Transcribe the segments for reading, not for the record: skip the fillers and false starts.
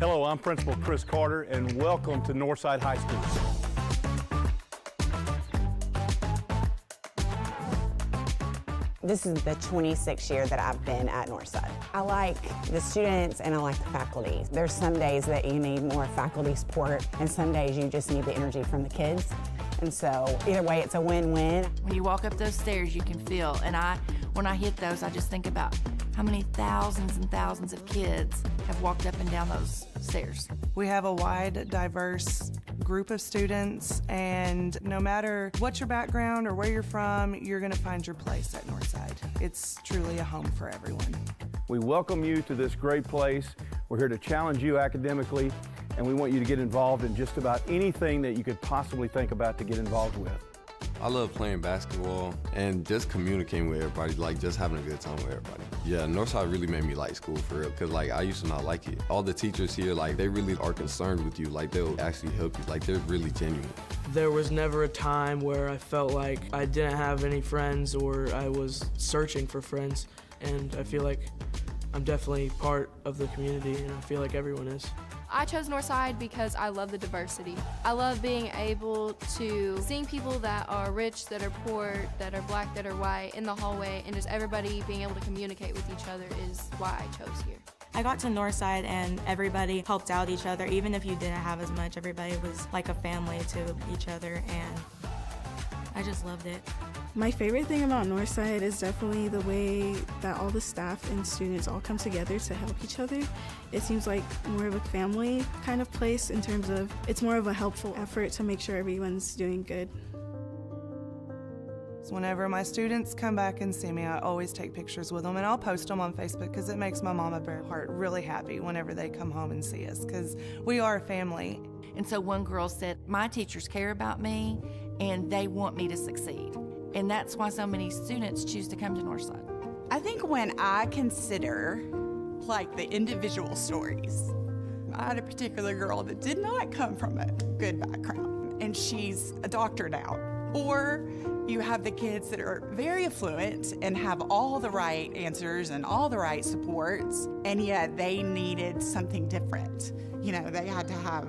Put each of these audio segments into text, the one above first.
Hello, I'm Principal Chris Carter, and welcome to Northside High School. This is the 26th year that I've been at Northside. I like the students and I like the faculty. There's some days that you need more faculty support and some days you just need the energy from the kids. And so either way, it's a win-win. When you walk up those stairs, you can feel, and when I hit those, I just think about how many thousands and thousands of kids have walked up and down those stairs. We have a wide, diverse group of students, and no matter what your background or where you're from, you're gonna find your place at Northside. It's truly a home for everyone. We welcome you to this great place. We're here to challenge you academically, and we want you to get involved in just about anything that you could possibly think about to get involved with. I love playing basketball and just communicating with everybody, like just having a good time with everybody. Yeah, Northside really made me like school for real, because like I used to not like it. All the teachers here, like they really are concerned with you, like they'll actually help you, like they're really genuine. There was never a time where I felt like I didn't have any friends or I was searching for friends, and I feel like I'm definitely part of the community, and I feel like everyone is. I chose Northside because I love the diversity. I love being able to seeing people that are rich, that are poor, that are black, that are white in the hallway, and just everybody being able to communicate with each other is why I chose here. I got to Northside and everybody helped out each other. Even if you didn't have as much, everybody was like a family to each other, and I just loved it. My favorite thing about Northside is definitely the way that all the staff and students all come together to help each other. It seems like more of a family kind of place in terms of it's more of a helpful effort to make sure everyone's doing good. Whenever my students come back and see me, I always take pictures with them, and I'll post them on Facebook because it makes my mama bear heart really happy whenever they come home and see us, because we are a family. And so one girl said, my teachers care about me and they want me to succeed. And that's why so many students choose to come to Northside. I think when I consider like the individual stories, I had a particular girl that did not come from a good background and she's a doctor now. Or you have the kids that are very affluent and have all the right answers and all the right supports, and yet they needed something different. You know, they had to have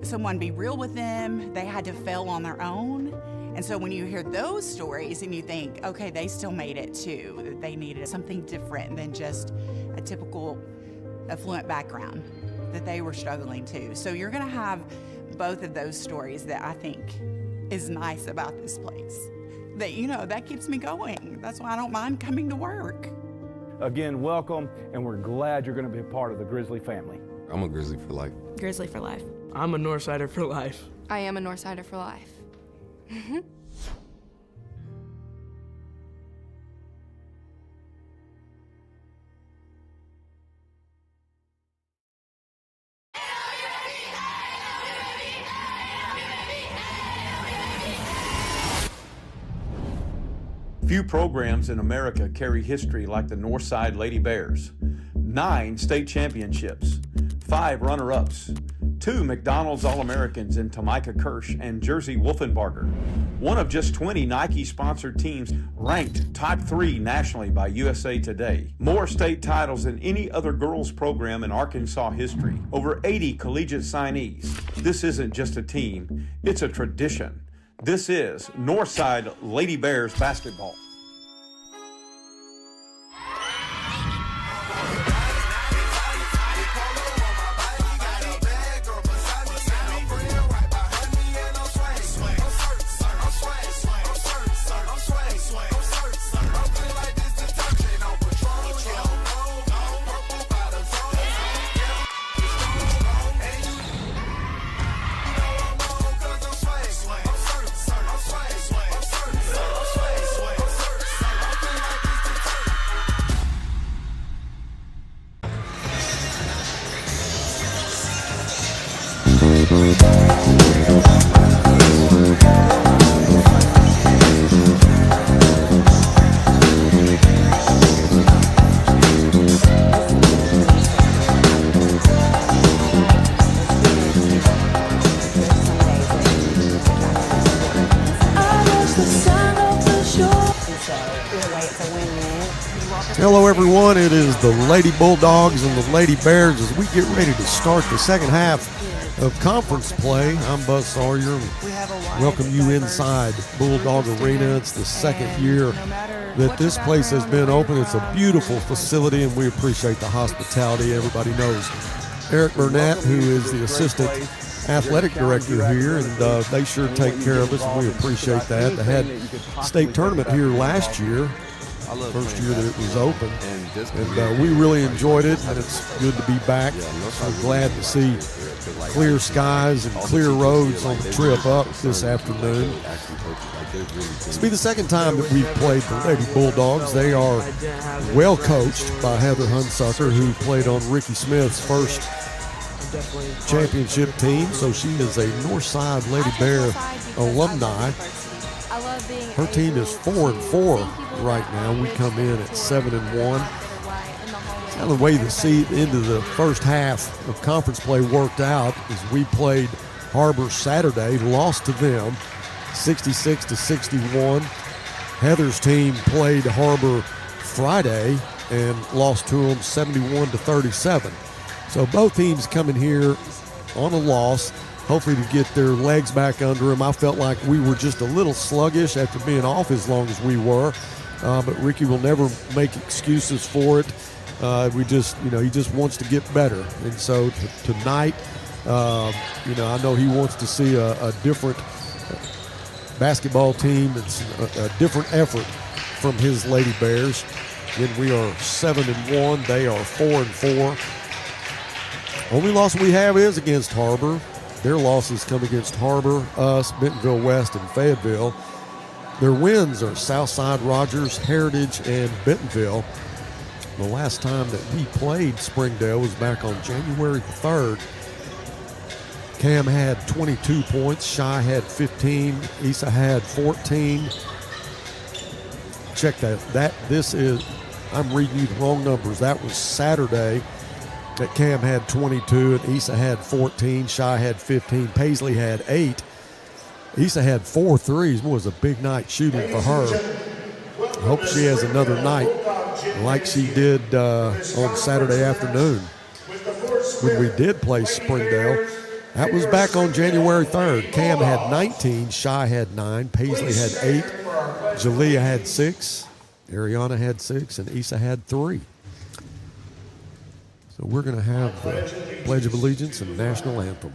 someone be real with them, they had to fail on their own. And so when you hear those stories and you think, okay, they still made it too, that they needed something different than just a typical affluent background, that they were struggling too. So you're gonna have both of those stories that I think is nice about this place. That, you know, that keeps me going. That's why I don't mind coming to work. Again, welcome, and we're glad you're gonna be a part of the Grizzly family. I'm a Grizzly for life. Grizzly for life. I'm a Northsider for life. I am a Northsider for life. Few programs in America carry history like the Northside Lady Bears. 9 state championships, 5 runner-ups, 2 McDonald's All-Americans in Tamika Kirsch and Jersey Wolfenbarger, one of just 20 Nike-sponsored teams ranked top 3 nationally by USA Today, more state titles than any other girls program in Arkansas history, over 80 collegiate signees. This isn't just a team, it's a tradition. This is Northside Lady Bears basketball. So either way, it's a win-win. Hello, everyone. It is the Lady Bulldogs and the Lady Bears as we get ready to start the second half of conference play. I'm Buzz Sawyer. And welcome you inside Bulldog Arena. It's the second year that this place has been open. It's a beautiful facility, and we appreciate the hospitality. Everybody knows Eric Burnett, who is the assistant athletic director here, and they sure take care of us, and we appreciate that. They had state tournament here last year, first year that it was open, and we really enjoyed it, and it's good to be back. I'm glad to see clear skies and clear roads on the trip up this afternoon. This will be the second time that we've played the Lady Bulldogs. They are well coached by Heather Hunsucker, who played on Ricky Smith's first championship team, so she is a Northside Lady Bear alumni. Her team is 4-4 right now. We come in at 7-1. Kind of the way the into the first half of conference play worked out is we played Harbor Saturday, lost to them 66-61. Heather's team played Harbor Friday and lost to them 71-37. So both teams coming here on a loss, hopefully to get their legs back under them. I felt like we were just a little sluggish after being off as long as we were, but Ricky will never make excuses for it. We just, he just wants to get better. And so tonight, I know he wants to see a different basketball team. It's a different effort from his Lady Bears. Again, we are 7-1. They are 4-4. Only loss we have is against Harbor. Their losses come against Harbor, us, Bentonville West, and Fayetteville. Their wins are Southside, Rogers, Heritage, and Bentonville. The last time that we played Springdale was back on January 3rd. Cam had 22 points, Shy had 15, Issa had 14. Check that. I'm reading you the wrong numbers. That was Saturday that Cam had 22 and Issa had 14, Shy had 15, Paisley had 8. Issa had 4 threes. Boy, it was a big night shooting for her. I hope she has another night like she did on Saturday afternoon when we did play Springdale. That was back on January 3rd. Cam had 19, Shy had 9, Paisley had 8, Jalea had 6, Ariana had 6, and Issa had 3. So we're going to have the Pledge of Allegiance and National Anthem.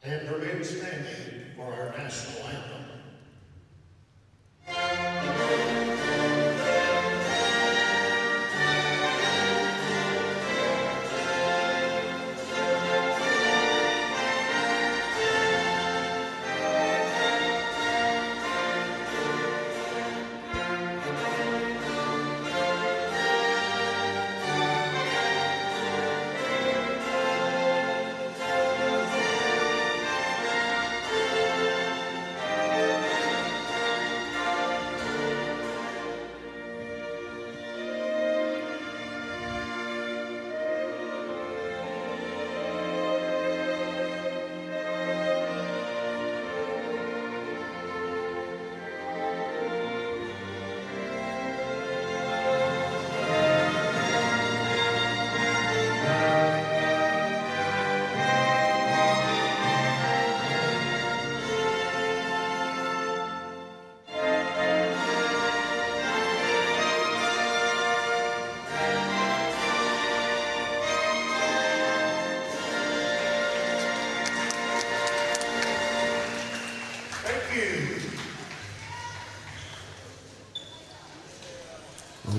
And remain standing for our national anthem.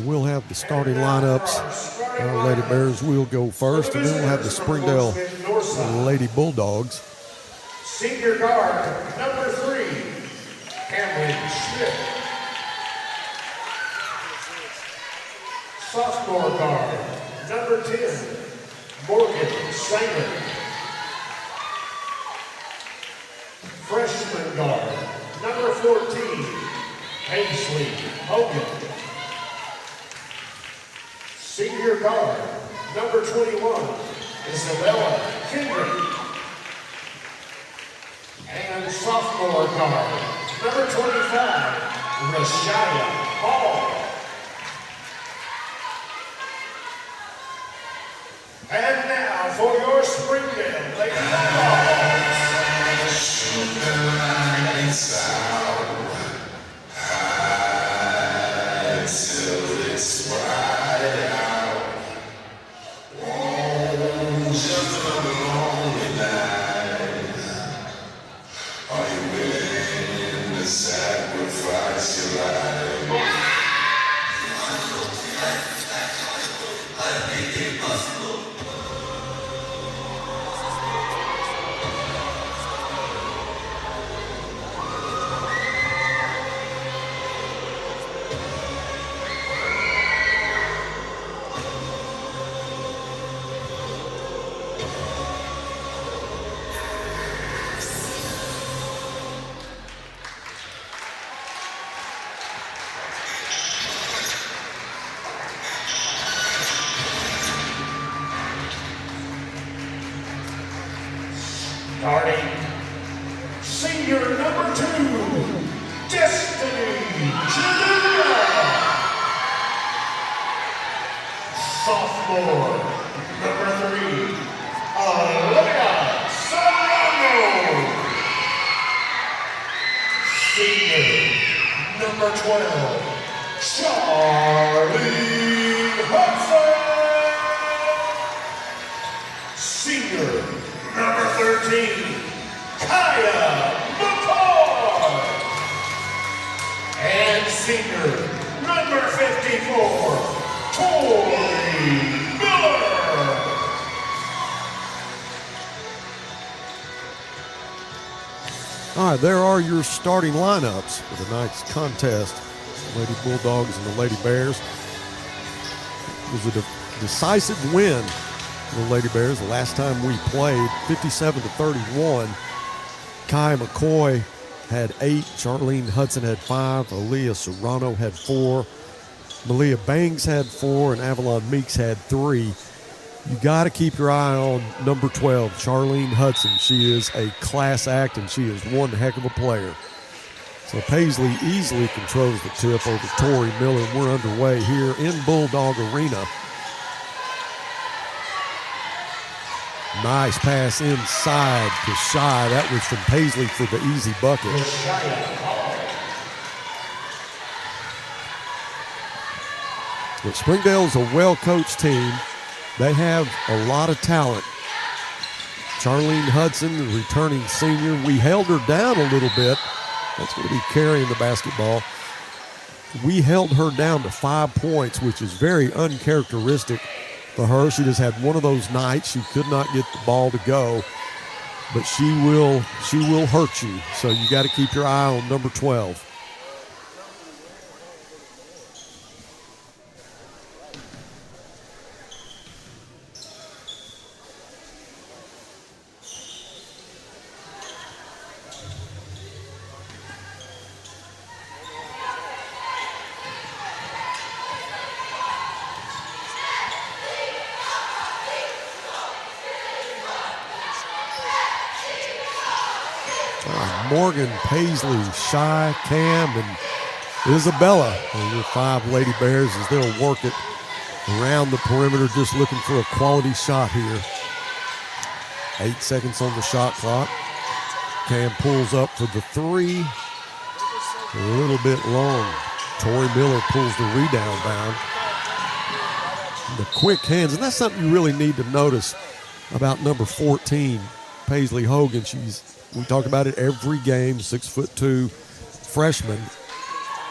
We'll have the starting lineups. Our Lady Bears will go first, and then we'll have the Springdale Lady Bulldogs. Senior guard, number 3, Cameron Smith. Sophomore guard, number 10, Morgan Sanger. Freshman guard, number 14, Paisley Hogan. Senior guard, number 21, Isabella Kendrick. And sophomore guard, number 25, Rashaya Hall. And now for your Springdale Lady Bulldogs. Starting senior number 2, Destiny Janina. Sophomore number 3, Olivia Serrano. Senior number 12, Charlie Hudson. Senior number 13, Kaya McCall. And senior number 54, Tori Miller. All right, there are your starting lineups for tonight's contest. The Lady Bulldogs and the Lady Bears. It was a decisive win for the Lady Bears the last time we played, 57-31. Kai McCoy had 8, Charlene Hudson had 5, Aaliyah Serrano had 4, Malia Bangs had 4, and Avalon Meeks had 3. You got to keep your eye on number 12, Charlene Hudson. She is a class act, and she is one heck of a player. So Paisley easily controls the tip over Tori Miller. We're underway here in Bulldog Arena. Nice pass inside to Shy. That was from Paisley for the easy bucket. But Springdale's a well-coached team. They have a lot of talent. Charlene Hudson, the returning senior, we held her down a little bit. That's going to be carrying the basketball. We held her down to 5 points, which is very uncharacteristic for her. She just had one of those nights. She could not get the ball to go, but she will hurt you. So you got to keep your eye on number 12. Morgan, Paisley, Shy, Cam, and Isabella are your 5 Lady Bears as they'll work it around the perimeter, just looking for a quality shot here. 8 seconds on the shot clock. Cam pulls up for the 3. A little bit long. Tori Miller pulls the rebound down. The quick hands, and that's something you really need to notice about number 14, Paisley Hogan. We talk about it every game, 6'2" freshman.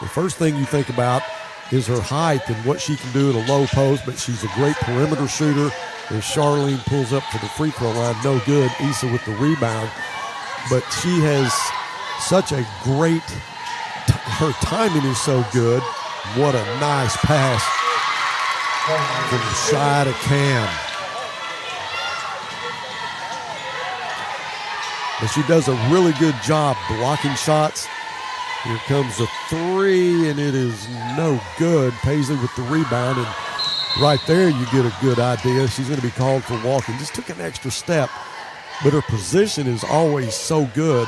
The first thing you think about is her height and what she can do at a low post, but she's a great perimeter shooter. As Charlene pulls up for the free throw line, no good. Issa with the rebound. But she has such a great, her timing is so good. What a nice pass From Shy to Cam. But she does a really good job blocking shots. Here comes the three, and it is no good. Paisley with the rebound, and right there you get a good idea. She's going to be called for walking. Just took an extra step, but her position is always so good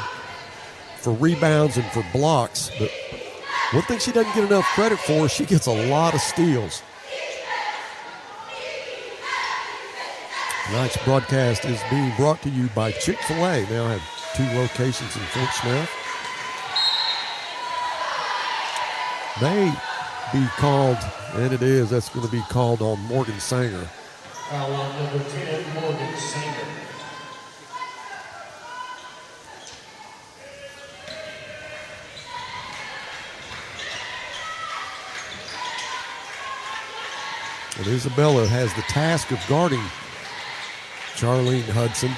for rebounds and for blocks. But one thing she doesn't get enough credit for, she gets a lot of steals. Tonight's broadcast is being brought to you by Chick-fil-A. They now have 2 locations in Fort Smith. May be called, and it is, that's going to be called on Morgan Sanger. Foul on number 10, Morgan Sanger. And Isabella has the task of guarding Charlene Hudson.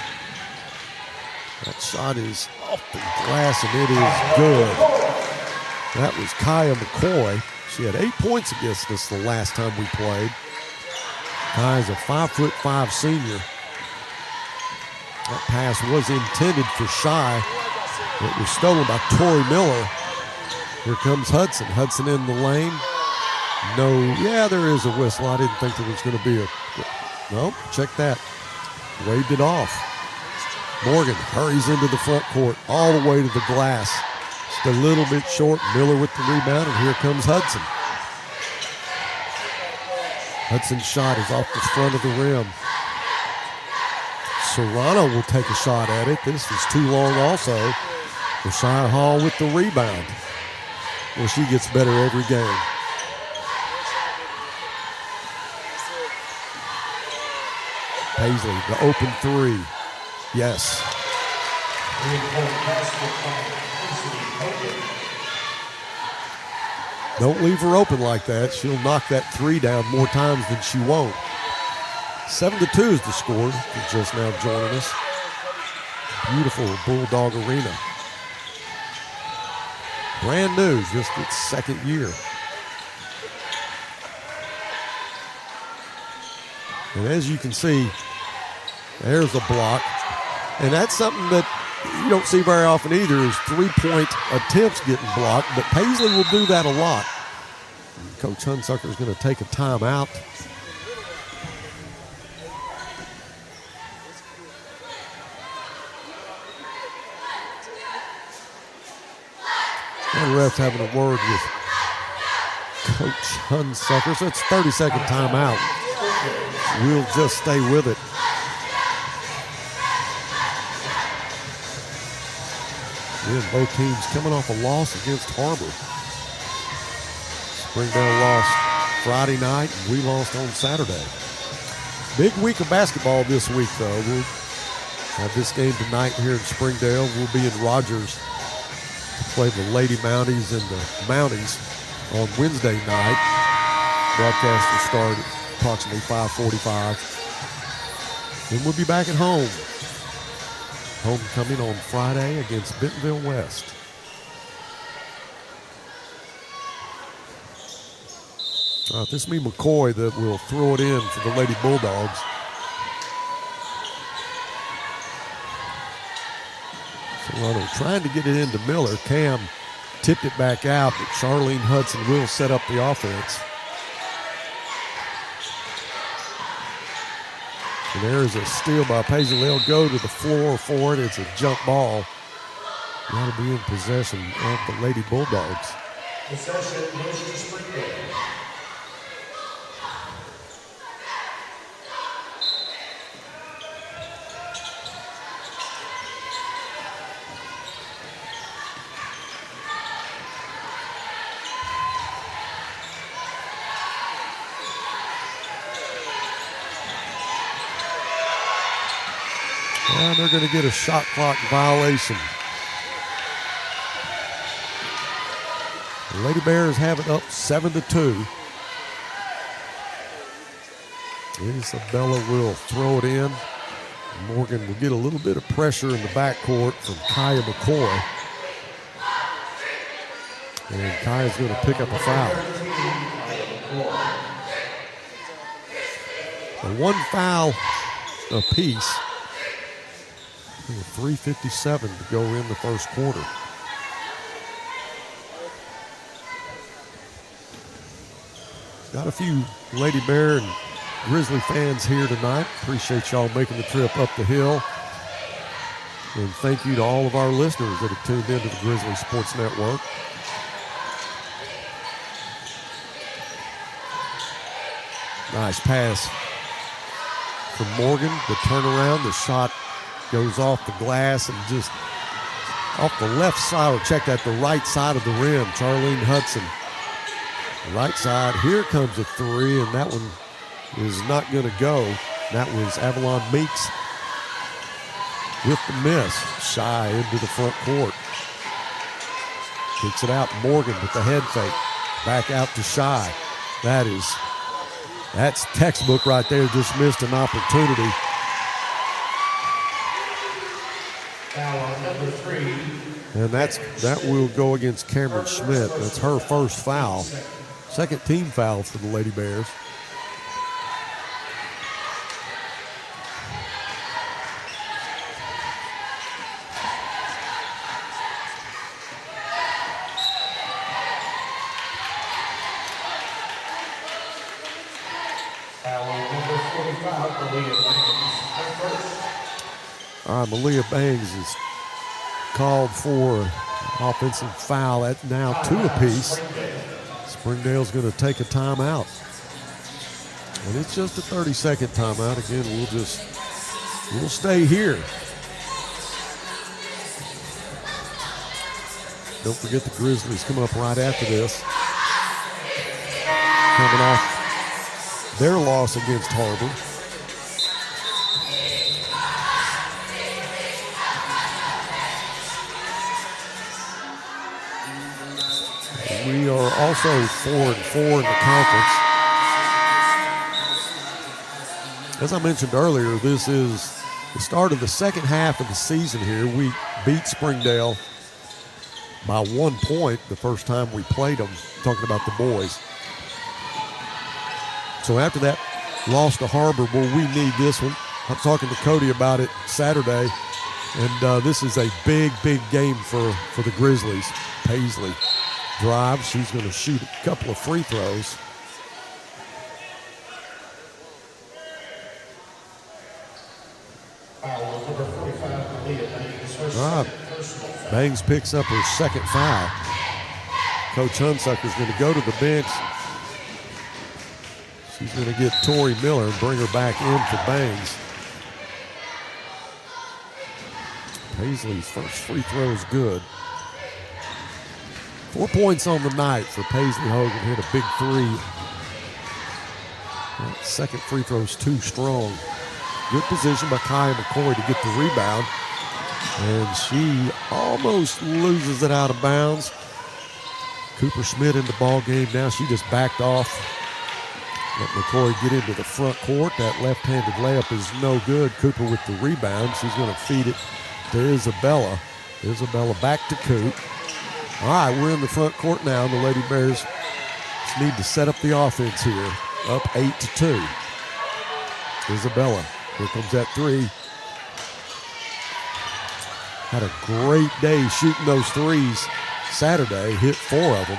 That shot is off the glass, and it is good. That was Kaya McCoy. She had 8 points against us the last time we played. Kaya's a 5'5" senior. That pass was intended for Shy. It was stolen by Tori Miller. Here comes Hudson. Hudson in the lane. No, yeah, there is a whistle. I didn't think there was going to be a, no, check that. Waved it off. Morgan hurries into the front court, all the way to the glass. Just a little bit short. Miller with the rebound, and here comes Hudson. Hudson's shot is off the front of the rim. Serrano will take a shot at it. This is too long also. Rashia Hall with the rebound. Well, she gets better every game. Paisley, the open three. Yes. Don't leave her open like that. She'll knock that three down more times than she won't. 7-2 is the score. If you're just now joining us. Beautiful Bulldog Arena. Brand new, just its second year. And as you can see, there's a block. And that's something that you don't see very often either, is three-point attempts getting blocked. But Paisley will do that a lot. Coach Hunsucker is going to take a timeout. And refs having a word with Coach Hunsucker. So it's 30-second timeout. We'll just stay with it. Again, both teams coming off a loss against Harbor. Springdale lost Friday night, and we lost on Saturday. Big week of basketball this week, though. We'll have this game tonight here in Springdale. We'll be in Rogers to play the Lady Mounties and the Mounties on Wednesday night. Broadcast will start at approximately 5:45. Then we'll be back at home. Homecoming on Friday against Bentonville West. This will be McCoy that will throw it in for the Lady Bulldogs. Serrano trying to get it into Miller. Cam tipped it back out, but Charlene Hudson will set up the offense. And there is a steal by Paisley. They'll go to the floor for it. It's a jump ball. Got to be in possession of the Lady Bulldogs. Possession goes to Springdale. And they're going to get a shot clock violation. The Lady Bears have it up 7-2. Isabella will throw it in. Morgan will get a little bit of pressure in the backcourt from Kaya McCoy. And Kaya's going to pick up a foul. one foul apiece. 3:57 to go in the first quarter. Got a few Lady Bear and Grizzly fans here tonight. Appreciate y'all making the trip up the hill. And thank you to all of our listeners that have tuned into the Grizzly Sports Network. Nice pass from Morgan. The turnaround, the shot goes off the glass and just off the left side, or check that, the right side of the rim. Charlene Hudson, right side. Here comes a three, and that one is not going to go. That was Avalon Meeks with the miss. Shy into the front court. Kicks it out. Morgan with the head fake. Back out to Shy. That's textbook right there. Just missed an opportunity. Foul number 3. And that will go against Cameron Schmidt. That's her first foul. Second team foul for the Lady Bears. All right, Malia Bangs is called for offensive foul at now 2 apiece. Springdale's going to take a timeout. And it's just a 30-second timeout. Again, we'll stay here. Don't forget the Grizzlies come up right after this. Coming off their loss against Harbor. We are also 4-4 in the conference. As I mentioned earlier, this is the start of the second half of the season here. We beat Springdale by 1 point the first time we played them, talking about the boys. So after that loss to Harbor, well, we need this one. I'm talking to Cody about it Saturday, and this is a big, big game for the Grizzlies. Paisley drives. She's going to shoot a couple of free throws. All right. Bangs picks up her second foul. Coach Hunsucker's going to go to the bench. She's going to get Tori Miller and bring her back in for Bangs. Paisley's first free throw is good. 4 points on the night for Paisley Hogan. Hit a big three. That second free throw is too strong. Good position by Kaya McCoy to get the rebound. And she almost loses it out of bounds. Cooper Schmidt in the ball game now. She just backed off. Let McCoy get into the front court. That left-handed layup is no good. Cooper with the rebound. She's going to feed it to Isabella. Isabella back to Coop. All right, we're in the front court now. The Lady Bears just need to set up the offense here. Up 8-2. Isabella, here comes that three. Had a great day shooting those threes Saturday. Hit 4 of them.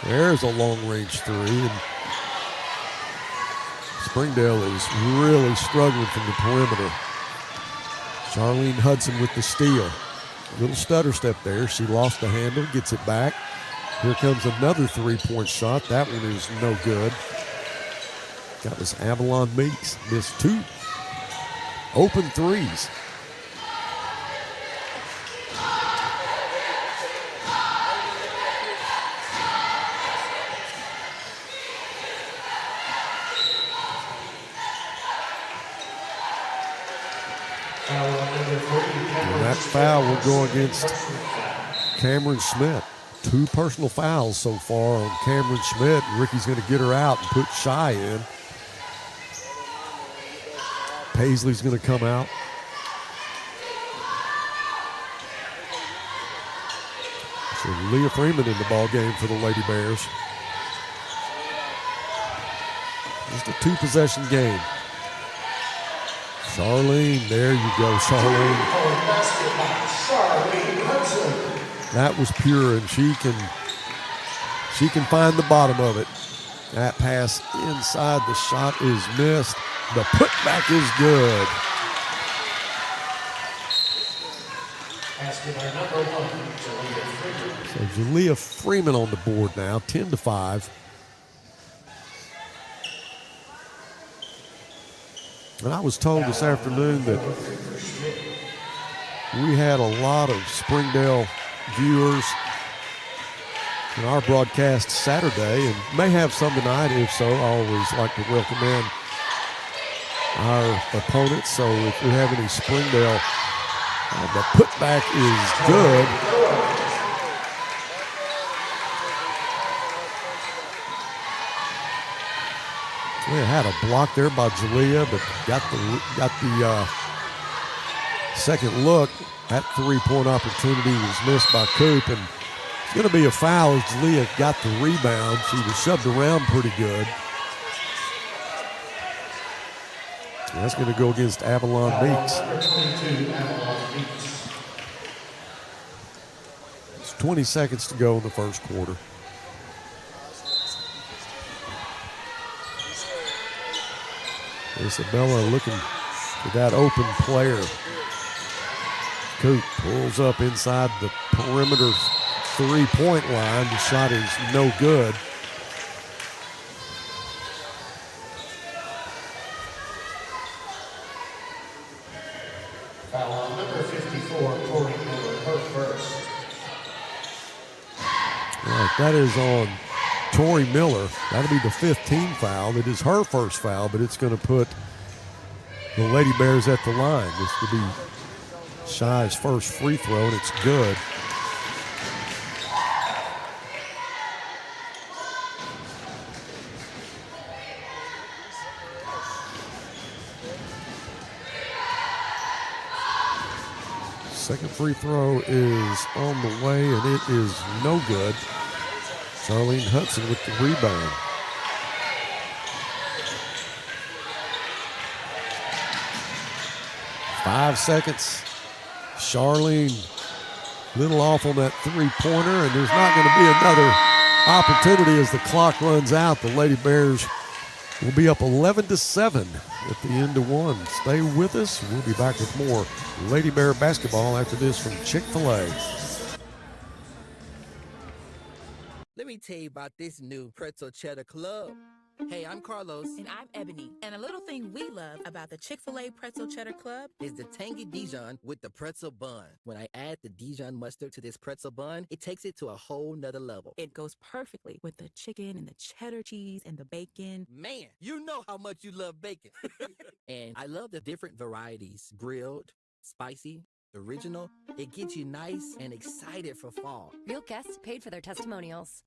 There's a long-range three. And Springdale is really struggling from the perimeter. Charlene Hudson with the steal. Little stutter step there. She lost the handle, gets it back. Here comes another three-point shot. That one is no good. Got this Avalon Meeks. Missed 2 open threes. And that foul will go against Cameron Schmidt. 2 personal fouls so far on Cameron Schmidt. Ricky's going to get her out and put Shy in. Paisley's going to come out. So Leah Freeman in the ball game for the Lady Bears. Just a 2-possession game. Charlene, there you go, Charlene. That was pure, and she can find the bottom of it. That pass inside, the shot is missed. The putback is good. So Jalea Freeman on the board now, 10-5. And I was told this afternoon that we had a lot of Springdale viewers in our broadcast Saturday, and may have some tonight. If so, I always like to welcome in our opponents. So if we have any Springdale, the putback is good. We had a block there by Jalea, but got the second look. That 3-point opportunity was missed by Coop, and it's going to be a foul as Jalea got the rebound. She was shoved around pretty good. And that's going to go against Avalon Meeks. It's 20 seconds to go in the first quarter. Isabella looking for that open player. Coop pulls up inside the perimeter 3-point line. The shot is no good. Foul on number 54, Tori Miller, her first. All right, that is on Tori Miller. That'll be the 15th foul. It is her first foul, but it's going to put the Lady Bears at the line. This will be Shy's first free throw, and it's good. Second free throw is on the way, and it is no good. Charlene Hudson with the rebound. Five seconds. Charlene little off on that 3-pointer, and there's not going to be another opportunity as the clock runs out. The Lady Bears will be up 11-7 at the end of one. Stay with us. We'll be back with more Lady Bear basketball after this from Chick-fil-A. Let me tell you about this new pretzel cheddar club. Hey, I'm Carlos. And I'm Ebony. And a little thing we love about the Chick-fil-A Pretzel Cheddar Club is the tangy Dijon with the pretzel bun. When I add the Dijon mustard to this pretzel bun, it takes it to a whole nother level. It goes perfectly with the chicken and the cheddar cheese and the bacon. Man, you know how much you love bacon. And I love the different varieties. Grilled, spicy, original. It gets you nice and excited for fall. Real guests paid for their testimonials.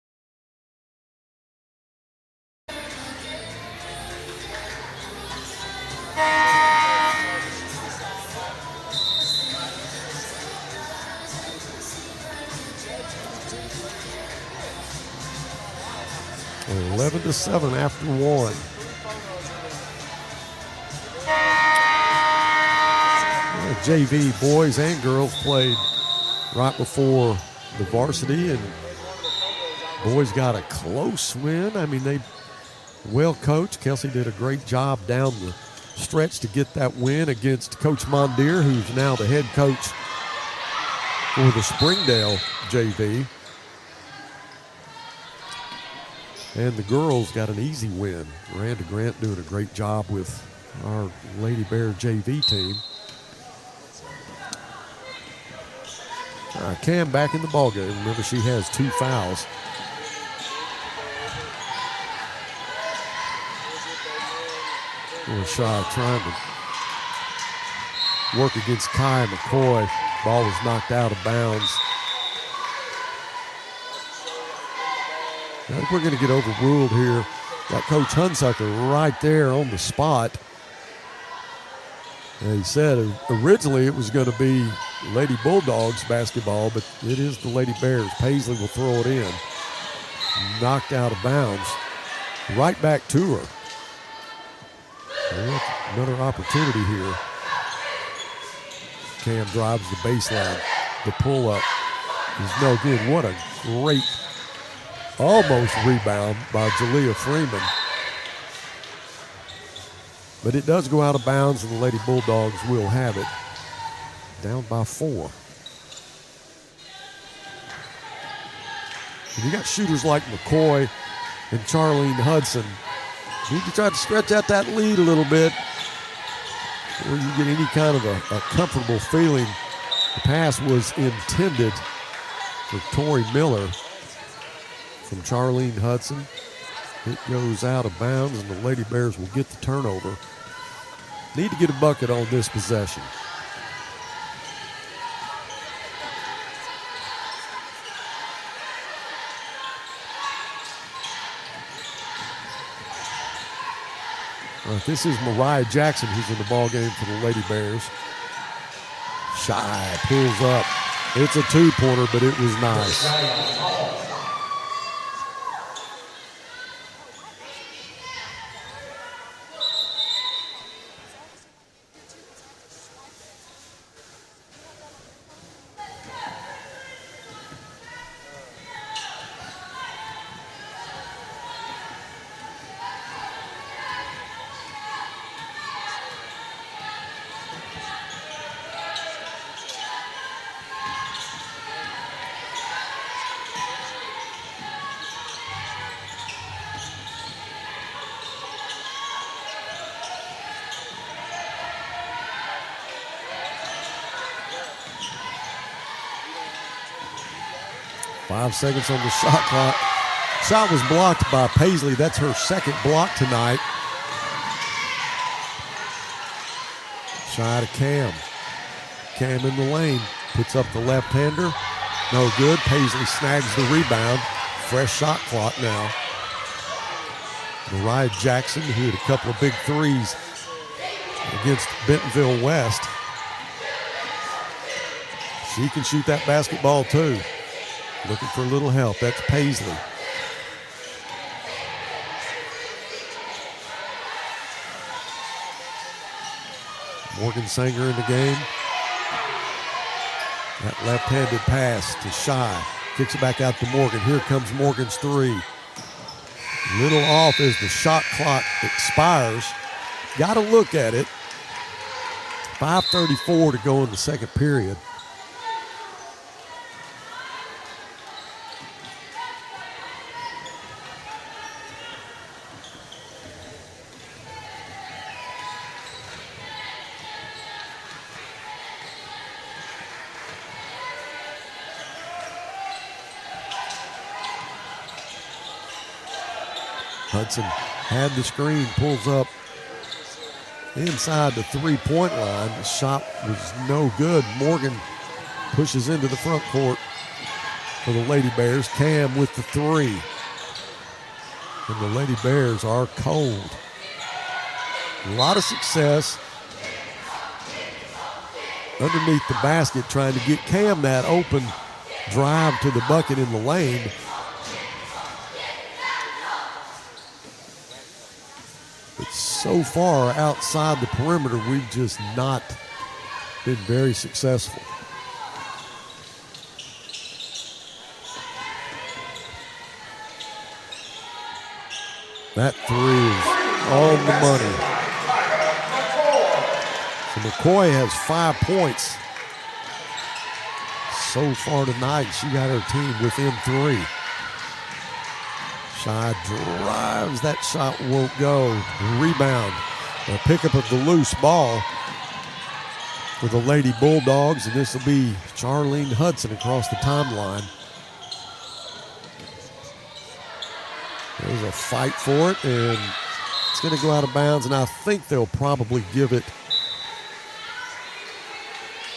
We're 11-7 after one. JV boys and girls played right before the varsity, and boys got a close win. I mean, they well coached. Kelsey did a great job down the stretch to get that win against Coach Mondier, who's now the head coach for the Springdale JV. And the girls got an easy win. Miranda Grant doing a great job with our Lady Bear JV team. Cam back in the ballgame. Remember, she has 2 fouls. Shaw trying to work against Kai McCoy. Ball was knocked out of bounds. I think we're going to get overruled here. Got Coach Hunsucker right there on the spot. And he said originally it was going to be Lady Bulldogs basketball, but it is the Lady Bears. Paisley will throw it in. Knocked out of bounds. Right back to her. Well, another opportunity here. Cam drives the baseline. The pull-up is no good. What a great almost rebound by Jalea Freeman. But it does go out of bounds, and the Lady Bulldogs will have it. Down by 4. And you got shooters like McCoy and Charlene Hudson. You need to try to stretch out that lead a little bit before you get any kind of a comfortable feeling. The pass was intended for Tori Miller from Charlene Hudson. It goes out of bounds, and the Lady Bears will get the turnover. Need to get a bucket on this possession. All right, this is Mariah Jackson who's in the ball game for the Lady Bears. Shy pulls up. It's a two-pointer, but it was nice. 5 seconds on the shot clock. Shot was blocked by Paisley. That's her second block tonight. Shy to Cam. Cam in the lane. Puts up the left-hander. No good. Paisley snags the rebound. Fresh shot clock now. Mariah Jackson, who had a couple of big threes against Bentonville West. She can shoot that basketball too. Looking for a little help. That's Paisley. Morgan Sanger in the game. That left-handed pass to Shy. Kicks it back out to Morgan. Here comes Morgan's three. Little off as the shot clock expires. Got to look at it. 5:34 to go in the second period. Hudson had the screen, pulls up inside the three-point line. The shot was no good. Morgan pushes into the front court for the Lady Bears. Cam with the three. And the Lady Bears are cold. A lot of success underneath the basket trying to get Cam that open drive to the bucket in the lane. But so far outside the perimeter, we've just not been very successful. That three is on the money. So McCoy has 5 points so far tonight. She got her team within 3. Shy drives, that shot won't go. Rebound, a pickup of the loose ball for the Lady Bulldogs, and this will be Charlene Hudson across the timeline. There's a fight for it, and it's going to go out of bounds, and I think they'll probably give it.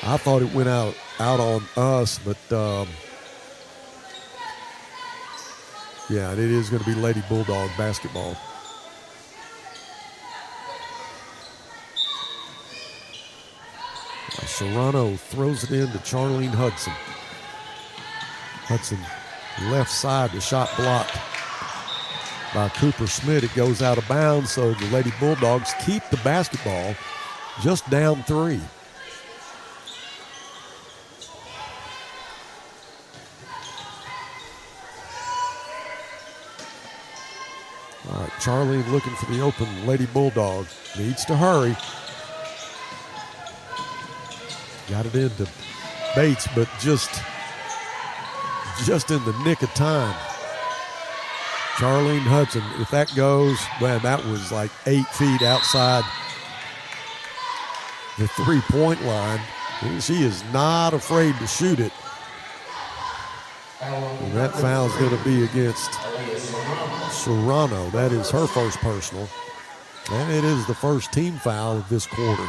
I thought it went out on us, but yeah, it is going to be Lady Bulldog basketball. Serrano throws it in to Charlene Hudson. Hudson left side, the shot blocked. by Cooper Smith. It goes out of bounds, so the Lady Bulldogs keep the basketball just down 3. All right, Charlene looking for the open Lady Bulldog. Needs to hurry. Got it into Bates, but just in the nick of time. Charlene Hudson, if that goes, man, that was like 8 feet outside the three-point line. And she is not afraid to shoot it. And that foul is going to be against Serrano. That is her first personal. And it is the first team foul of this quarter.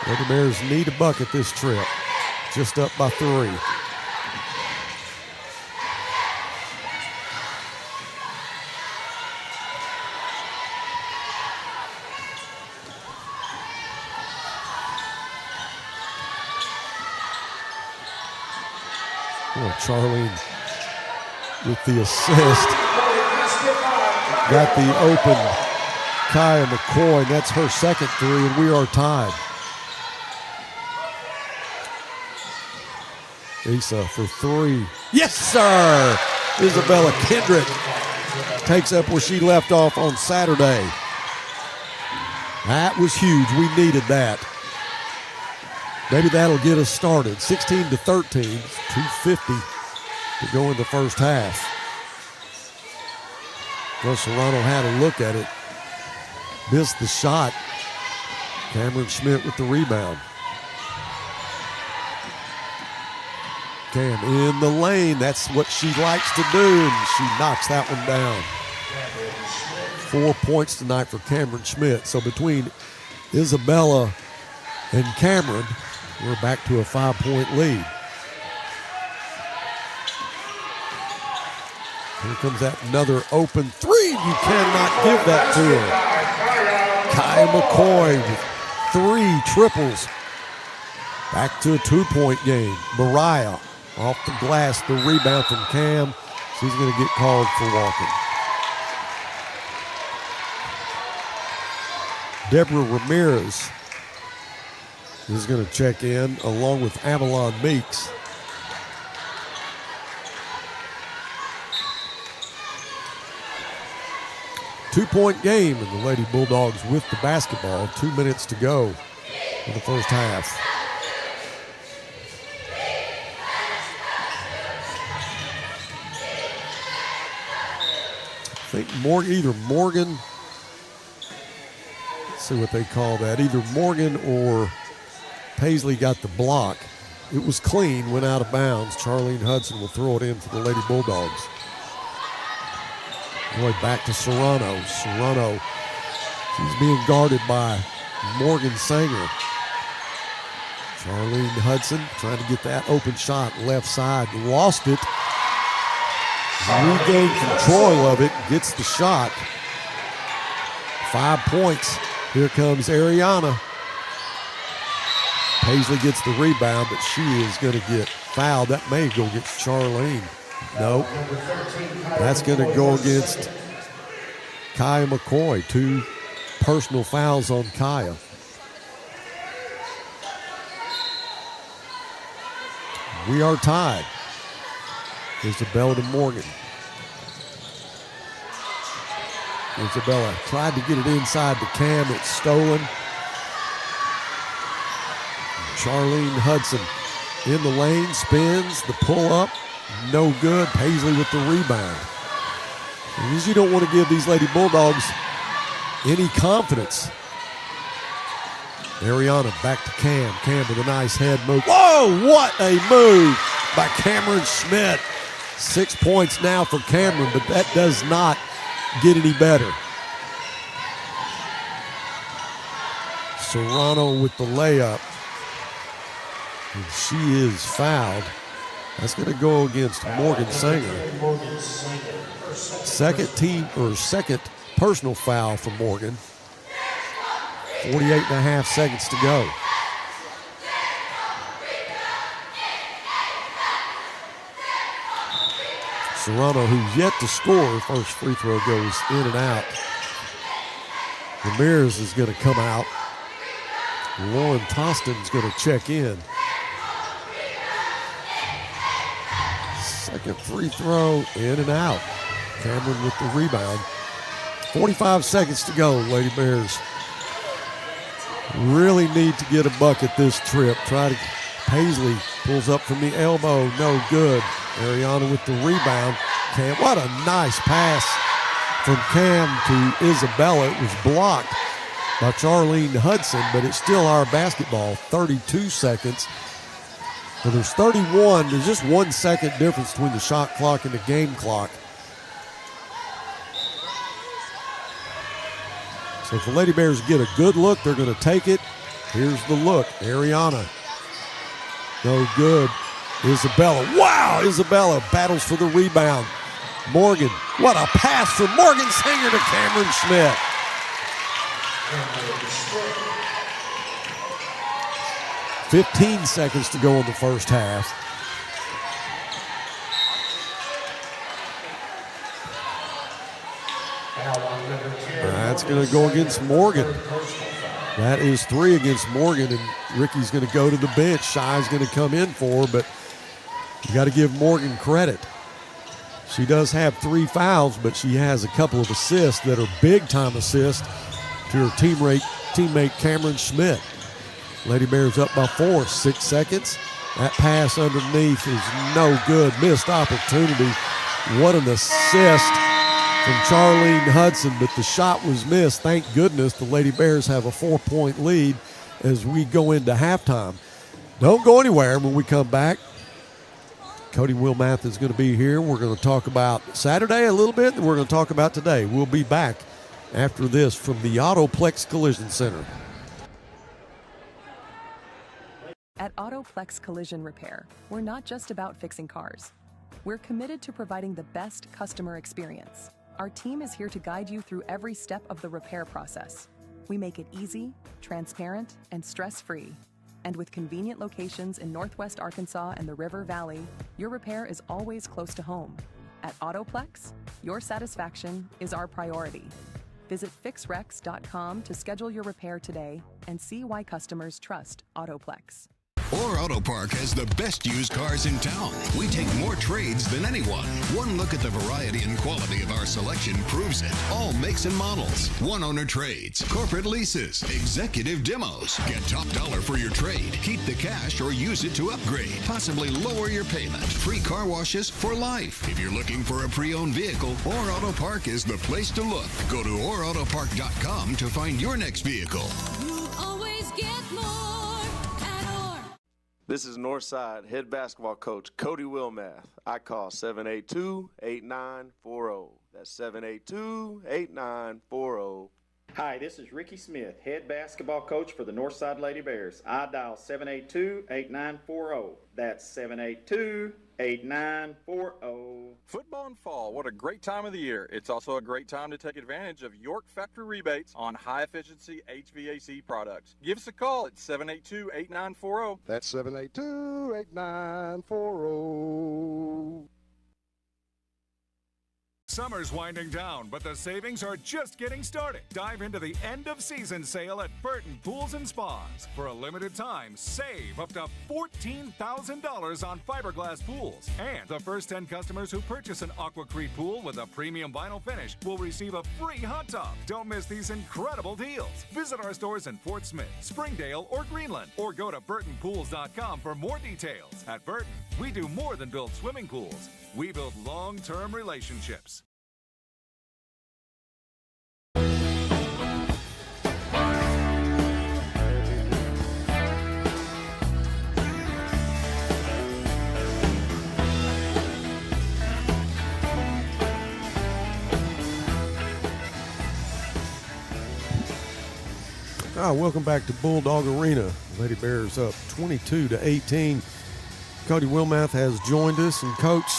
Lady Bears need a bucket this trip. Just up by 3. Oh, Charlene with the assist. Got the open Kaya McCoy, and that's her second 3, and we are tied. Issa for 3. Yes, sir! Isabella Kendrick takes up where she left off on Saturday. That was huge. We needed that. Maybe that'll get us started. 16-13, 2:50 to go in the first half. Well, Serrano had a look at it. Missed the shot. Cameron Schmidt with the rebound. Cam in the lane. That's what she likes to do, and she knocks that one down. 4 points tonight for Cameron Schmidt. So between Isabella and Cameron, we're back to a 5-point lead. Here comes that another open 3. You cannot give that to her. Kaya McCoy with 3 triples. Back to a 2-point game. Mariah off the glass, the rebound from Cam. She's going to get called for walking. Deborah Ramirez is going to check in along with Avalon Meeks. Two-point game, and the Lady Bulldogs with the basketball. 2 minutes to go in the first half. I think either Morgan, let's see what they call that, either Morgan or Paisley got the block. It was clean, went out of bounds. Charlene Hudson will throw it in for the Lady Bulldogs. Boy, back to Serrano. Serrano, she's being guarded by Morgan Sanger. Charlene Hudson trying to get that open shot left side, lost it. Regained control of it, gets the shot. 5 points. Here comes Ariana. Paisley gets the rebound, but she is going to get fouled. That may go against Charlene. No, that's going to go against Kaya McCoy. 2 personal fouls on Kaya. We are tied. Isabella to Morgan. Isabella tried to get it inside to Cam. It's stolen. Charlene Hudson in the lane, spins, the pull-up, no good. Paisley with the rebound. Because you don't want to give these Lady Bulldogs any confidence. Ariana back to Cam. Cam with a nice head move. Whoa, what a move by Cameron Schmidt. 6 points now for Cameron, but that does not get any better. Serrano with the layup. And she is fouled. That's going to go against Morgan Sanger. Second personal foul for Morgan. 48.5 seconds to go. Serrano, who's yet to score, first free throw goes in and out. Ramirez is going to come out. Lauren Tostin's going to check in. Second free throw, in and out. Cameron with the rebound. 45 seconds to go, Lady Bears. Really need to get a bucket this trip. Paisley pulls up from the elbow, no good. Ariana with the rebound. Cam, what a nice pass from Cam to Isabella. It was blocked by Charlene Hudson, but it's still our basketball. 32 seconds. So there's 31. There's just 1 second difference between the shot clock and the game clock. So if the Lady Bears get a good look, they're going to take it. Here's the look. Ariana. No good. Isabella. Wow! Isabella battles for the rebound. Morgan. What a pass from Morgan Singer to Cameron Schmidt. 15 seconds to go in the first half. That's going to go against Morgan. That is 3 against Morgan, and Ricky's going to go to the bench. Shy's going to come in for her, but you got to give Morgan credit. She does have 3 fouls, but she has a couple of assists that are big-time assists to her teammate Cameron Schmidt. Lady Bears up by 4, 6 seconds. That pass underneath is no good. Missed opportunity. What an assist from Charlene Hudson, but the shot was missed. Thank goodness the Lady Bears have a 4-point lead as we go into halftime. Don't go anywhere when we come back. Cody Wilmath is going to be here. We're going to talk about Saturday a little bit, and we're going to talk about today. We'll be back after this from the Autoplex Collision Center. At Autoplex Collision Repair, we're not just about fixing cars. We're committed to providing the best customer experience. Our team is here to guide you through every step of the repair process. We make it easy, transparent, and stress-free. And with convenient locations in Northwest Arkansas and the River Valley, your repair is always close to home. At Autoplex, your satisfaction is our priority. Visit fixrex.com to schedule your repair today and see why customers trust Autoplex. Orr Auto Park has the best used cars in town. We take more trades than anyone. One look at the variety and quality of our selection proves it. All makes and models. One owner trades, corporate leases, executive demos. Get top dollar for your trade. Keep the cash or use it to upgrade. Possibly lower your payment. Free car washes for life. If you're looking for a pre-owned vehicle, Orr Auto Park is the place to look. Go to OrrAutoPark.com to find your next vehicle. You always get more. This is Northside head basketball coach Cody Wilmath. I call 782-8940. That's 782-8940. Hi, this is Ricky Smith, head basketball coach for the Northside Lady Bears. I dial 782-8940. That's 782-8940. Football and fall, what a great time of the year. It's also a great time to take advantage of York factory rebates on high-efficiency HVAC products. Give us a call at 782-8940. That's 782-8940. Summer's winding down, but the savings are just getting started. Dive into the end-of-season sale at Burton Pools and Spas. For a limited time, save up to $14,000 on fiberglass pools. And the first 10 customers who purchase an Aquacrete pool with a premium vinyl finish will receive a free hot tub. Don't miss these incredible deals. Visit our stores in Fort Smith, Springdale, or Greenland, or go to BurtonPools.com for more details. At Burton, we do more than build swimming pools. We build long-term relationships. Welcome back to Bulldog Arena. Lady Bears up 22-18. Cody Wilmath has joined us, and Coach,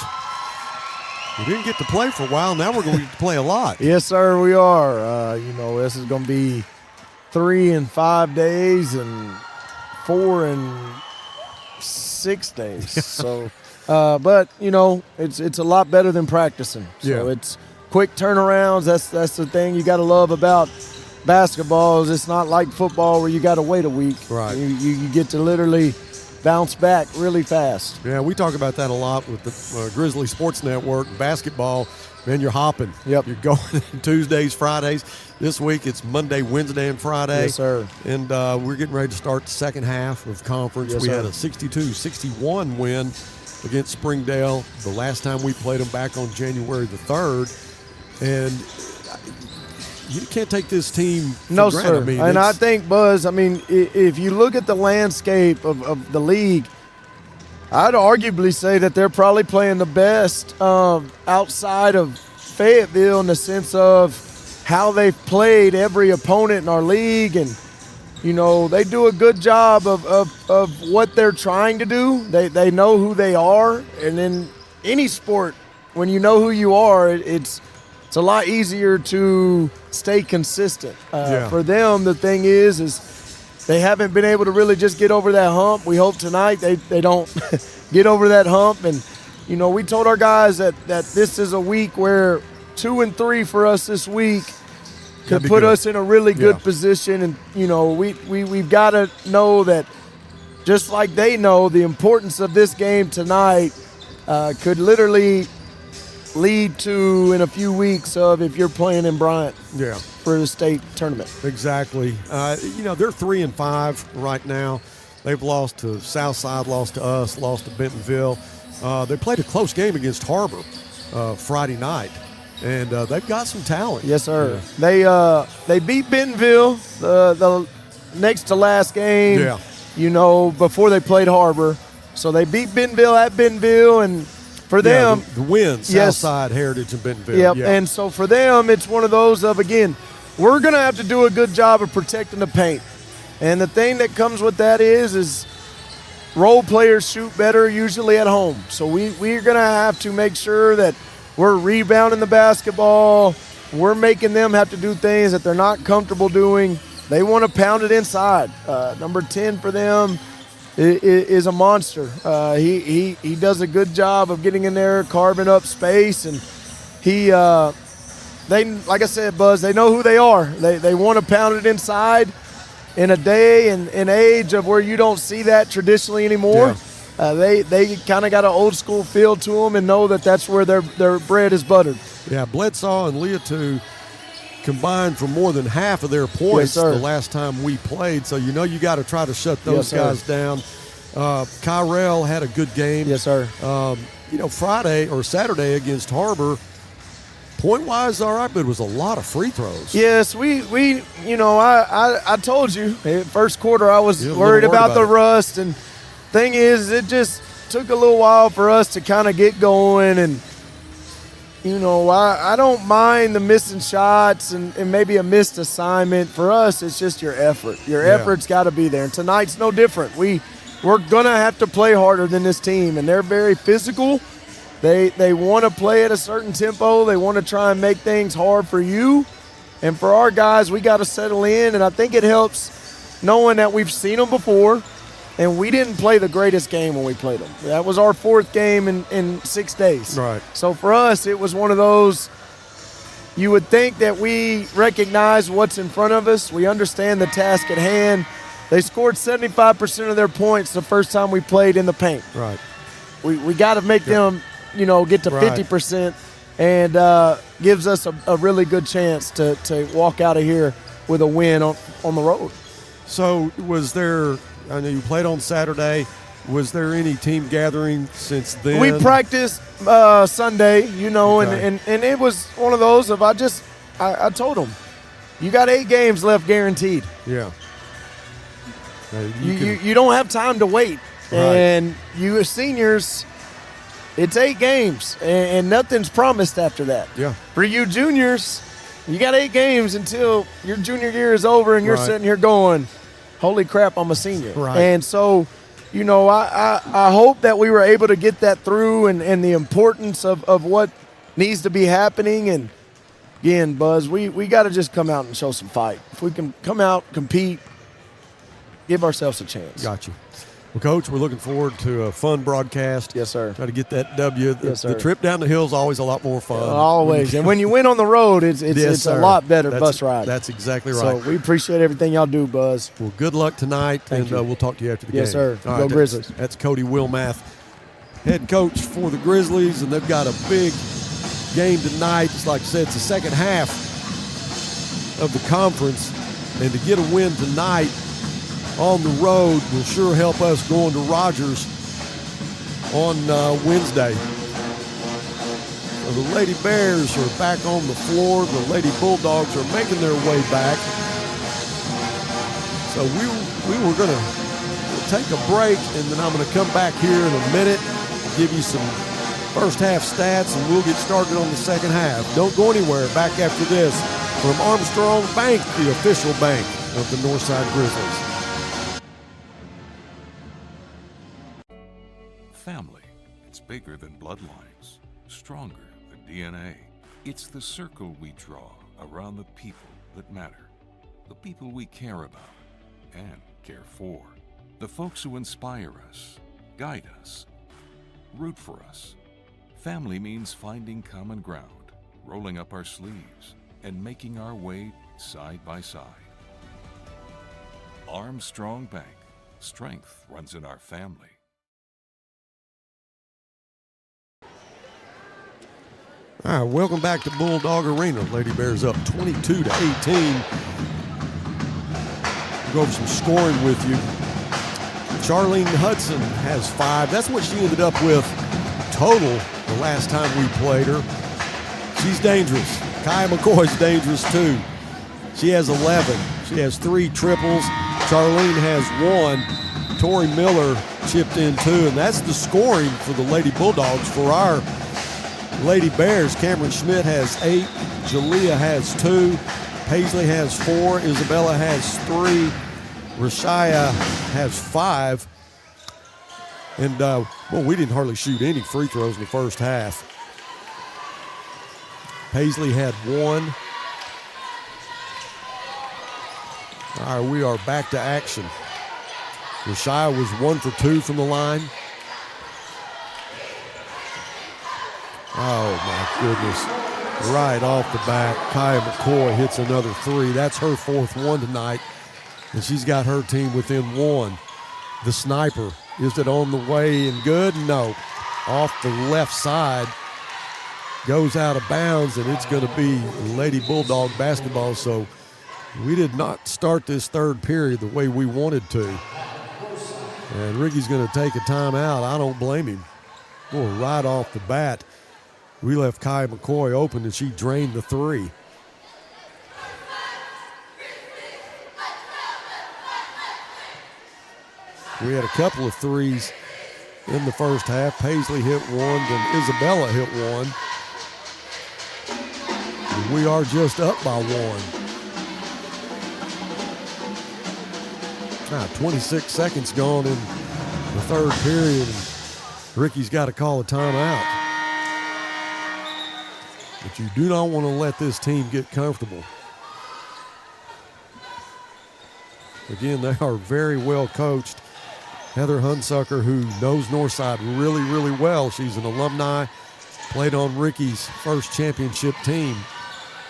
we didn't get to play for a while. Now we're going to get to play a lot. Yes, sir, we are. This is going to be 3 and 5 days and 4 and 6 days. So, but you know, it's a lot better than practicing. So it's quick turnarounds. That's the thing you got to love about basketball. Is it's not like football where you got to wait a week. Right. You get to literally bounce back really fast. Yeah, we talk about that a lot with the Grizzly Sports Network. Basketball, man, you're hopping. Yep. You're going Tuesdays, Fridays. This week it's Monday, Wednesday, and Friday. Yes, sir. And we're getting ready to start the second half of conference. Yes, we sir. had a 62-61 win against Springdale the last time we played them back on January the 3rd. And you can't take this team for No, granted. sir. I mean, and I think, Buzz, I mean, if you look at the landscape of the league, I'd arguably say that they're probably playing the best outside of Fayetteville in the sense of how they've played every opponent in our league. And, you know, they do a good job of what they're trying to do. They know who they are. And in any sport, when you know who you are, it's a lot easier to stay consistent. For them, the thing is they haven't been able to really just get over that hump. We hope tonight they don't get over that hump. And, you know, we told our guys that this is a week where 2 and 3 for us this week could put us in a really good position. And, you know, we've got to know that just like they know, the importance of this game tonight could literally lead to in a few weeks of if you're playing in Bryant for the state tournament. Exactly. You know, they're 3 and 5 right now. They've lost to Southside, lost to us, lost to Bentonville. They played a close game against Harbor Friday night, and they've got some talent. Yes, sir. Yeah. They beat Bentonville the next to last game. Yeah. You know, before they played Harbor, so they beat Bentonville at Bentonville, and for them, the win, Southside, Heritage, and Bentonville. Yep. Yeah. And so for them, it's one of those of, again, we're going to have to do a good job of protecting the paint. And the thing that comes with that is role players shoot better usually at home. So we're going to have to make sure that we're rebounding the basketball. We're making them have to do things that they're not comfortable doing. They want to pound it inside. Number 10 for them is a monster. He does a good job of getting in there, carving up space, and they like I said, Buzz, they know who they are. They want to pound it inside in a day and an age of where you don't see that traditionally anymore. Yeah. They kind of got an old school feel to them and know that that's where their bread is buttered. Yeah, Bledsoe and Leotu combined for more than half of their points the last time we played. So you know you got to try to shut those guys down. Kyrell had a good game. Yes, sir. You know, Friday or Saturday against Harbor, point-wise, all right, but it was a lot of free throws. Yes, we you know, I told you, first quarter I was worried about the rust. And thing is, it just took a little while for us to kind of get going. And, you know, I don't mind the missing shots and maybe a missed assignment. For us, it's just your effort. Your effort's got to be there. And tonight's no different. We're going to have to play harder than this team, and they're very physical. They want to play at a certain tempo. They want to try and make things hard for you. And for our guys, we got to settle in, and I think it helps knowing that we've seen them before, and we didn't play the greatest game when we played them. That was our fourth game in 6 days. Right. So for us, it was one of those, you would think that we recognize what's in front of us. We understand the task at hand. They scored 75% of their points the first time we played in the paint. Right. We got to make them, you know, get to 50%, and gives us a really good chance to walk out of here with a win on the road. So was there, I know you played on Saturday, was there any team gathering since then? We practiced Sunday, you know, and it was one of those of I told them, you got 8 games left guaranteed. Yeah. You don't have time to wait. Right. And you as seniors, it's 8 games, and nothing's promised after that. Yeah. For you juniors, you got 8 games until your junior year is over, and you're sitting here going, holy crap, I'm a senior. Right. And so, you know, I hope that we were able to get that through and the importance of what needs to be happening. And again, Buzz, we got to just come out and show some fight. If we can come out, compete, give ourselves a chance. Got you. Well, Coach, we're looking forward to a fun broadcast. Yes, sir. Try to get that W. Yes, sir. The trip down the hill is always a lot more fun. Always. And when you win on the road, it's a lot better bus ride. That's exactly right. So we appreciate everything y'all do, Buzz. Well, good luck tonight, Thank you. We'll talk to you after the game. Yes, sir. All Go right, Grizzlies. That's Cody Wilmath, head coach for the Grizzlies, and they've got a big game tonight. Just like I said, it's the second half of the conference, and to get a win tonight on the road will sure help us going to Rogers on Wednesday. So the Lady Bears are back on the floor. The Lady Bulldogs are making their way back. So we were going to take a break, and then I'm going to come back here in a minute, give you some first half stats, and we'll get started on the second half. Don't go anywhere. Back after this from Armstrong Bank, the official bank of the Northside Grizzlies. Family, it's bigger than bloodlines, stronger than DNA. It's the circle we draw around the people that matter, the people we care about and care for, the folks who inspire us, guide us, root for us. Family means finding common ground, rolling up our sleeves, and making our way side by side. Armstrong Bank, strength runs in our family. All right, welcome back to Bulldog Arena. Lady Bears up 22-18. We'll go over some scoring with you. Charlene Hudson has 5. That's what she ended up with total the last time we played her. She's dangerous. Kaya McCoy's dangerous too. She has 11. She has 3 triples. Charlene has 1. Tori Miller chipped in 2, and that's the scoring for the Lady Bulldogs. For our Lady Bears, Cameron Schmidt has 8, Jalea has 2, Paisley has 4, Isabella has 3, Rashaya has 5. And, we didn't hardly shoot any free throws in the first half. Paisley had 1. All right, we are back to action. Rashaya was 1 for 2 from the line. Oh, my goodness. Right off the bat, Kaya McCoy hits another 3. That's her 4th one tonight, and she's got her team within 1. The sniper, is it on the way and good? No. Off the left side, goes out of bounds, and it's going to be Lady Bulldog basketball. So we did not start this third period the way we wanted to. And Ricky's going to take a timeout. I don't blame him. Going right off the bat. We left Kaya McCoy open, and she drained the 3. We had a couple of 3s in the first half. Paisley hit 1, then Isabella hit 1. And we are just up by 1. 26 seconds gone in the third period, and Ricky's got to call a timeout. But you do not want to let this team get comfortable. Again, they are very well coached. Heather Hunsucker, who knows Northside really, really well. She's an alumni, played on Ricky's first championship team.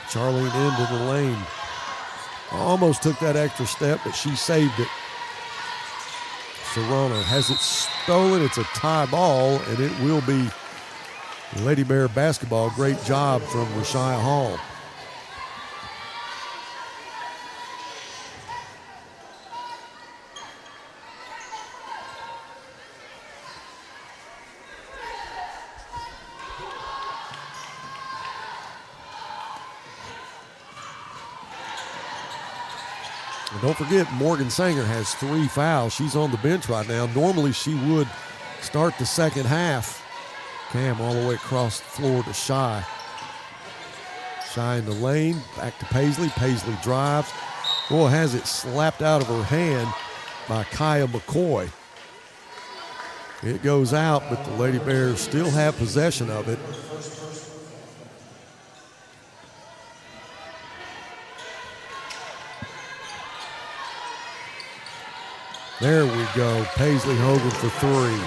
Charlene into the lane. Almost took that extra step, but she saved it. Serrano has it stolen. It's a tie ball, and it will be Lady Bear basketball. Great job from Rashaya Hall. And don't forget, Morgan Sanger has 3 fouls. She's on the bench right now. Normally she would start the second half. Cam all the way across the floor to Shy. Shy in the lane, back to Paisley. Paisley drives. Boy, has it slapped out of her hand by Kaya McCoy. It goes out, but the Lady Bears still have possession of it. There we go. Paisley Hogan for three.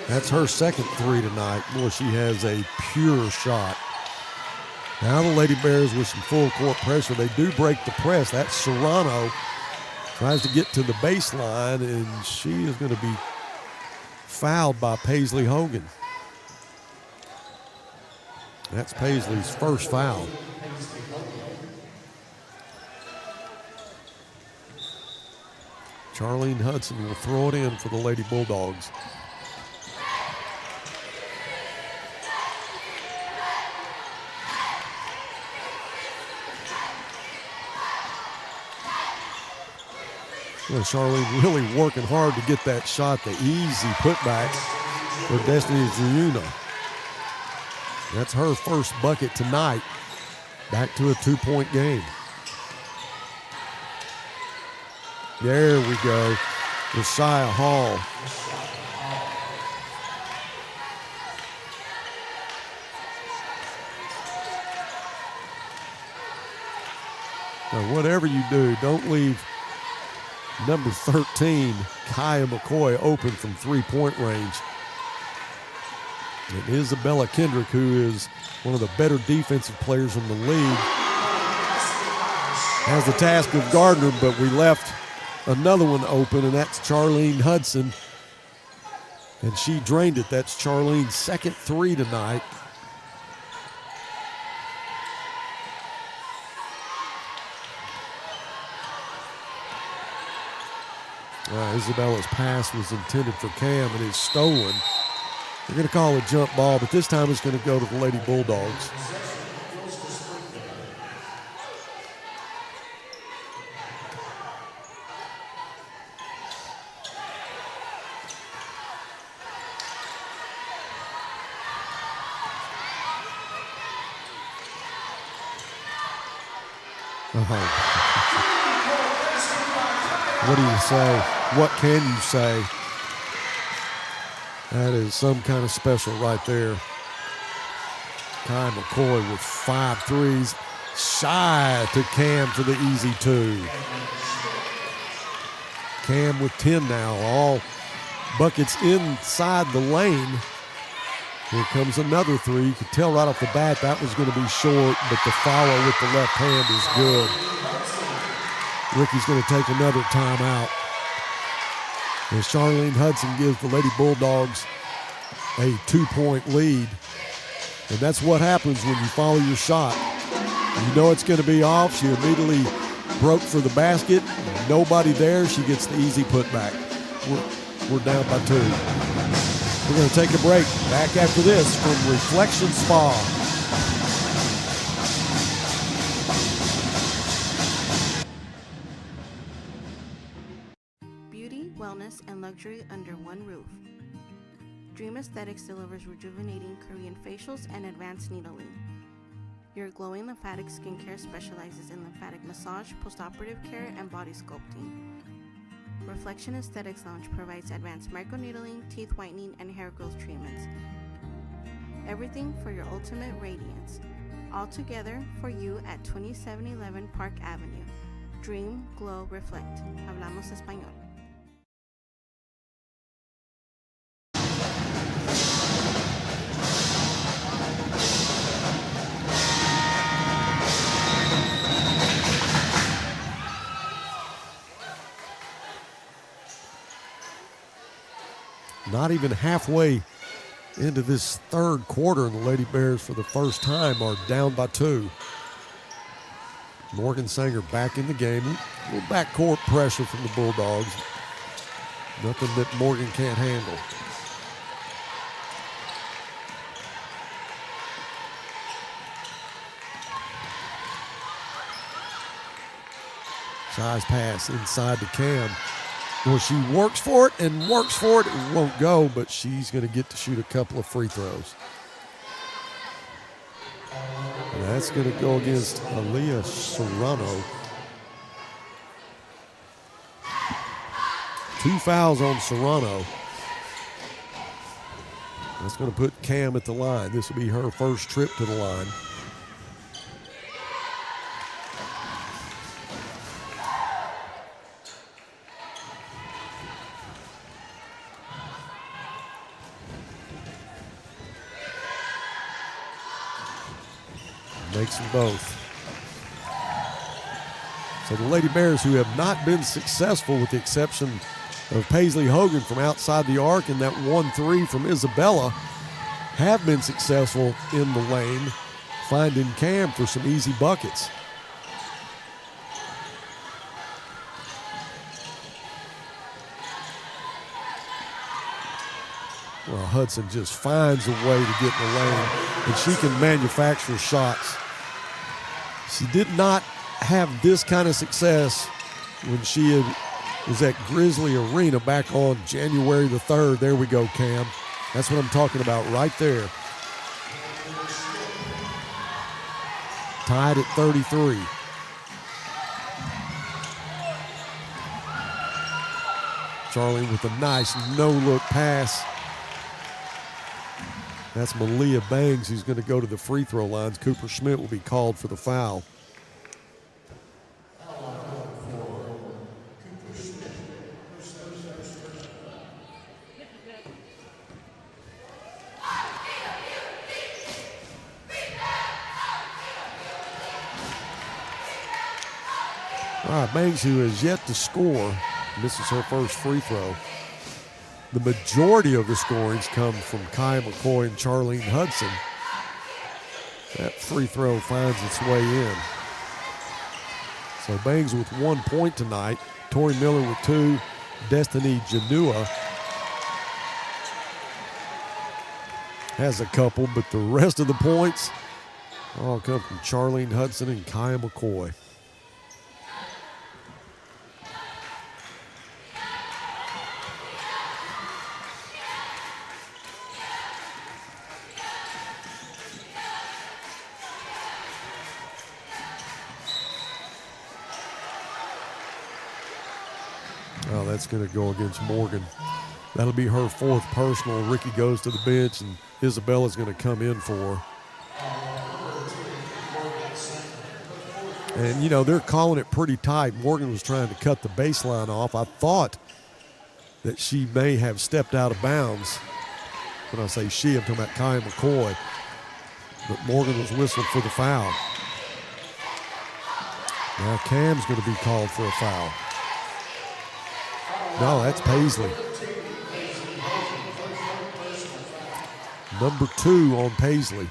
That's her second three tonight. Boy, she has a pure shot. Now the Lady Bears with some full court pressure. They do break the press. That's Serrano. Tries to get to the baseline, and she is going to be fouled by Paisley Hogan. That's Paisley's first foul. Charlene Hudson will throw it in for the Lady Bulldogs. Well, Charlene really working hard to get that shot, the easy putback for Destiny Zuyuna. That's her first bucket tonight. Back to a 2-point game. There we go. Josiah Hall. Now, whatever you do, don't leave number 13, Kaya McCoy, open from three-point range. And Isabella Kendrick, who is one of the better defensive players in the league, has the task of guarding her, but we left another one open, and that's Charlene Hudson. And she drained it. That's Charlene's second three tonight. Isabella's pass was intended for Cam and is stolen. They're going to call a jump ball, but this time it's going to go to the Lady Bulldogs. What do you say? What can you say? That is some kind of special right there. Kai McCoy with 5 threes. Shy to Cam for the easy 2. Cam with 10 now. All buckets inside the lane. Here comes another 3. You could tell right off the bat that was going to be short, but the follow with the left hand is good. Ricky's going to take another timeout. As Charlene Hudson gives the Lady Bulldogs a 2-point lead. And that's what happens when you follow your shot. You know it's going to be off. She immediately broke for the basket. Nobody there. She gets the easy putback. We're down by 2. We're going to take a break. Back after this from Reflection Spa. Wellness and luxury under one roof. Dream Aesthetics delivers rejuvenating Korean facials and advanced needling. Your glowing lymphatic skincare specializes in lymphatic massage, postoperative care, and body sculpting. Reflection Aesthetics Lounge provides advanced microneedling, teeth whitening, and hair growth treatments. Everything for your ultimate radiance. All together for you at 2711 Park Avenue. Dream, glow, reflect. Hablamos español. Not even halfway into this third quarter, and the Lady Bears for the first time are down by 2. Morgan Sanger back in the game. A little backcourt pressure from the Bulldogs. Nothing that Morgan can't handle. Size pass inside to Cam. Well, she works for it and works for it. It won't go, but she's going to get to shoot a couple of free throws. And that's going to go against Aaliyah Serrano. 2 fouls on Serrano. That's going to put Cam at the line. This will be her first trip to the line. Makes them both. So the Lady Bears, who have not been successful with the exception of Paisley Hogan from outside the arc and that 1-3 from Isabella, have been successful in the lane, finding Cam for some easy buckets. Well, Hudson just finds a way to get in the lane, and she can manufacture shots. She did not have this kind of success when she was at Grizzly Arena back on January the 3rd. There we go, Cam. That's what I'm talking about right there. Tied at 33. Charlie with a nice no-look pass. That's Malia Bangs who's going to go to the free throw lines. Cooper Schmidt will be called for the foul. All right, Bangs, who has yet to score, misses her first free throw. The majority of the scorings come from Kaya McCoy and Charlene Hudson. That free throw finds its way in. So Bangs with 1 point tonight. Tori Miller with 2. Destiny Janua has a couple, but the rest of the points all come from Charlene Hudson and Kaya McCoy. Oh, that's going to go against Morgan. That'll be her 4th personal. Ricky goes to the bench, and Isabella's going to come in for her. And, you know, they're calling it pretty tight. Morgan was trying to cut the baseline off. I thought that she may have stepped out of bounds. When I say she, I'm talking about Kaya McCoy. But Morgan was whistled for the foul. Now Cam's going to be called for a foul. No, that's Paisley. Number 2 on Paisley.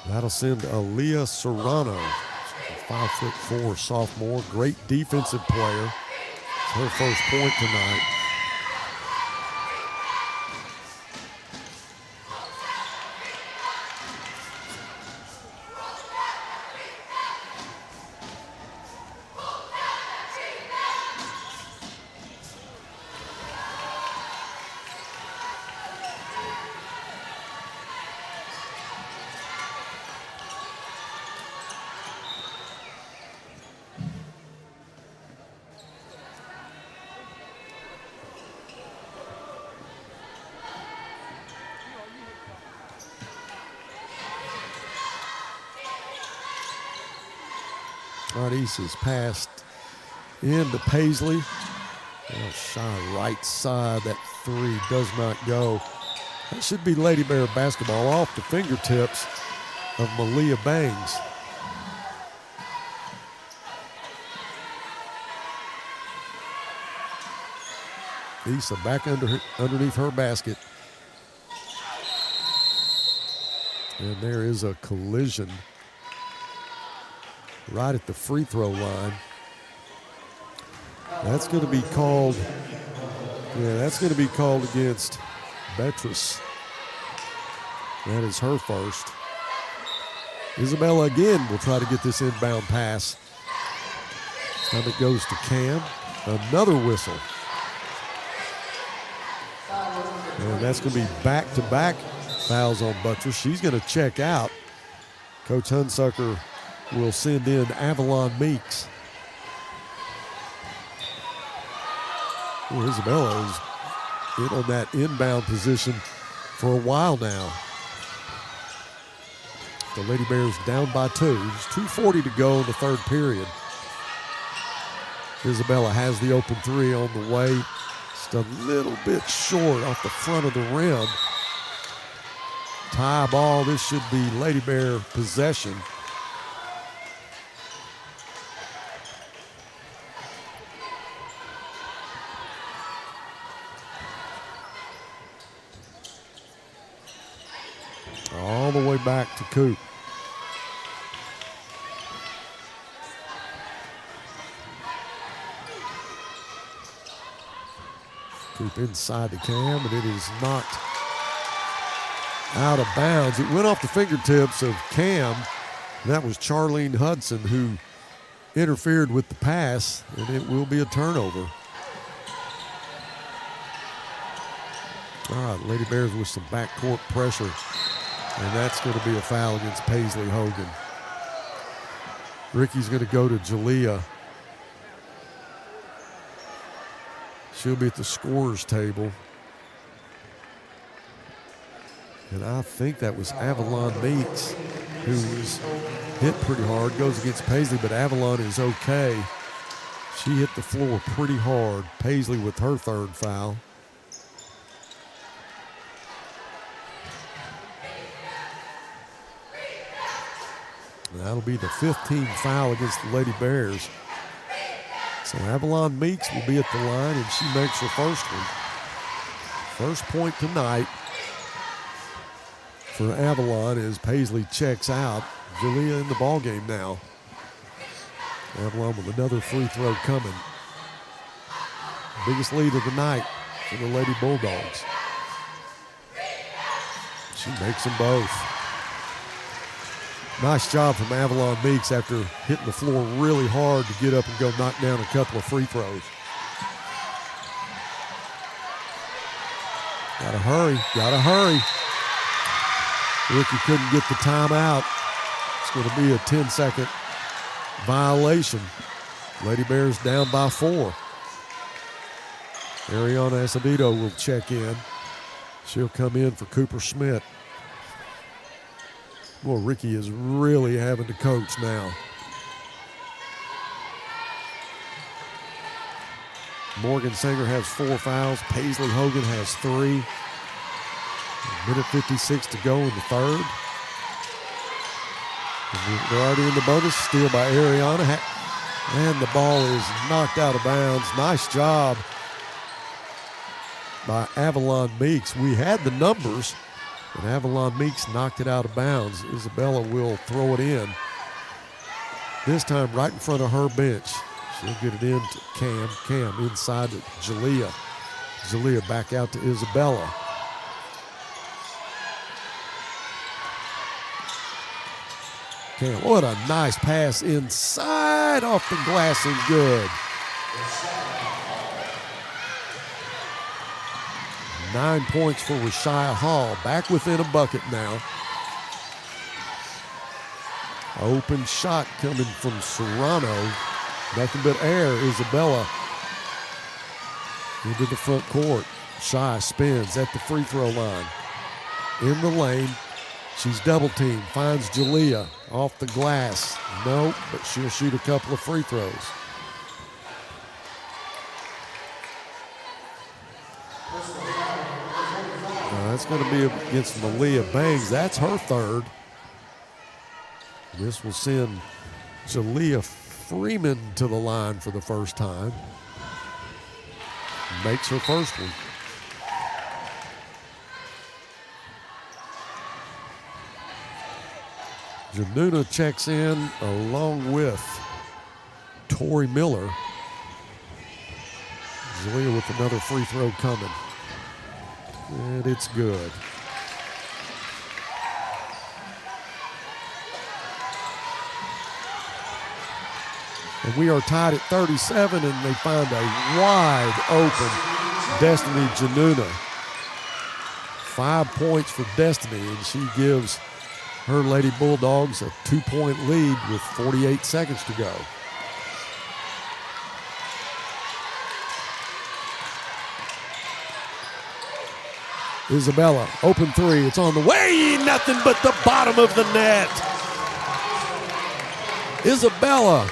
That'll send Aaliyah Serrano, a 5'4" sophomore, great defensive player. It's her first point tonight. Artis is passed into Paisley. Well, shy right side. That 3 does not go. That should be Lady Bear basketball off the fingertips of Malia Bangs. Issa back underneath her basket. And there is a collision right at the free throw line. That's going to be called, that's going to be called against Beatrice. That is her first. Isabella again will try to get this inbound pass. This time it goes to Cam. Another whistle. And that's going to be back-to-back fouls on Buttress. She's going to check out. Coach Hunsucker will send in Avalon Meeks. Well, Isabella is in on that inbound position for a while now. The Lady Bears down by 2. There's 2:40 to go in the third period. Isabella has the open 3 on the way. Just a little bit short off the front of the rim. tie ball. This should be Lady Bear possession. All the way back to Coop. Coop inside the cam, and it is knocked out of bounds. It went off the fingertips of Cam. And that was Charlene Hudson who interfered with the pass, and it will be a turnover. All right, Lady Bears with some backcourt pressure. And that's going to be a foul against Paisley Hogan. Ricky's going to go to Jalea. She'll be at the scorer's table. And I think that was Avalon Meeks who was hit pretty hard. Goes against Paisley, but Avalon is okay. She hit the floor pretty hard. Paisley with her third foul. That'll be the 15th foul against the Lady Bears. So Avalon Meeks will be at the line, and she makes her first one. First point tonight for Avalon as Paisley checks out. Jalea in the ballgame now. Avalon with another free throw coming. Biggest lead of the night for the Lady Bulldogs. She makes them both. Nice job from Avalon Meeks after hitting the floor really hard to get up and go knock down a couple of free throws. Gotta hurry, gotta hurry. Ricky couldn't get the timeout. It's gonna be a 10-second violation. Lady Bears down by 4. Ariana Acevedo will check in. She'll come in for Cooper Smith. Boy, Ricky is really having to coach now. Morgan Sanger has 4 fouls. Paisley Hogan has 3. Minute 56 to go in the third. They're already in the bonus. Steal by Ariana. And the ball is knocked out of bounds. Nice job by Avalon Meeks. We had the numbers, but Avalon Meeks knocked it out of bounds. Isabella will throw it in. This time right in front of her bench. She'll get it in to Cam. Cam inside to Jalea. Jalea back out to Isabella. Cam, what a nice pass inside off the glass and good. 9 points for Rashia Hall. Back within a bucket now. Open shot coming from Serrano. Nothing but air. Isabella into the front court. Shai spins at the free throw line. In the lane. She's double teamed. Finds Jalea off the glass. Nope, but she'll shoot a couple of free throws. That's going to be against Malia Bangs. That's her third. This will send Jalea Freeman to the line for the first time. Makes her first one. Januna checks in along with Tori Miller. Jalea with another free throw coming. And it's good. And we are tied at 37, and they find a wide open Destiny Januna. 5 points for Destiny, and she gives her Lady Bulldogs a 2-point lead with 48 seconds to go. Isabella, open three. It's on the way. Nothing but the bottom of the net. Isabella,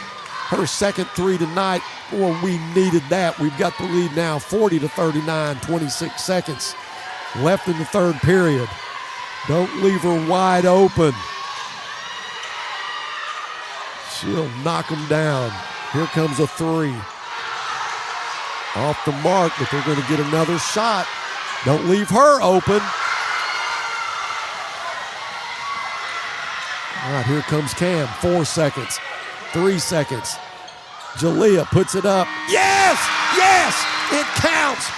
her second three tonight. Well, we needed that. We've got the lead now, 40-39, 26 seconds left in the third period. Don't leave her wide open. She'll knock them down. Here comes a three. Off the mark, but they're going to get another shot. Don't leave her open. All right, here comes Cam. 4 seconds. 3 seconds. Jalea puts it up. Yes! Yes! It counts!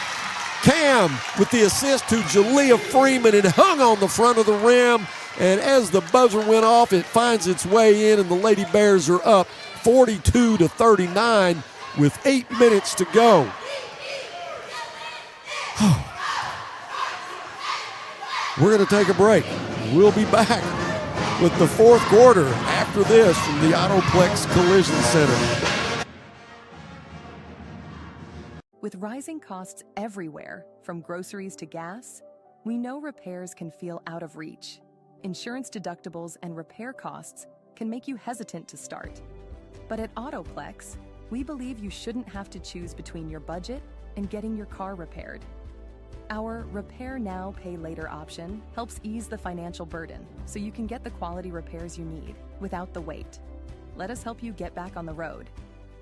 Cam with the assist to Jalea Freeman and hung on the front of the rim. And as the buzzer went off, it finds its way in, and the Lady Bears are up 42-39 with 8 minutes to go. We're going to take a break. We'll be back with the fourth quarter after this from the Autoplex Collision Center. With rising costs everywhere, from groceries to gas, we know repairs can feel out of reach. Insurance deductibles and repair costs can make you hesitant to start. But at Autoplex, we believe you shouldn't have to choose between your budget and getting your car repaired. Our Repair Now, Pay Later option helps ease the financial burden so you can get the quality repairs you need without the wait. Let us help you get back on the road.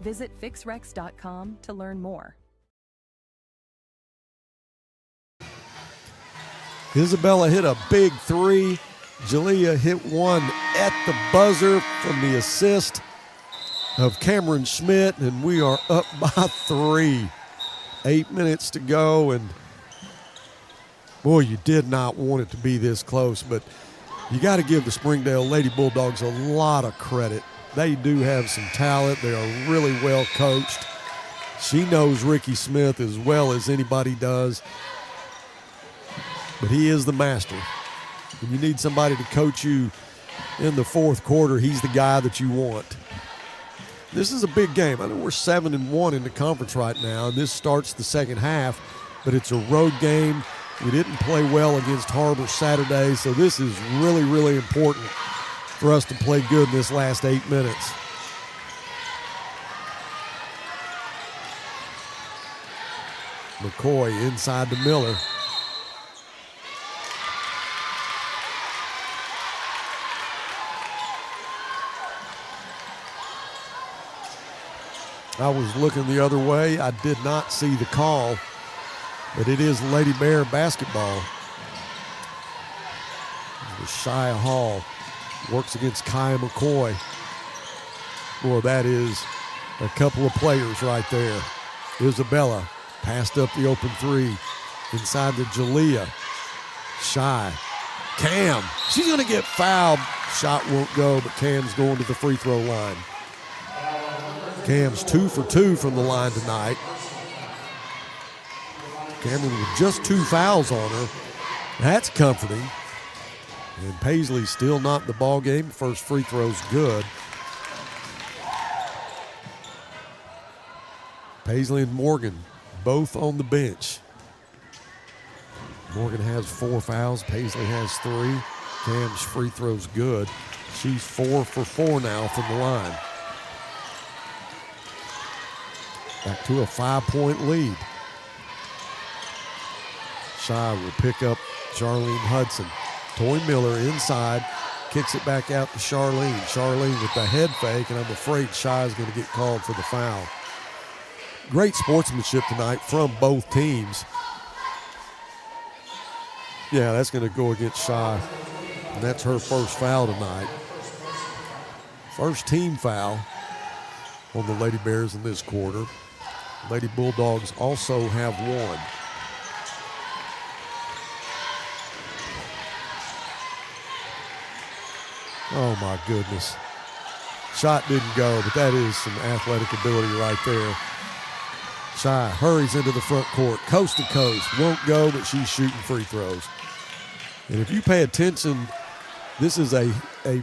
Visit fixrex.com to learn more. Isabella hit a big three. Jalea hit one at the buzzer from the assist of Cameron Schmidt, and we are up by 3. 8 minutes to go, and boy, you did not want it to be this close, but you got to give the Springdale Lady Bulldogs a lot of credit. They do have some talent. They are really well coached. She knows Ricky Smith as well as anybody does, but he is the master. When you need somebody to coach you in the fourth quarter, he's the guy that you want. This is a big game. I know we're 7-1 in the conference right now, and this starts the second half, but it's a road game. We didn't play well against Harbor Saturday, so this is really, really important for us to play good in this last 8 minutes. McCoy inside to Miller. I was looking the other way. I did not see the call, but it is Lady Bear basketball. Shia Hall works against Kaya McCoy. Boy, that is a couple of players right there. Isabella passed up the open three inside to Jalea. Shy. Cam. She's going to get fouled. Shot won't go, but Cam's going to the free throw line. Cam's 2 for 2 from the line tonight. Cameron with just 2 fouls on her. That's comforting. And Paisley's still not in the ball game. First free throw's good. Paisley and Morgan both on the bench. Morgan has 4 fouls. Paisley has 3. Cam's free throw's good. She's 4 for 4 now from the line. Back to a 5-point lead. Shy will pick up Charlene Hudson. Toy Miller inside, kicks it back out to Charlene. Charlene with the head fake, and I'm afraid Shy is going to get called for the foul. Great sportsmanship tonight from both teams. Yeah, that's going to go against Shy, and that's her first foul tonight. First team foul on the Lady Bears in this quarter. Lady Bulldogs also have 1. Oh my goodness. Shot didn't go, but that is some athletic ability right there. Shy hurries into the front court, coast to coast. Won't go, but she's shooting free throws. And if you pay attention, this is a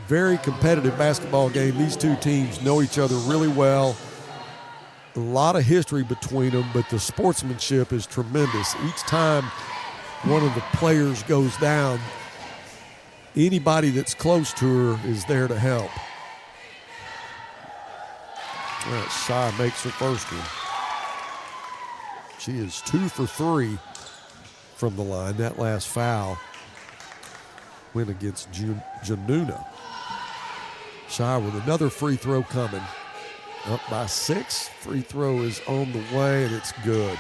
very competitive basketball game. These two teams know each other really well. A lot of history between them, but the sportsmanship is tremendous. Each time one of the players goes down, anybody that's close to her is there to help. Well, Shy makes her first one. She is 2 for 3 from the line. That last foul win against Januna. Shy with another free throw coming. Up by 6. Free throw is on the way, and it's good.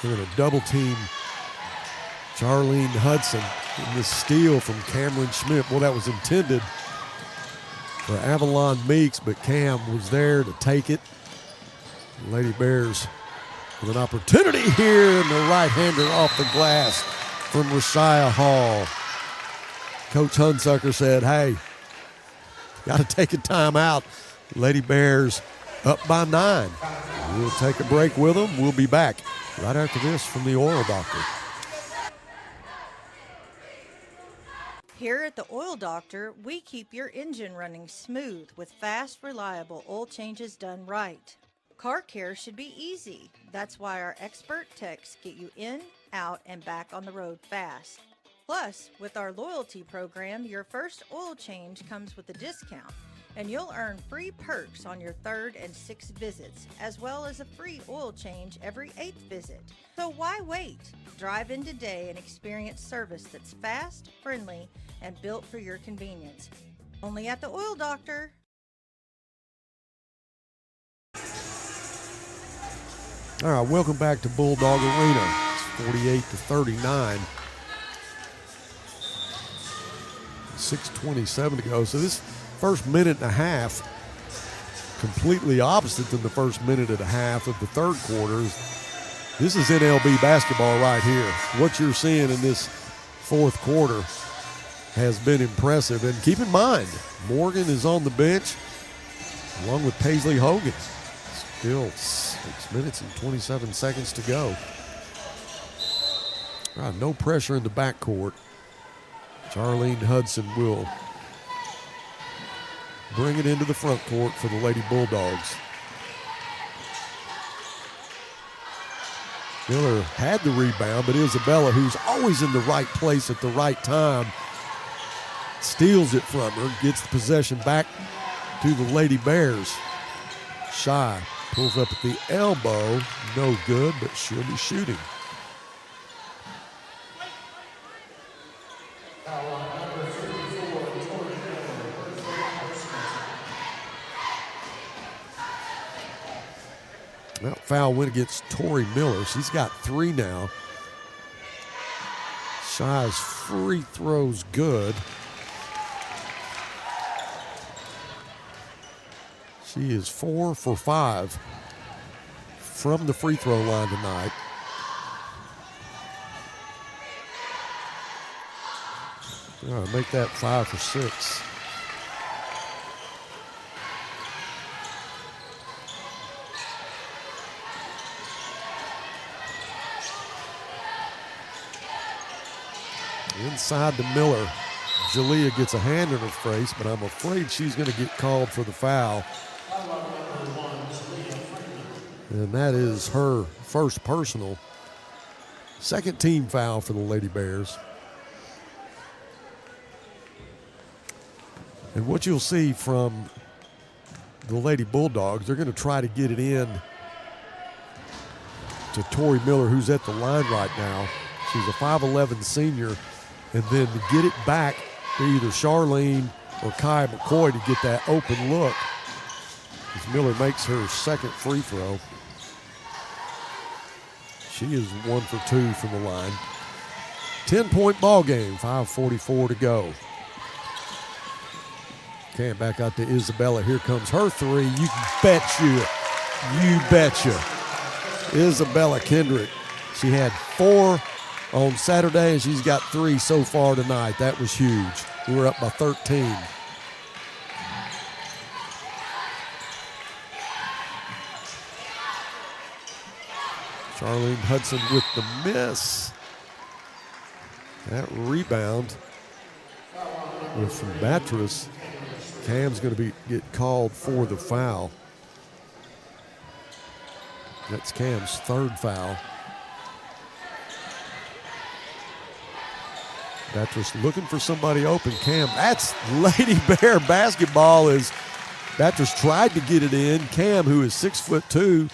They're going to double team Charlene Hudson in this steal from Cameron Schmidt. Well, that was intended for Avalon Meeks, but Cam was there to take it. Lady Bears with an opportunity here, and the right-hander off the glass from Rashia Hall. Coach Hunsucker said, hey, got to take a timeout. Lady Bears up by 9. We'll take a break with them. We'll be back right after this from the Oil Doctor. Here at the Oil Doctor, we keep your engine running smooth with fast, reliable oil changes done right. Car care should be easy. That's why our expert techs get you in, out, and back on the road fast. Plus, with our loyalty program, your first oil change comes with a discount, and you'll earn free perks on your 3rd and 6th visits, as well as a free oil change every 8th visit. So why wait? Drive in today and experience service that's fast, friendly, and built for your convenience. Only at the Oil Doctor. All right, welcome back to Bulldog Arena. It's 48-39. 6:27 to go. So this first minute and a half, completely opposite than the first minute and a half of the third quarter. This is NLB basketball right here. What you're seeing in this fourth quarter has been impressive. And keep in mind, Morgan is on the bench along with Paisley Hogan. Still 6 minutes and 27 seconds to go. All right, no pressure in the backcourt. Charlene Hudson will bring it into the front court for the Lady Bulldogs. Miller had the rebound, but Isabella, who's always in the right place at the right time, steals it from her, gets the possession back to the Lady Bears. Shy pulls up at the elbow, no good, but she'll be shooting. Well, foul went against Tori Miller. She's got 3 now. Shy's free throw's good. She is 4 for 5 from the free throw line tonight. All right, make that 5 for 6. Inside to Miller. Jalea gets a hand in her face, but I'm afraid she's going to get called for the foul. And that is her first personal. Second team foul for the Lady Bears. And what you'll see from the Lady Bulldogs, they're going to try to get it in to Tori Miller, who's at the line right now. She's a 5'11 senior. And then to get it back to either Charlene or Kai McCoy to get that open look, as Miller makes her second free throw. She is 1 for 2 from the line. 10-point ball game, 5:44 to go. Cam back out to Isabella. Here comes her 3. You betcha. Isabella Kendrick. She had 4 on Saturday, and she's got 3 so far tonight. That was huge. We were up by 13. Charlene Hudson with the miss. That rebound was from Batres. Cam's going to get called for the foul. That's Cam's 3rd foul. Batres looking for somebody open. Cam, that's Lady Bear basketball as Baptist tried to get it in. Cam, who is 6'2",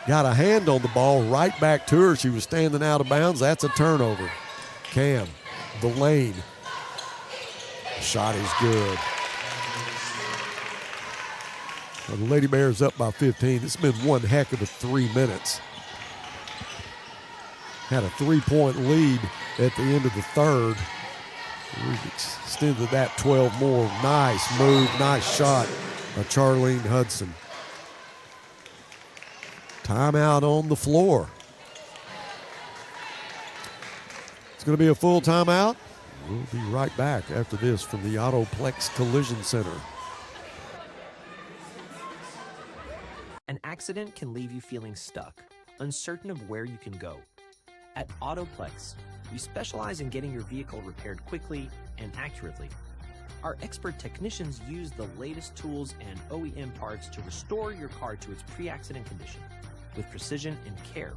got a hand on the ball right back to her. She was standing out of bounds. That's a turnover. Cam, the lane. Shot is good. Well, the Lady Bears up by 15. It's been one heck of a 3 minutes. Had a 3-point lead at the end of the third. We've extended that 12 more. Nice move, nice shot by Charlene Hudson. Timeout on the floor. It's going to be a full timeout. We'll be right back after this from the Autoplex Collision Center. An accident can leave you feeling stuck, uncertain of where you can go. At Autoplex, we specialize in getting your vehicle repaired quickly and accurately. Our expert technicians use the latest tools and OEM parts to restore your car to its pre-accident condition. With precision and care,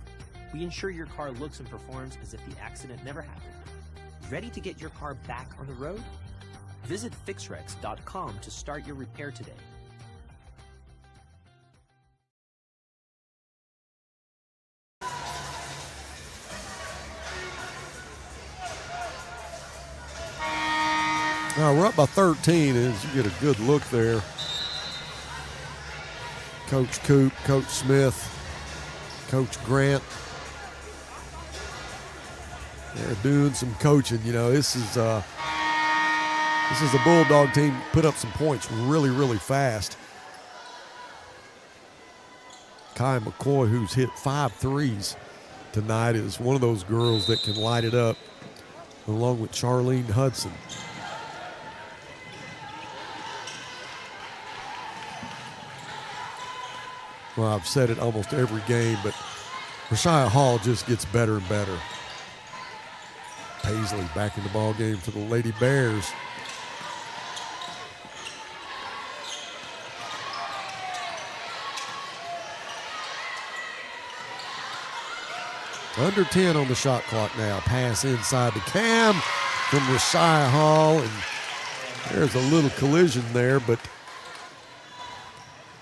we ensure your car looks and performs as if the accident never happened. Ready to get your car back on the road? Visit fixrex.com to start your repair today. Now we're up by 13 as you get a good look there. Coach Coop, Coach Smith, Coach Grant. They're doing some coaching. You know, this is a Bulldog team put up some points really, really fast. Kai McCoy, who's hit 5 threes tonight, is one of those girls that can light it up, along with Charlene Hudson. Well, I've said it almost every game, but Rashia Hall just gets better and better. Paisley back in the ball game for the Lady Bears. Under 10 on the shot clock now. Pass inside to Cam from Rashia Hall, and there's a little collision there, but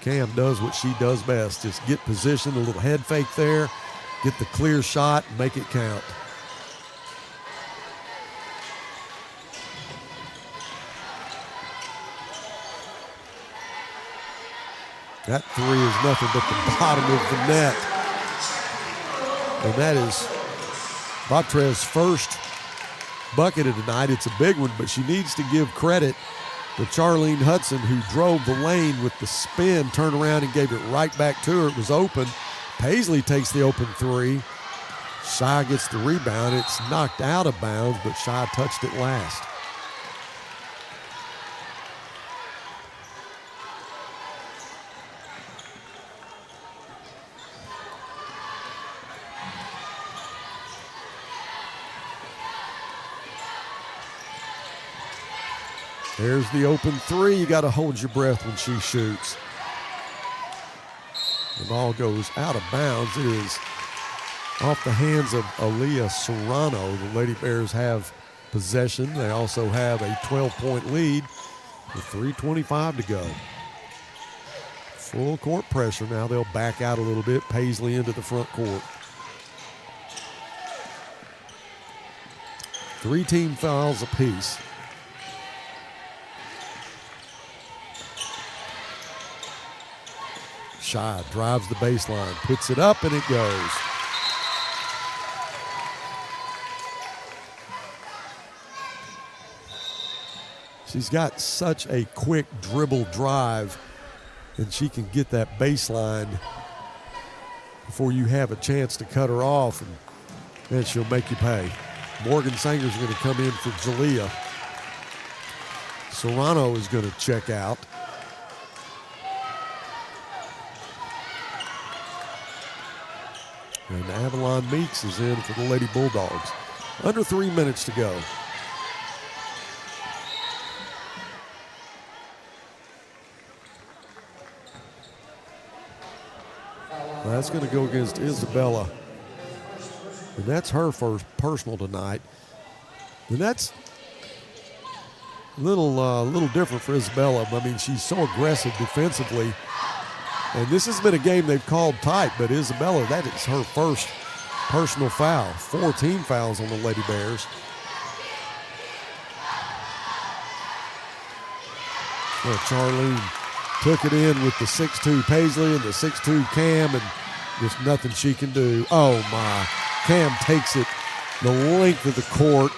Cam does what she does best. Just get position, a little head fake there, get the clear shot, and make it count. That three is nothing but the bottom of the net. And that is Batrez's first bucket of the night. It's a big one, but she needs to give credit to Charlene Hudson, who drove the lane with the spin, turned around and gave it right back to her. It was open. Paisley takes the open three. Shai gets the rebound. It's knocked out of bounds, but Shai touched it last. There's the open three. You got to hold your breath when she shoots. The ball goes out of bounds. It is off the hands of Aaliyah Serrano. The Lady Bears have possession. They also have a 12-point lead with 3:25 to go. Full court pressure now. They'll back out a little bit. Paisley into the front court. 3 team fouls apiece. Shai drives the baseline, puts it up, and it goes. She's got such a quick dribble drive, and she can get that baseline before you have a chance to cut her off, and then she'll make you pay. Morgan Sanger's going to come in for Jalea. Serrano is going to check out. And Avalon Meeks is in for the Lady Bulldogs. Under 3 minutes to go. Well, that's going to go against Isabella. And that's her first personal tonight. And that's little different for Isabella. I mean, she's so aggressive defensively. And this has been a game they've called tight, but Isabella, that is her first personal foul. 4 team fouls on the Lady Bears. Well, Charlene took it in with the 6'2 Paisley and the 6'2 Cam, and there's nothing she can do. Oh, my. Cam takes it the length of the court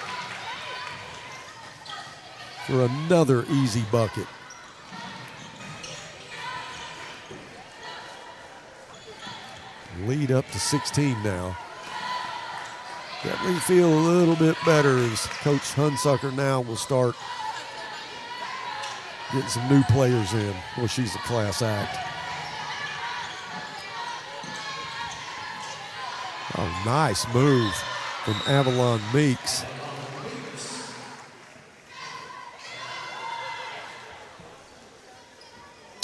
for another easy bucket. Lead up to 16 now. Definitely feel a little bit better as Coach Hunsucker now will start getting some new players in. Well, she's a class act. Oh, nice move from Avalon Meeks.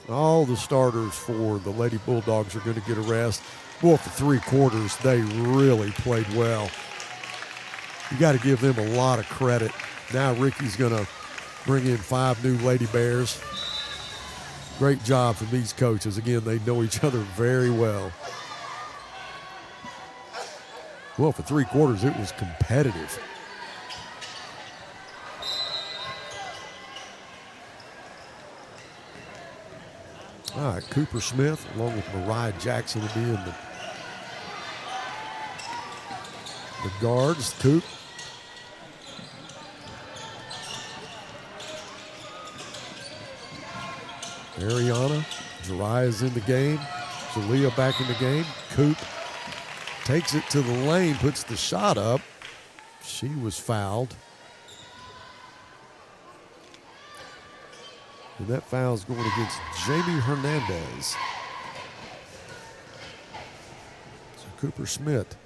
All the starters for the Lady Bulldogs are going to get a rest. Well, for 3 quarters, they really played well. You got to give them a lot of credit. Now Ricky's going to bring in 5 new Lady Bears. Great job from these coaches. Again, they know each other very well. Well, for 3 quarters, it was competitive. All right, Cooper Smith, along with Mariah Jackson, will be in the guards. Coop. Ariana, Jariah's in the game. Jalea back in the game. Coop takes it to the lane, puts the shot up. She was fouled. And that foul's going against Jamie Hernandez. So Cooper Smith,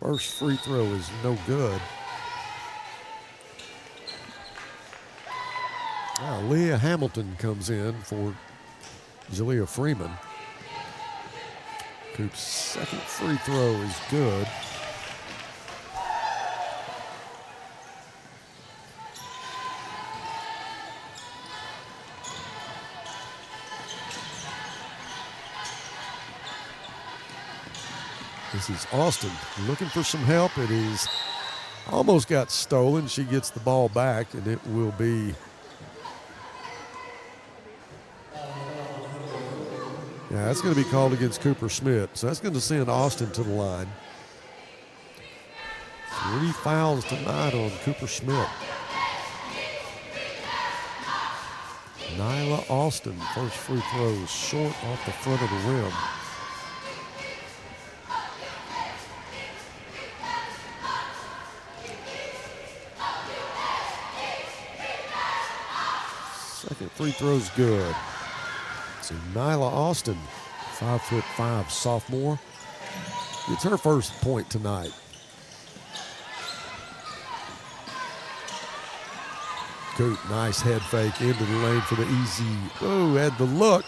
first free throw is no good. Now Leah Hamilton comes in for Jalea Freeman. Coop's second free throw is good. This is Austin looking for some help. It is almost got stolen. She gets the ball back, and it will be that's going to be called against Cooper Smith. So that's going to send Austin to the line. 3 fouls tonight on Cooper Smith. Nyla Austin, first free throw is short off the front of the rim. Second free throw's good. So Nyla Austin, 5'5" sophomore, gets her first point tonight. Coop, nice head fake into the lane for the easy. Oh, had the look.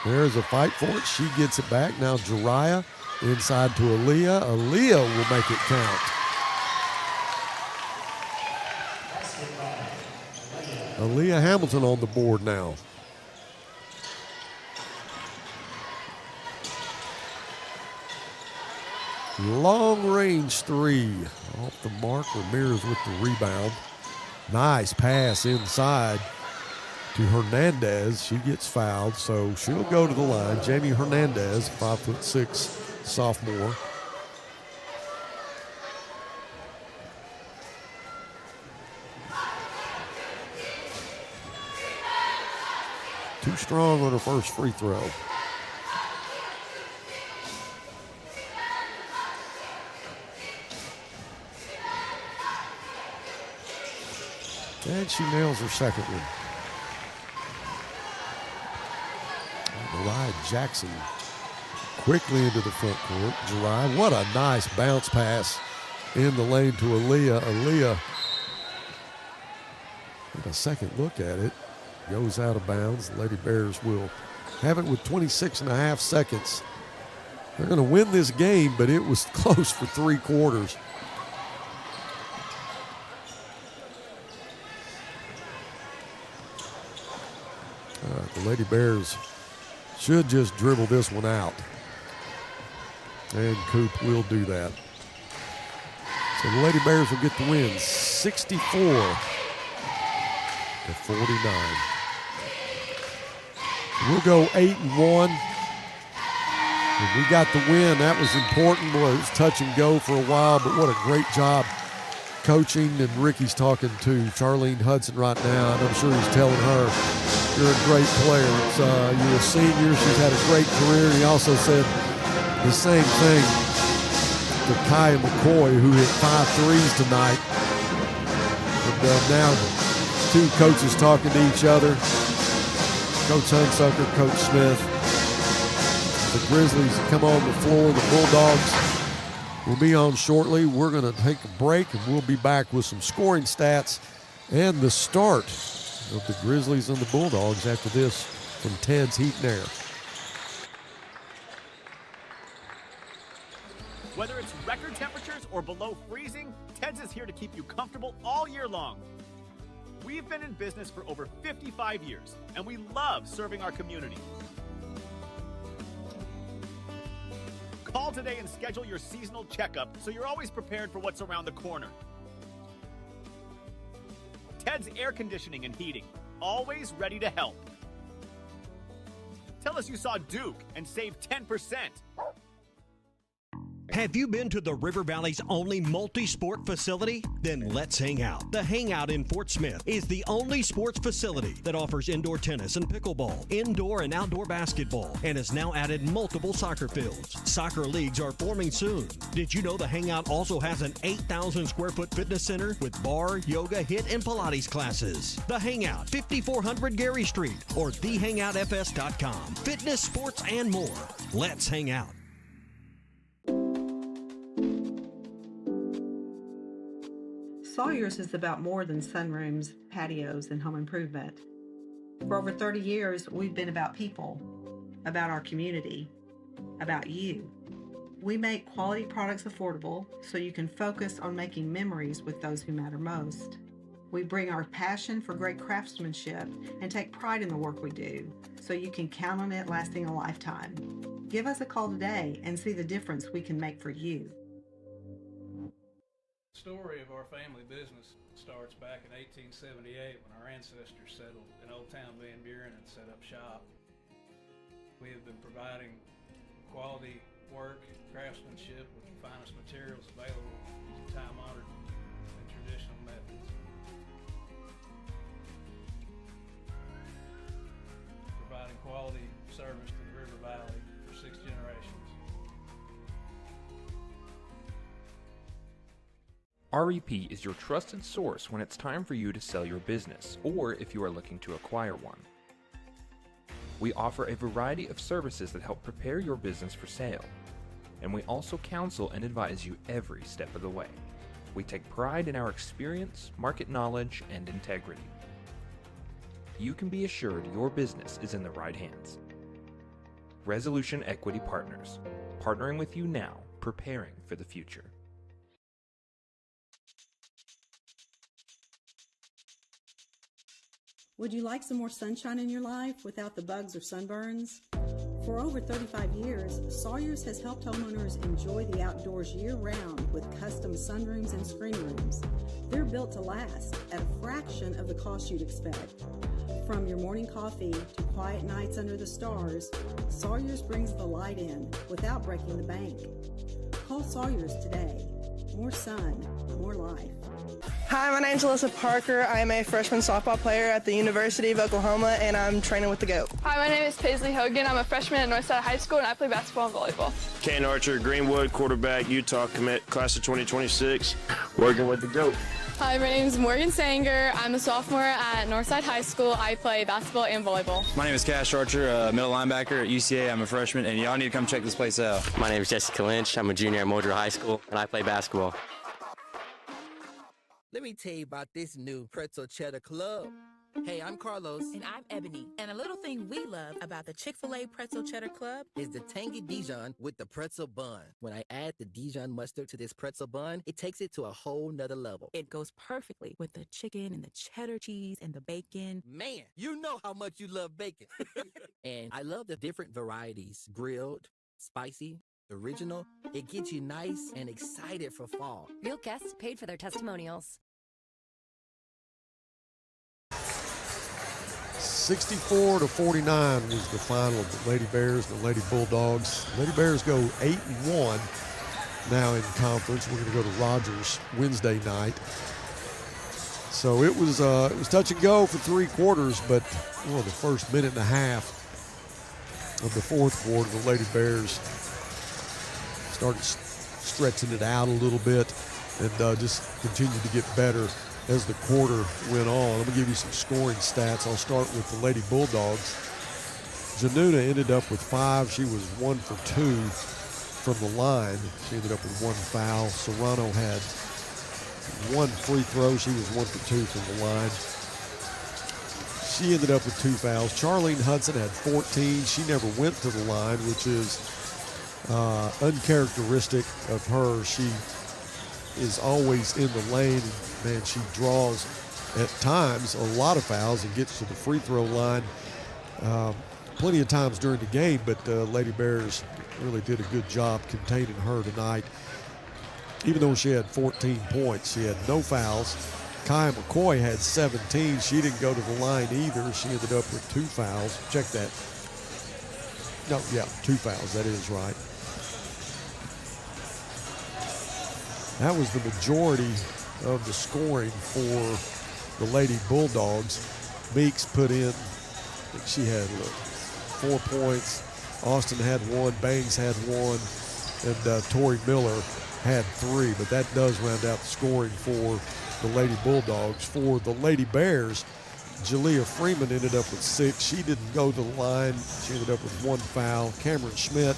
There's a fight for it. She gets it back. Now Jariah inside to Aaliyah. Aaliyah will make it count. Aaliyah Hamilton on the board now. Long range 3 off the mark. Ramirez with the rebound. Nice pass inside to Hernandez. She gets fouled, so she'll go to the line. Jamie Hernandez, 5'6" sophomore. Too strong on her first free throw. And she nails her second one. Mariah Jackson quickly into the front court. Jariah, what a nice bounce pass in the lane to Aaliyah. Aaliyah, with a second look at it, goes out of bounds. The Lady Bears will have it with 26.5 seconds. They're going to win this game, but it was close for 3 quarters. The Lady Bears should just dribble this one out. And Coop will do that. So the Lady Bears will get the win, 64-49. We'll go 8-1. And we got the win. That was important. Boy, it was touch and go for a while, but what a great job coaching. And Ricky's talking to Charlene Hudson right now, and I'm sure he's telling her, you're a great player. You're a senior. She's had a great career. He also said the same thing to Kaya McCoy, who hit 5 threes tonight. And now two coaches talking to each other. Coach Hunsucker, Coach Smith. The Grizzlies come on the floor. The Bulldogs will be on shortly. We're going to take a break, and we'll be back with some scoring stats and the start of the Grizzlies and the Bulldogs after this from Ted's Heat and Air. Whether it's record temperatures or below freezing, Ted's is here to keep you comfortable all year long. We've been in business for over 55 years, and we love serving our community. Call today and schedule your seasonal checkup so you're always prepared for what's around the corner. Ted's Air Conditioning and Heating, always ready to help. Tell us you saw Duke and save 10%. Have you been to the River Valley's only multi-sport facility? Then let's hang out. The Hangout in Fort Smith is the only sports facility that offers indoor tennis and pickleball, indoor and outdoor basketball, and has now added multiple soccer fields. Soccer leagues are forming soon. Did you know the Hangout also has an 8,000 square foot fitness center with bar, yoga, HIIT, and Pilates classes? The Hangout, 5400 Gary Street, or thehangoutfs.com. Fitness, sports, and more. Let's hang out. Sawyer's is about more than sunrooms, patios, and home improvement. For over 30 years, we've been about people, about our community, about you. We make quality products affordable so you can focus on making memories with those who matter most. We bring our passion for great craftsmanship and take pride in the work we do so you can count on it lasting a lifetime. Give us a call today and see the difference we can make for you. The story of our family business starts back in 1878 when our ancestors settled in Old Town Van Buren and set up shop. We have been providing quality work, craftsmanship with the finest materials available using time-honored and traditional methods. Providing quality service to the River Valley for 6 generations. REP is your trusted source when it's time for you to sell your business, or if you are looking to acquire one. We offer a variety of services that help prepare your business for sale, and we also counsel and advise you every step of the way. We take pride in our experience, market knowledge, and integrity. You can be assured your business is in the right hands. Resolution Equity Partners, partnering with you now, preparing for the future. Would you like some more sunshine in your life without the bugs or sunburns? For over 35 years, Sawyer's has helped homeowners enjoy the outdoors year-round with custom sunrooms and screen rooms. They're built to last at a fraction of the cost you'd expect. From your morning coffee to quiet nights under the stars, Sawyer's brings the light in without breaking the bank. Call Sawyer's today. More sun, more life. Hi, my name's Alyssa Parker. I'm a freshman softball player at the University of Oklahoma, and I'm training with the GOAT. Hi, my name is Paisley Hogan. I'm a freshman at Northside High School, and I play basketball and volleyball. Ken Archer, Greenwood, quarterback, Utah commit, class of 2026, working with the GOAT. Hi, my name is Morgan Sanger. I'm a sophomore at Northside High School. I play basketball and volleyball. My name is Cash Archer, middle linebacker at UCA. I'm a freshman, and y'all need to come check this place out. My name is Jessica Lynch. I'm a junior at Moldra High School, and I play basketball. Let me tell you about this new pretzel cheddar club. Hey, I'm Carlos. And I'm Ebony. And a little thing we love about the Chick-fil-A Pretzel Cheddar Club is the tangy Dijon with the pretzel bun. When I add the Dijon mustard to this pretzel bun, it takes it to a whole nother level. It goes perfectly with the chicken and the cheddar cheese and the bacon. Man, you know how much you love bacon. And I love the different varieties. Grilled, spicy, original. It gets you nice and excited for fall. Real guests paid for their testimonials. 64-49 was the final of the Lady Bears and the Lady Bulldogs. Lady Bears go 8-1 now in conference. We're going to go to Rogers Wednesday night. So it was touch and go for 3 quarters, but the first minute and a half of the fourth quarter, the Lady Bears started stretching it out a little bit and just continued to get better as the quarter went on. I'm going to give you some scoring stats. I'll start with the Lady Bulldogs. Januna ended up with 5. She was 1 for 2 from the line. She ended up with 1 foul. Serrano had 1 free throw. She was 1 for 2 from the line. She ended up with 2 fouls. Charlene Hudson had 14. She never went to the line, which is uncharacteristic of her. She is always in the lane, and man, she draws at times a lot of fouls and gets to the free throw line plenty of times during the game, but Lady Bears really did a good job containing her tonight. Even though she had 14 points, she had no fouls. Kaya McCoy had 17. She didn't go to the line either. She ended up with 2 fouls. Check that. No, yeah, 2 fouls. That is right. That was the majority of the scoring for the Lady Bulldogs. Meeks put in, I think she had 4 points. Austin had 1, Bangs had 1, and Tori Miller had 3. But that does round out the scoring for the Lady Bulldogs. For the Lady Bears, Jalea Freeman ended up with 6. She didn't go to the line. She ended up with 1 foul. Cameron Schmidt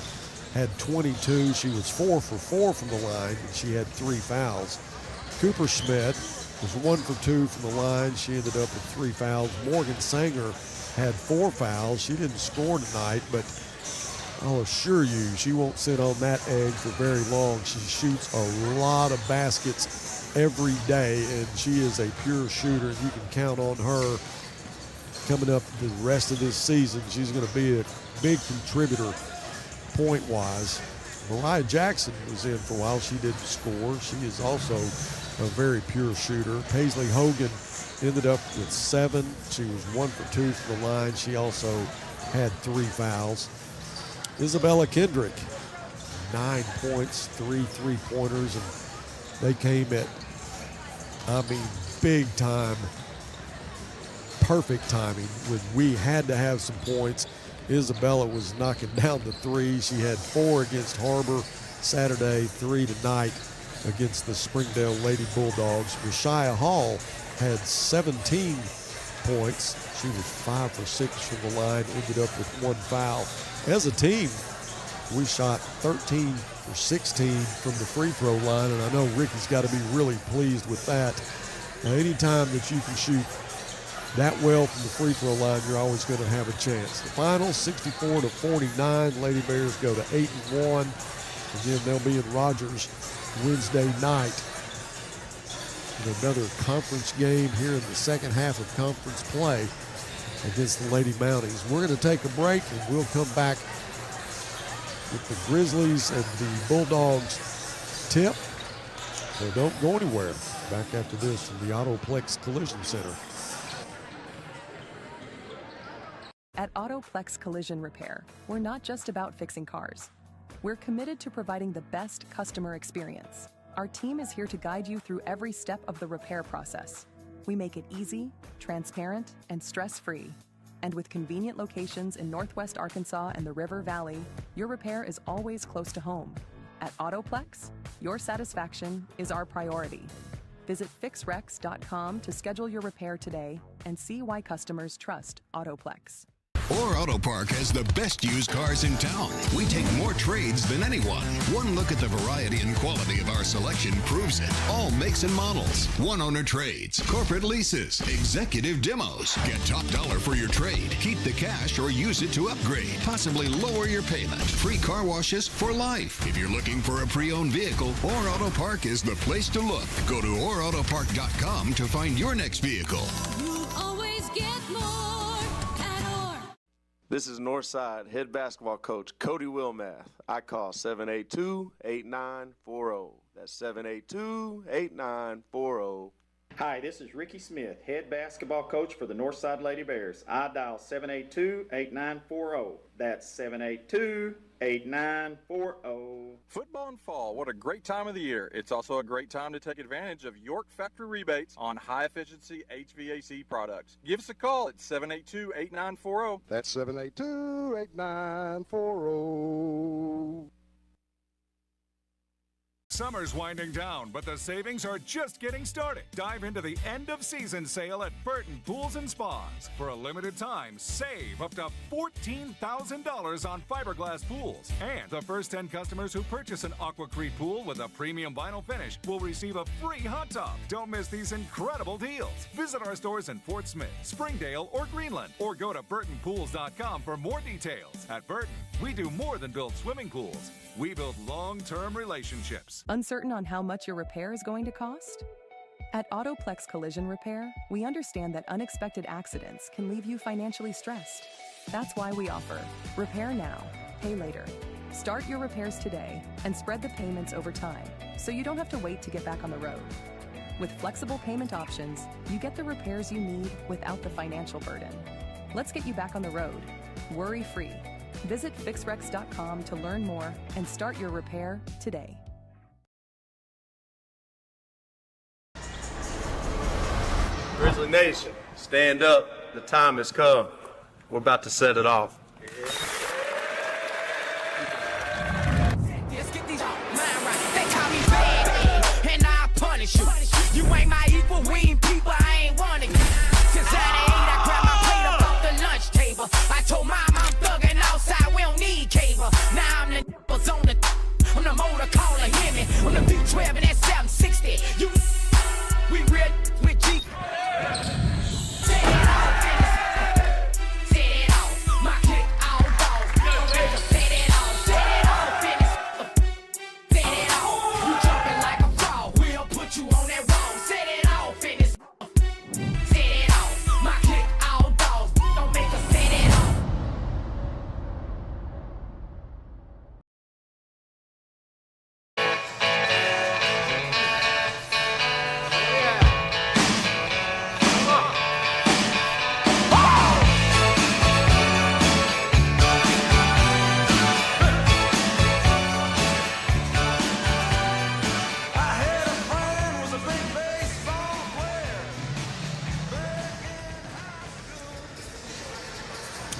had 22. She was 4 for 4 from the line, and she had 3 fouls. Cooper Schmidt was 1 for 2 from the line. She ended up with 3 fouls. Morgan Sanger had 4 fouls. She didn't score tonight, but I'll assure you she won't sit on that egg for very long. She shoots a lot of baskets every day, and she is a pure shooter, and you can count on her coming up the rest of this season. She's going to be a big contributor point-wise. Mariah Jackson was in for a while. She didn't score. She is also a very pure shooter. Paisley Hogan ended up with 7. She was 1 for 2 from the line. She also had 3 fouls. Isabella Kendrick, 9 points, 3 3-pointers, and they came at, big time, perfect timing. When we had to have some points, Isabella was knocking down the 3. She had 4 against Harbor Saturday, 3 tonight against the Springdale Lady Bulldogs. Rashia Hall had 17 points. She was 5 for 6 from the line, ended up with 1 foul. As a team, we shot 13 for 16 from the free throw line, and I know Ricky's got to be really pleased with that. Now, anytime that you can shoot that well from the free throw line, you're always going to have a chance. The final, 64-49. Lady Bears go to 8-1. Again, they'll be in Rogers Wednesday night in another conference game here in the second half of conference play against the Lady Mounties. We're going to take a break, and we'll come back with the Grizzlies and the Bulldogs tip. So don't go anywhere. Back after this from the Autoplex Collision Center. At Autoplex Collision Repair, we're not just about fixing cars. We're committed to providing the best customer experience. Our team is here to guide you through every step of the repair process. We make it easy, transparent, and stress-free. And with convenient locations in Northwest Arkansas and the River Valley, your repair is always close to home. At Autoplex, your satisfaction is our priority. Visit fixrex.com to schedule your repair today and see why customers trust Autoplex. Orr Auto Park has the best used cars in town. We take more trades than anyone. One look at the variety and quality of our selection proves it. All makes and models. One owner trades, corporate leases, executive demos. Get top dollar for your trade. Keep the cash or use it to upgrade. Possibly lower your payment. Free car washes for life. If you're looking for a pre-owned vehicle, Orr Auto Park is the place to look. Go to OrrAutoPark.com to find your next vehicle. You always get more at Orr. This is Northside head basketball coach Cody Wilmath. I call 782-8940. That's 782-8940. Hi, this is Ricky Smith, head basketball coach for the Northside Lady Bears. I dial 782-8940. That's 782-8940. Football in fall, what a great time of the year. It's also a great time to take advantage of York Factory rebates on high-efficiency HVAC products. Give us a call at 782-8940. That's 782-8940. Summer's winding down, but the savings are just getting started. Dive into the end-of-season sale at Burton Pools and Spas. For a limited time, save up to $14,000 on fiberglass pools. And the first 10 customers who purchase an Aquacrete pool with a premium vinyl finish will receive a free hot tub. Don't miss these incredible deals. Visit our stores in Fort Smith, Springdale, or Greenland, or go to BurtonPools.com for more details. At Burton, we do more than build swimming pools. We build long-term relationships. Uncertain on how much your repair is going to cost? At Autoplex Collision Repair, we understand that unexpected accidents can leave you financially stressed. That's why we offer Repair Now, Pay Later. Start your repairs today and spread the payments over time so you don't have to wait to get back on the road. With flexible payment options, you get the repairs you need without the financial burden. Let's get you back on the road, worry-free. Visit fixrex.com to learn more and start your repair today. Grizzly Nation, stand up. The time has come. We're about to set it off. Let's get these mind right. They call me bad, and I punish you. You ain't my equal, we ain't people, I ain't one of you. Since I grabbed my plate up off the lunch table. I told mom I'm thugging outside, we don't need cable. Now I'm the nipples on the, I'm the motor caller, hear me. I'm the V12 and that 760. You, we real with G. Set it off, set it off. My kick all dog. Set it off, set it off, set it off. You jumping like a frog, we'll put you on that wall. Set it off, finish. Set it off. My kick all dog. Don't make us set it off.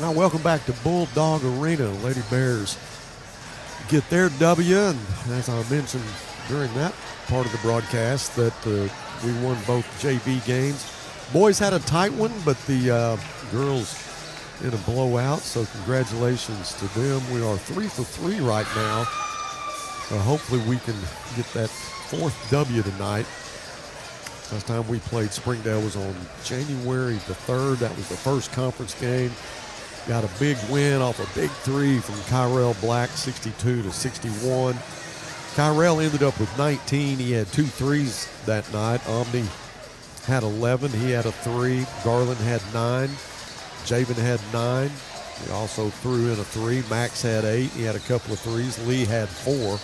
Now, welcome back to Bulldog Arena. Lady Bears get their W, and as I mentioned during that part of the broadcast, that we won both JV games. Boys had a tight one, but the girls in a blowout, so congratulations to them. We are 3 for 3 right now, so hopefully we can get that 4th W tonight. Last time we played Springdale was on January the 3rd. That was the first conference game. Got a big win off a big three from Kyrell Black, 62-61. Kyrell ended up with 19. He had 2 threes that night. Omni had 11. He had a 3. Garland had 9. Javen had 9. He also threw in a 3. Max had 8. He had a couple of threes. Lee had 4.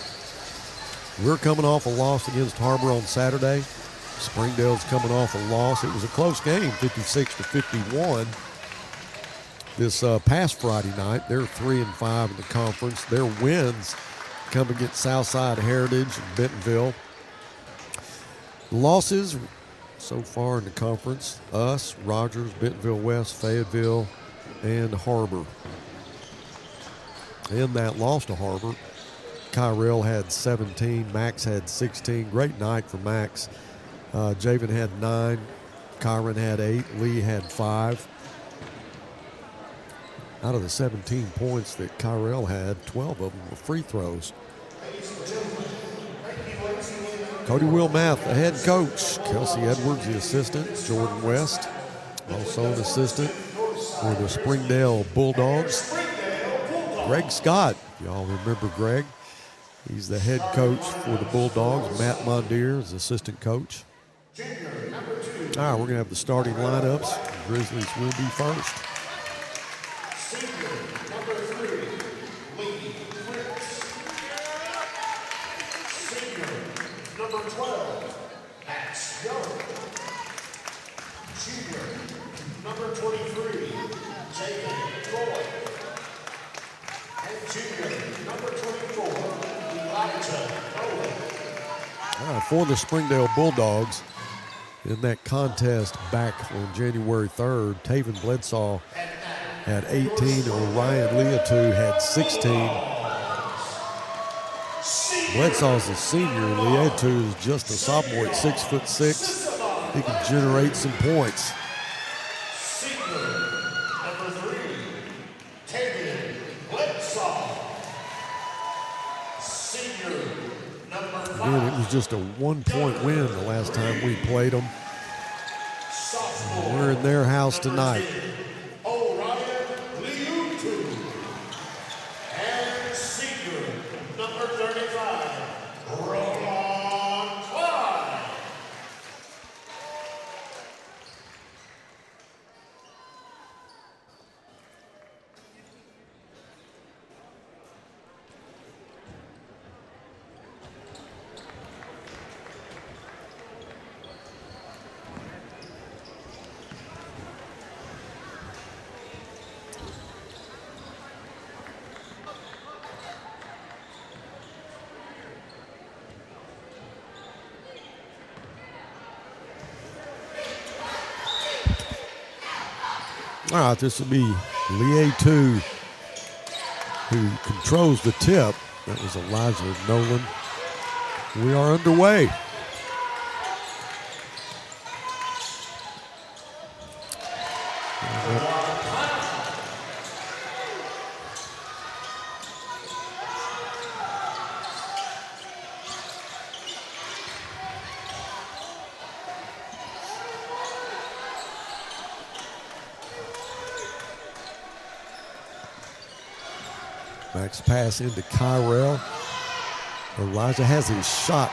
We're coming off a loss against Harbor on Saturday. Springdale's coming off a loss. It was a close game, 56-51. This past Friday night, they're 3-5 in the conference. Their wins come against Southside Heritage and Bentonville. Losses so far in the conference: us, Rogers, Bentonville West, Fayetteville, and Harbor. In that loss to Harbor, Kyrell had 17, Max had 16. Great night for Max. Javen had 9, Kyron had 8, Lee had 5. Out of the 17 points that Kyrell had, 12 of them were free throws. Cody Wilmath, the head coach. Kelsey Edwards, the assistant. Jordan West, also an assistant for the Springdale Bulldogs. Greg Scott, y'all remember Greg. He's the head coach for the Bulldogs. Matt Mondier is assistant coach. All right, we're going to have the starting lineups. The Grizzlies will be first. For the Springdale Bulldogs, in that contest back on January 3rd, Taven Bledsaw had 18, Orion Leotu had 16. Bledsaw's a senior, and Leotu is just a sophomore at 6'6". He can generate some points. Again, it was just a 1-point win the last time we played them. We're in their house tonight. All right, this will be Leotu who controls the tip. That was Elijah Nolan. We are underway. Max pass into Kyrell. Elijah has his shot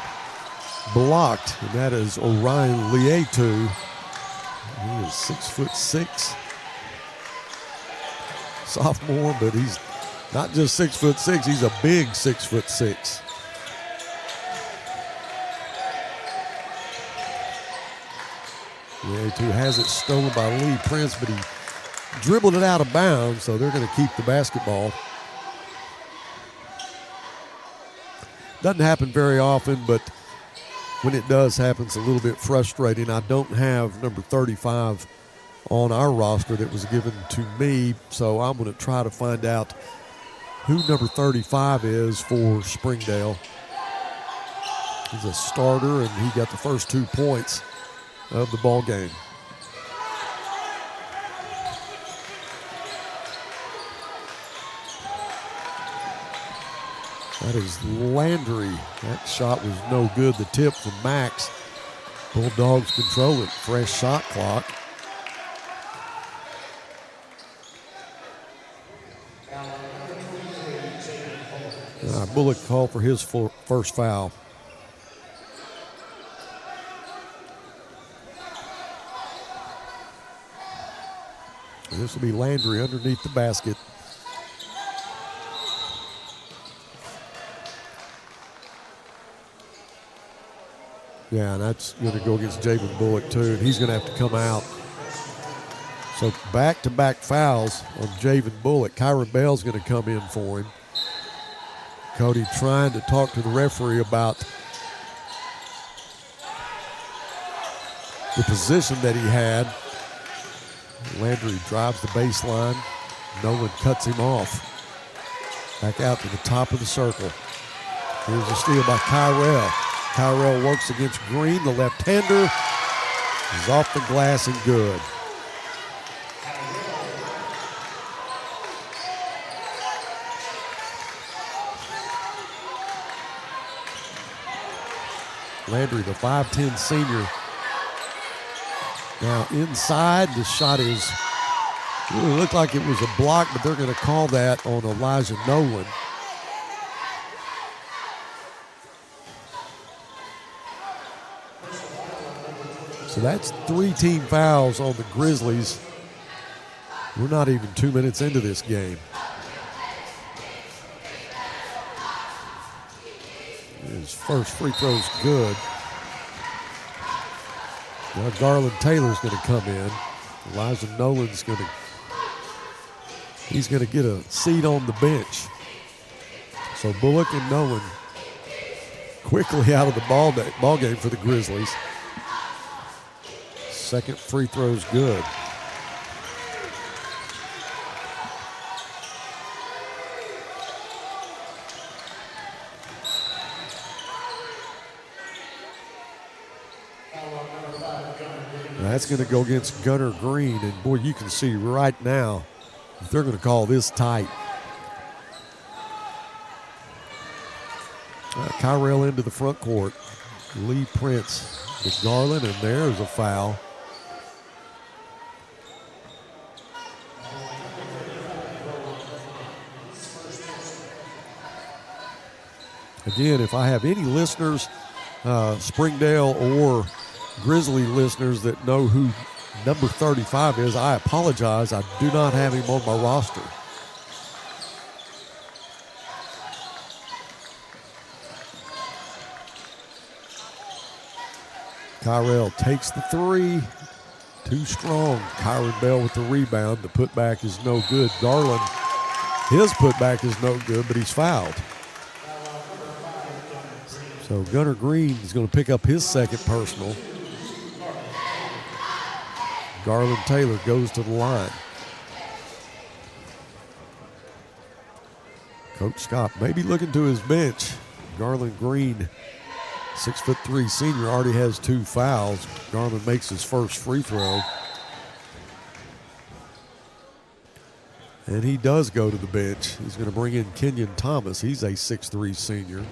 blocked, and that is Orion Leotu. He is 6'6", sophomore, but he's not just 6'6", he's a big 6'6". Leotu has it stolen by Lee Prince, but he dribbled it out of bounds, so they're going to keep the basketball. Doesn't happen very often, but when it does happen, it's a little bit frustrating. I don't have number 35 on our roster that was given to me, so I'm going to try to find out who number 35 is for Springdale. He's a starter, and he got the first 2 points of the ball game. That is Landry. That shot was no good. The tip from Max. Bulldogs control it. Fresh shot clock. Bullock called for his first foul. And this will be Landry underneath the basket. Yeah, and that's going to go against Javen Bullock, too, and he's going to have to come out. So back-to-back fouls on Javen Bullock. Kyron Bell's going to come in for him. Cody trying to talk to the referee about the position that he had. Landry drives the baseline. Nolan cuts him off. Back out to the top of the circle. Here's a steal by Kyrell. Kyrell works against Green, the left-hander. He's off the glass and good. Landry, the 5'10 senior. Now inside, the shot is, really looked like it was a block, but they're going to call that on Elijah Nolan. So that's 3 team fouls on the Grizzlies. We're not even 2 minutes into this game. His first free throw's good. Now Garland Taylor's going to come in. Elijah Nolan's going to, he's going to get a seat on the bench. So Bullock and Nolan quickly out of the ball game for the Grizzlies. Second free throw's good. That's going to go against Gunnar Green, and boy, you can see right now they're going to call this tight. Kyrell into the front court. Lee Prince to Garland, and there's a foul. Again, if I have any listeners, Springdale or Grizzly listeners that know who number 35 is, I apologize. I do not have him on my roster. Kyrell takes the three. Too strong. Kyron Bell with the rebound. The putback is no good. Garland, his putback is no good, but he's fouled. So Gunnar Green is going to pick up his second personal. Garland Taylor goes to the line. Coach Scott maybe looking to his bench. Garland Green, 6'3" senior, already has 2 fouls. Garland makes his first free throw. And he does go to the bench. He's going to bring in Kenyon Thomas. He's a 6'3" senior.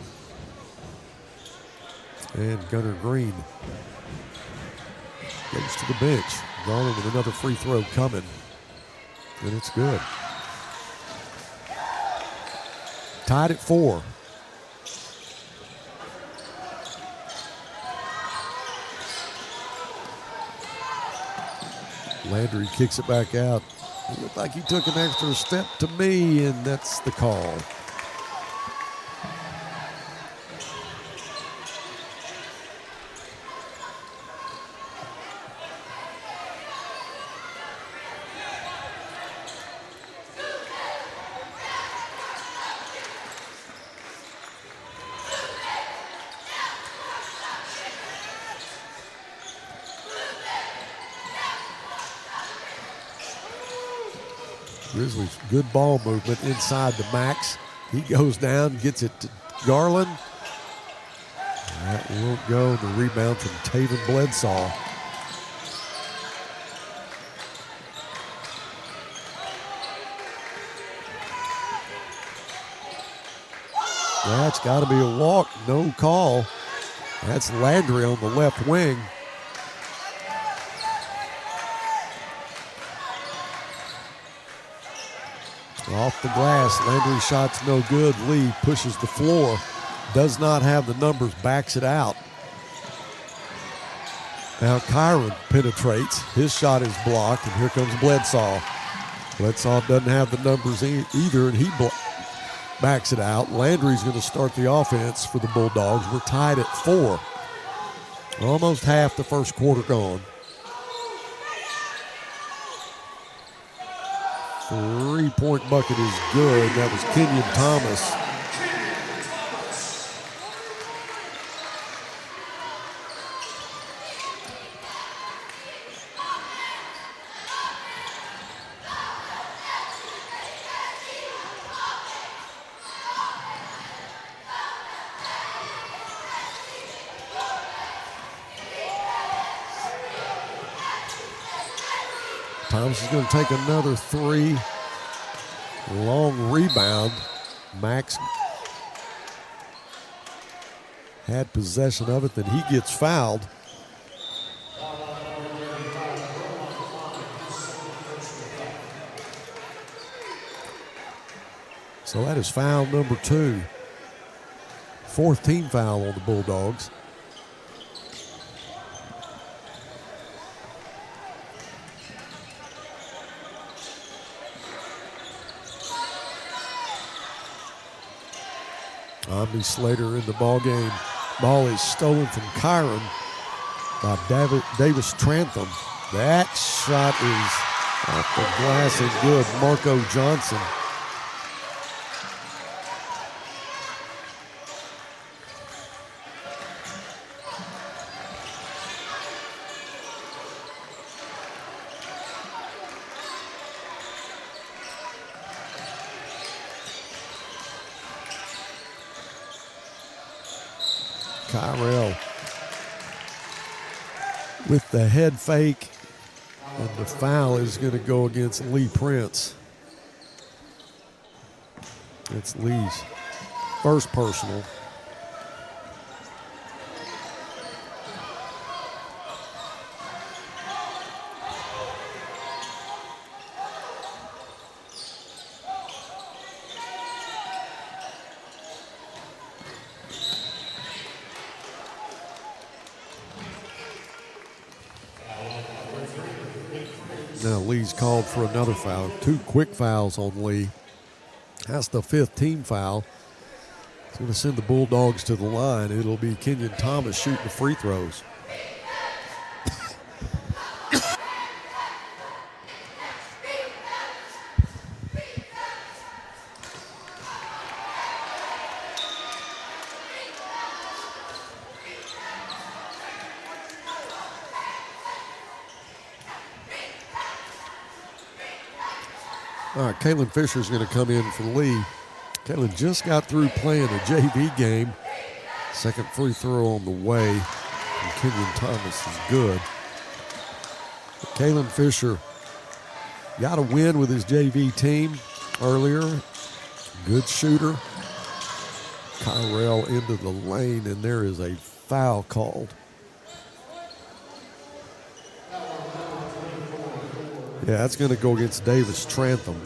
And Gunnar Green goes to the bench. Garland with another free throw coming. And it's good. Tied at 4. Landry kicks it back out. It looked like he took an extra step to me, and that's the call. Grizzlies, good ball movement inside the Max. He goes down, gets it to Garland. That won't go. The rebound from Taven Bledsaw. That's got to be a walk. No call. That's Landry on the left wing. Off the glass, Landry's shot's no good. Lee pushes the floor, does not have the numbers, backs it out. Now Kyron penetrates. His shot is blocked, and here comes Bledsaw. Bledsaw doesn't have the numbers either, and he backs it out. Landry's going to start the offense for the Bulldogs. We're tied at 4. Almost half the first quarter gone. 3-point bucket is good. That was Kenyon Thomas. Thomas is going to take another 3. Long rebound. Max had possession of it, then he gets fouled. So that is foul number 2. 4th team foul on the Bulldogs. Omni Slater in the ball game. Ball is stolen from Kyron by Davis Trantham. That shot is off the glass and good. Marco Johnson. Kyrell with the head fake, and the foul is going to go against Lee Prince. It's Lee's first personal. Now Lee's called for another foul. 2 quick fouls on Lee. That's the 5th team foul. It's going to send the Bulldogs to the line. It'll be Kenyon Thomas shooting the free throws. All right, Kalen Fisher's going to come in for Lee. Kalen just got through playing a JV game. Second free throw on the way. And Kenyon Thomas is good. But Kalen Fisher got a win with his JV team earlier. Good shooter. Kyrell into the lane, and there is a foul called. Yeah, that's going to go against Davis Trantham.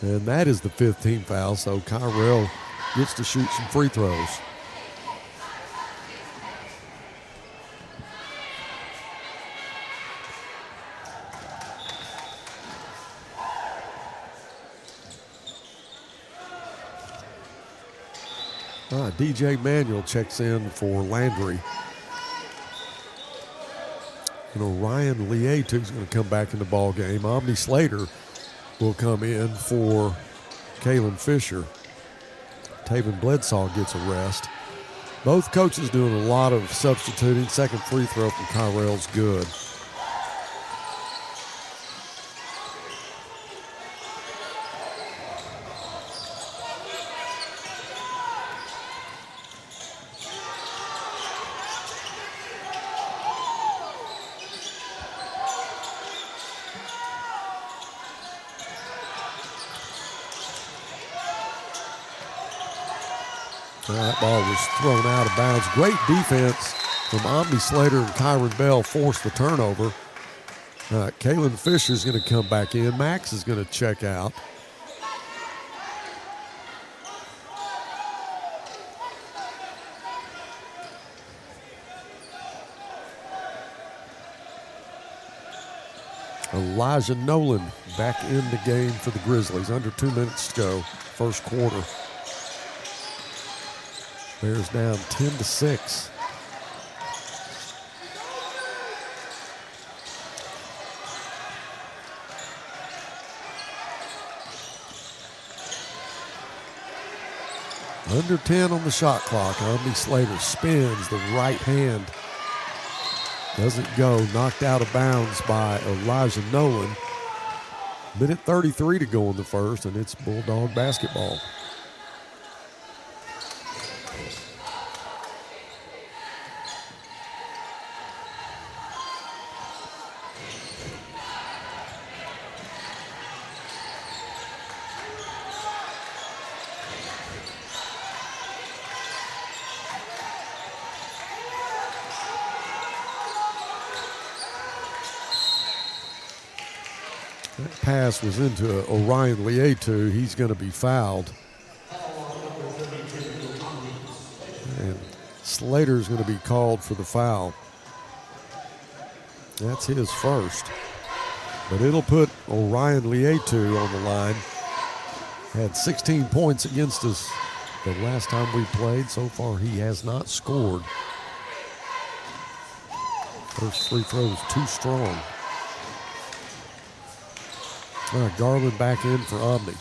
And that is the 5th team foul, so Kyrell gets to shoot some free throws. DJ Manuel checks in for Landry. Ryan Lietu is going to come back in the ball game. Omni Slater will come in for Kalen Fisher. Taven Bledsaw gets a rest. Both coaches doing a lot of substituting. Second free throw from Kyrell's good. That ball was thrown out of bounds. Great defense from Omni Slater, and Kyron Bell forced the turnover. Kalen Fisher's going to come back in. Max is going to check out. Elijah Nolan back in the game for the Grizzlies. Under 2 minutes to go, first quarter. Bears down 10-6. Under 10 on the shot clock. Omni Slater spins the right hand. Doesn't go. Knocked out of bounds by Elijah Nolan. Minute 33 to go in the first, and it's Bulldog basketball. That pass was into Orion Lietu. He's going to be fouled. And Slater's going to be called for the foul. That's his first. But it'll put Orion Lietu on the line. Had 16 points against us the last time we played. So far, he has not scored. First free throw is too strong. Garland back in for Omni.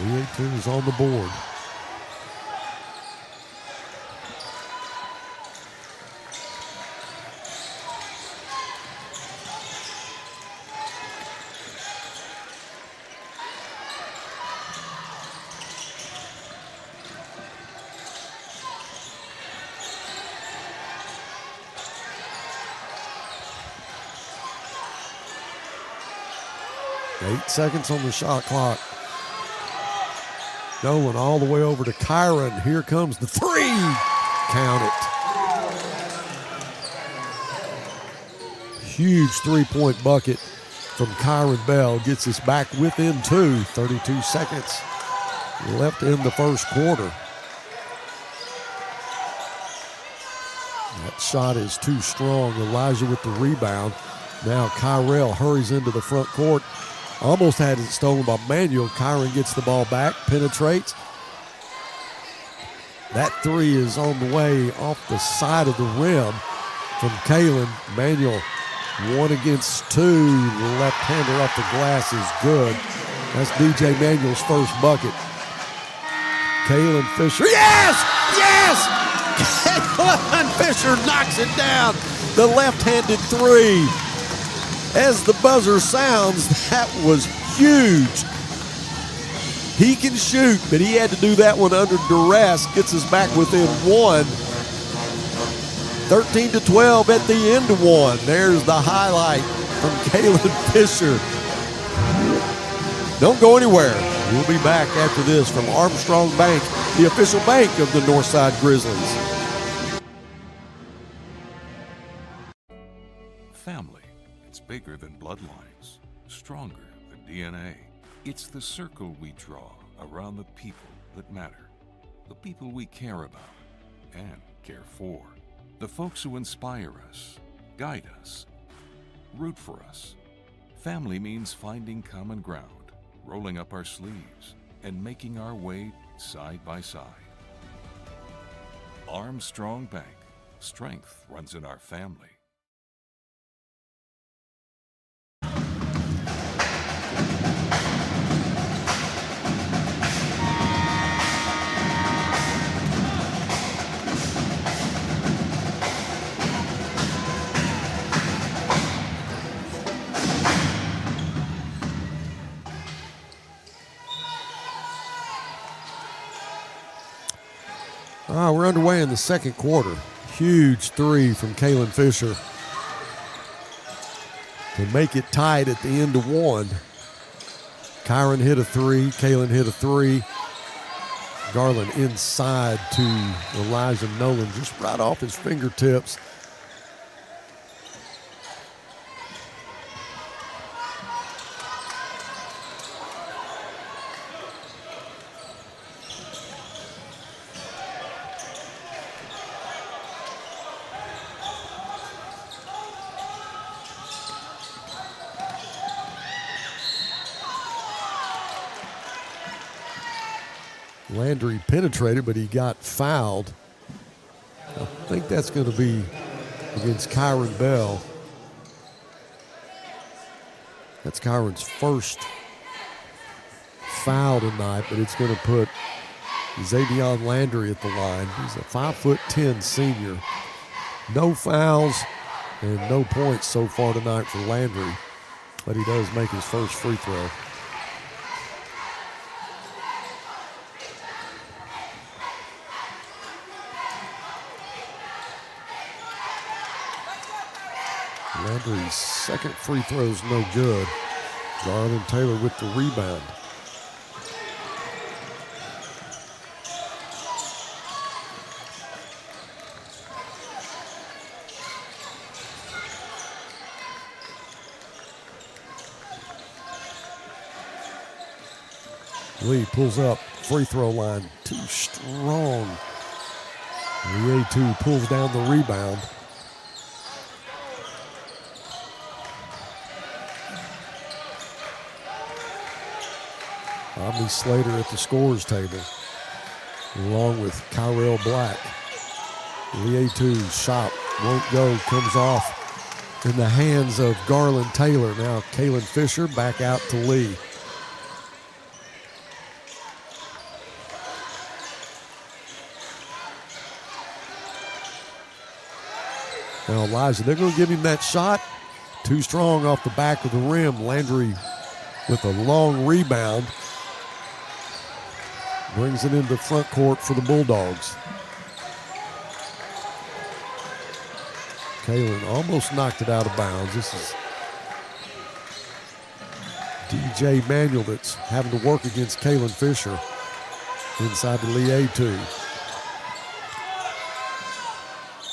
Lietu is on the board. Eight seconds on the shot clock. Nolan all the way over to Kyron. Here comes the three. Count it. Huge three-point bucket from Kyron Bell. Gets us back within two. 32 seconds left in the first quarter. That shot is too strong. Elijah with the rebound. Now Kyrell hurries into the front court. Almost had it stolen by Manuel. Kyron gets the ball back, penetrates. That three is on the way off the side of the rim from Kalen. Manuel, 1 against 2. The left-hander off the glass is good. That's DJ Manuel's first bucket. Kalen Fisher, yes! Yes! Kalen Fisher knocks it down. The left-handed three. As the buzzer sounds, that was huge. He can shoot, but he had to do that one under duress. Gets us back within 1. 13-12 at the end of 1. There's the highlight from Kalen Fisher. Don't go anywhere. We'll be back after this from Armstrong Bank, the official bank of the Northside Grizzlies. Family. It's bigger than bloodlines, stronger than DNA. It's the circle we draw around the people that matter, the people we care about and care for, the folks who inspire us, guide us, root for us. Family means finding common ground, rolling up our sleeves, and making our way side by side. Armstrong Bank. Strength runs in our family. We're underway in the second quarter. Huge three from Kalen Fisher to make it tied at the end of 1. Kyron hit a three. Kalen hit a three. Garland inside to Elijah Nolan, just right off his fingertips. Landry penetrated, but he got fouled. I think that's going to be against Kyron Bell. That's Kyron's first foul tonight, but it's going to put Xavion Landry at the line. He's a 5'10" senior. No fouls and no points so far tonight for Landry, but he does make his first free throw. Landry's second free throw's no good. Garland Taylor with the rebound. Lee pulls up, free throw line, too strong. The A2 pulls down the rebound. Omni Slater at the scorers table, along with Kyrell Black. The A2 shot won't go, comes off in the hands of Garland Taylor. Now Kalen Fisher back out to Lee. Now Elijah, they're going to give him that shot. Too strong off the back of the rim. Landry with a long rebound. Brings it into front court for the Bulldogs. Kalen almost knocked it out of bounds. This is DJ Manuel that's having to work against Kalen Fisher inside the Lee A2.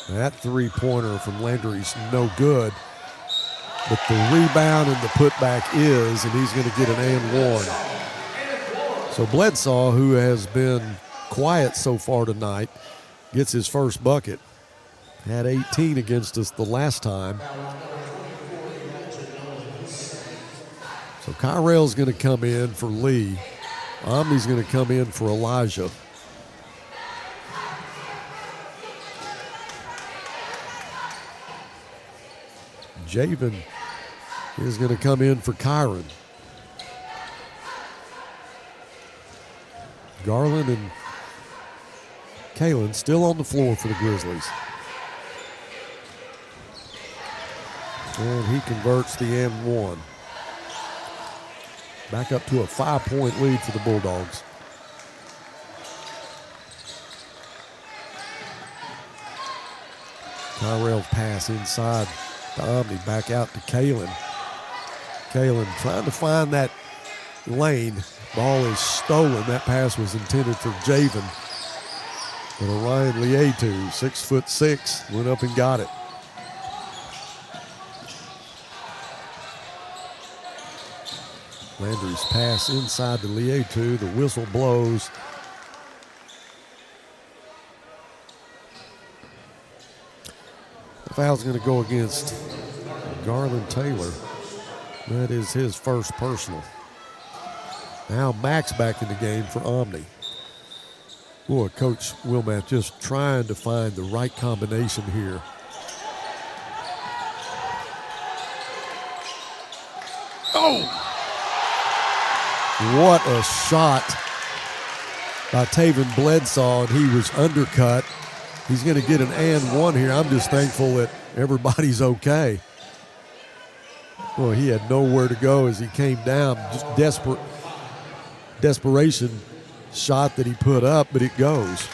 That three-pointer from Landry's no good, but the rebound and the putback is, and he's going to get an and one. So Bledsaw, who has been quiet so far tonight, gets his first bucket. Had 18 against us the last time. So Kyrell's going to come in for Lee. Omni's going to come in for Elijah. Javen is going to come in for Kyron. Garland and Kalen still on the floor for the Grizzlies. And he converts the M1. Back up to a 5-point lead for the Bulldogs. Kyrell's pass inside to Omni, back out to Kalen. Kalen trying to find that lane. Ball is stolen. That pass was intended for Javen. But Orion Lietu, 6'6", went up and got it. Landry's pass inside to Lietu. The whistle blows. The foul's going to go against Garland Taylor. That is his first personal. Now Max back in the game for Omni. Boy, Coach Wilmath just trying to find the right combination here. Oh! What a shot by Taven Bledsaw, and he was undercut. He's going to get an and one here. I'm just thankful that everybody's okay. Well, he had nowhere to go as he came down. Just desperation shot that he put up, but it goes.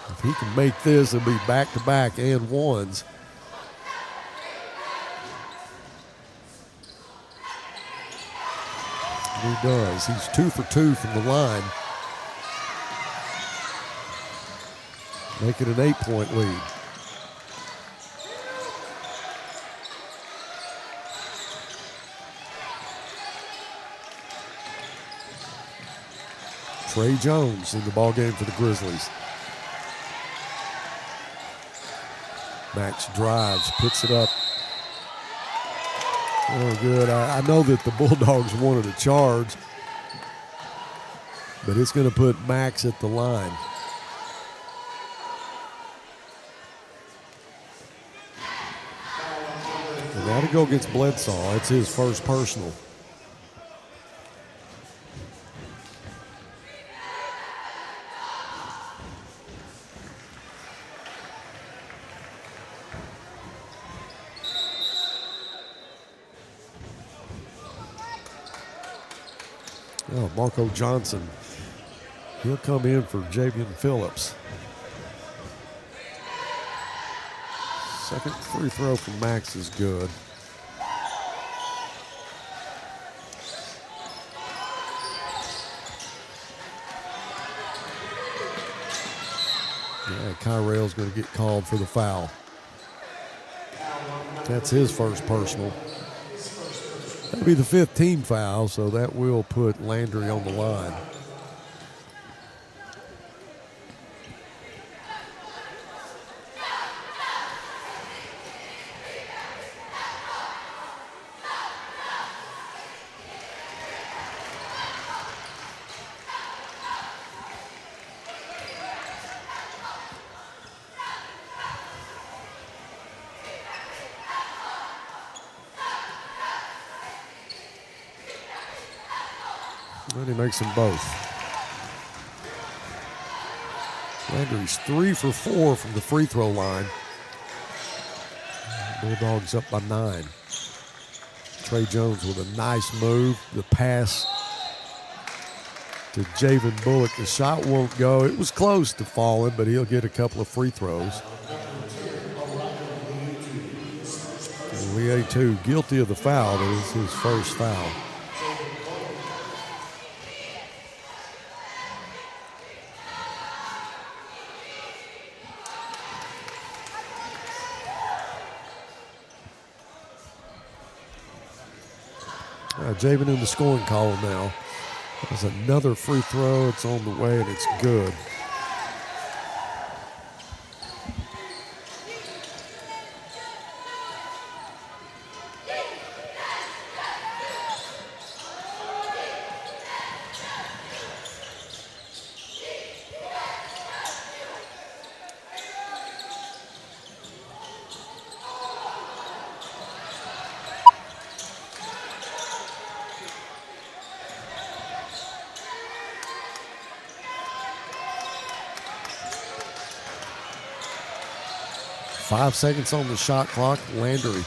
If he can make this, it'll be back-to-back and ones. He does. He's 2 for 2 from the line. Make it an 8-point lead. Trey Jones in the ballgame for the Grizzlies. Max drives, puts it up. Oh, good. I know that the Bulldogs wanted a charge, but it's going to put Max at the line. And that'll go against Bledsaw. It's his first personal. Oh, Marco Johnson. He'll come in for Javian Phillips. Second free throw from Max is good. Yeah, Kyrail's going to get called for the foul. That's his first personal. That'll be the 5th team foul, so that will put Landry on the line. And he makes them both. Landry's 3 for 4 from the free throw line. Bulldogs up by 9. Trey Jones with a nice move. The pass to Javen Bullock. The shot won't go. It was close to falling, but he'll get a couple of free throws. Lee 2 guilty of the foul. That is his first foul. Javen in the scoring column now. There's another free throw. It's on the way, and it's good. Five seconds on the shot clock. Landry.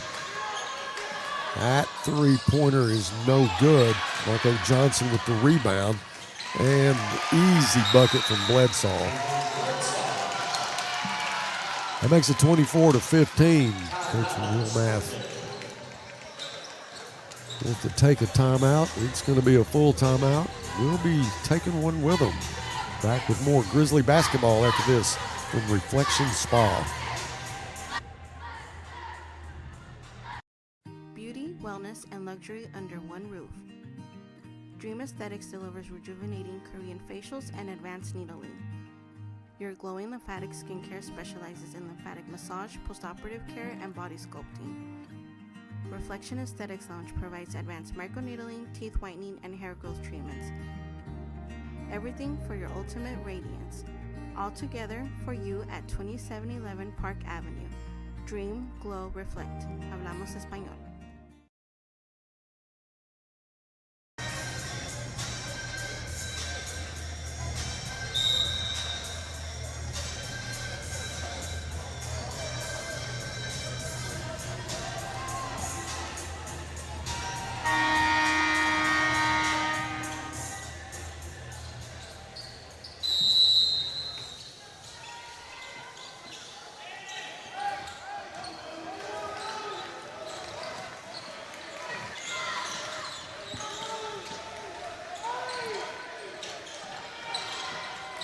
That three-pointer is no good. Marco Johnson with the rebound. And the easy bucket from Bledsoe. That makes it 24-15. Coach Will Math will have to take a timeout. It's going to be a full timeout. We'll be taking one with them. Back with more Grizzly basketball after this from Reflection Spa. Wellness and luxury under one roof. Dream Aesthetics delivers rejuvenating Korean facials and advanced needling. Your glowing lymphatic skincare specializes in lymphatic massage, postoperative care, and body sculpting. Reflection Aesthetics Lounge provides advanced microneedling, teeth whitening, and hair growth treatments. Everything for your ultimate radiance. All together for you at 2711 Park Avenue. Dream, glow, reflect. Hablamos español.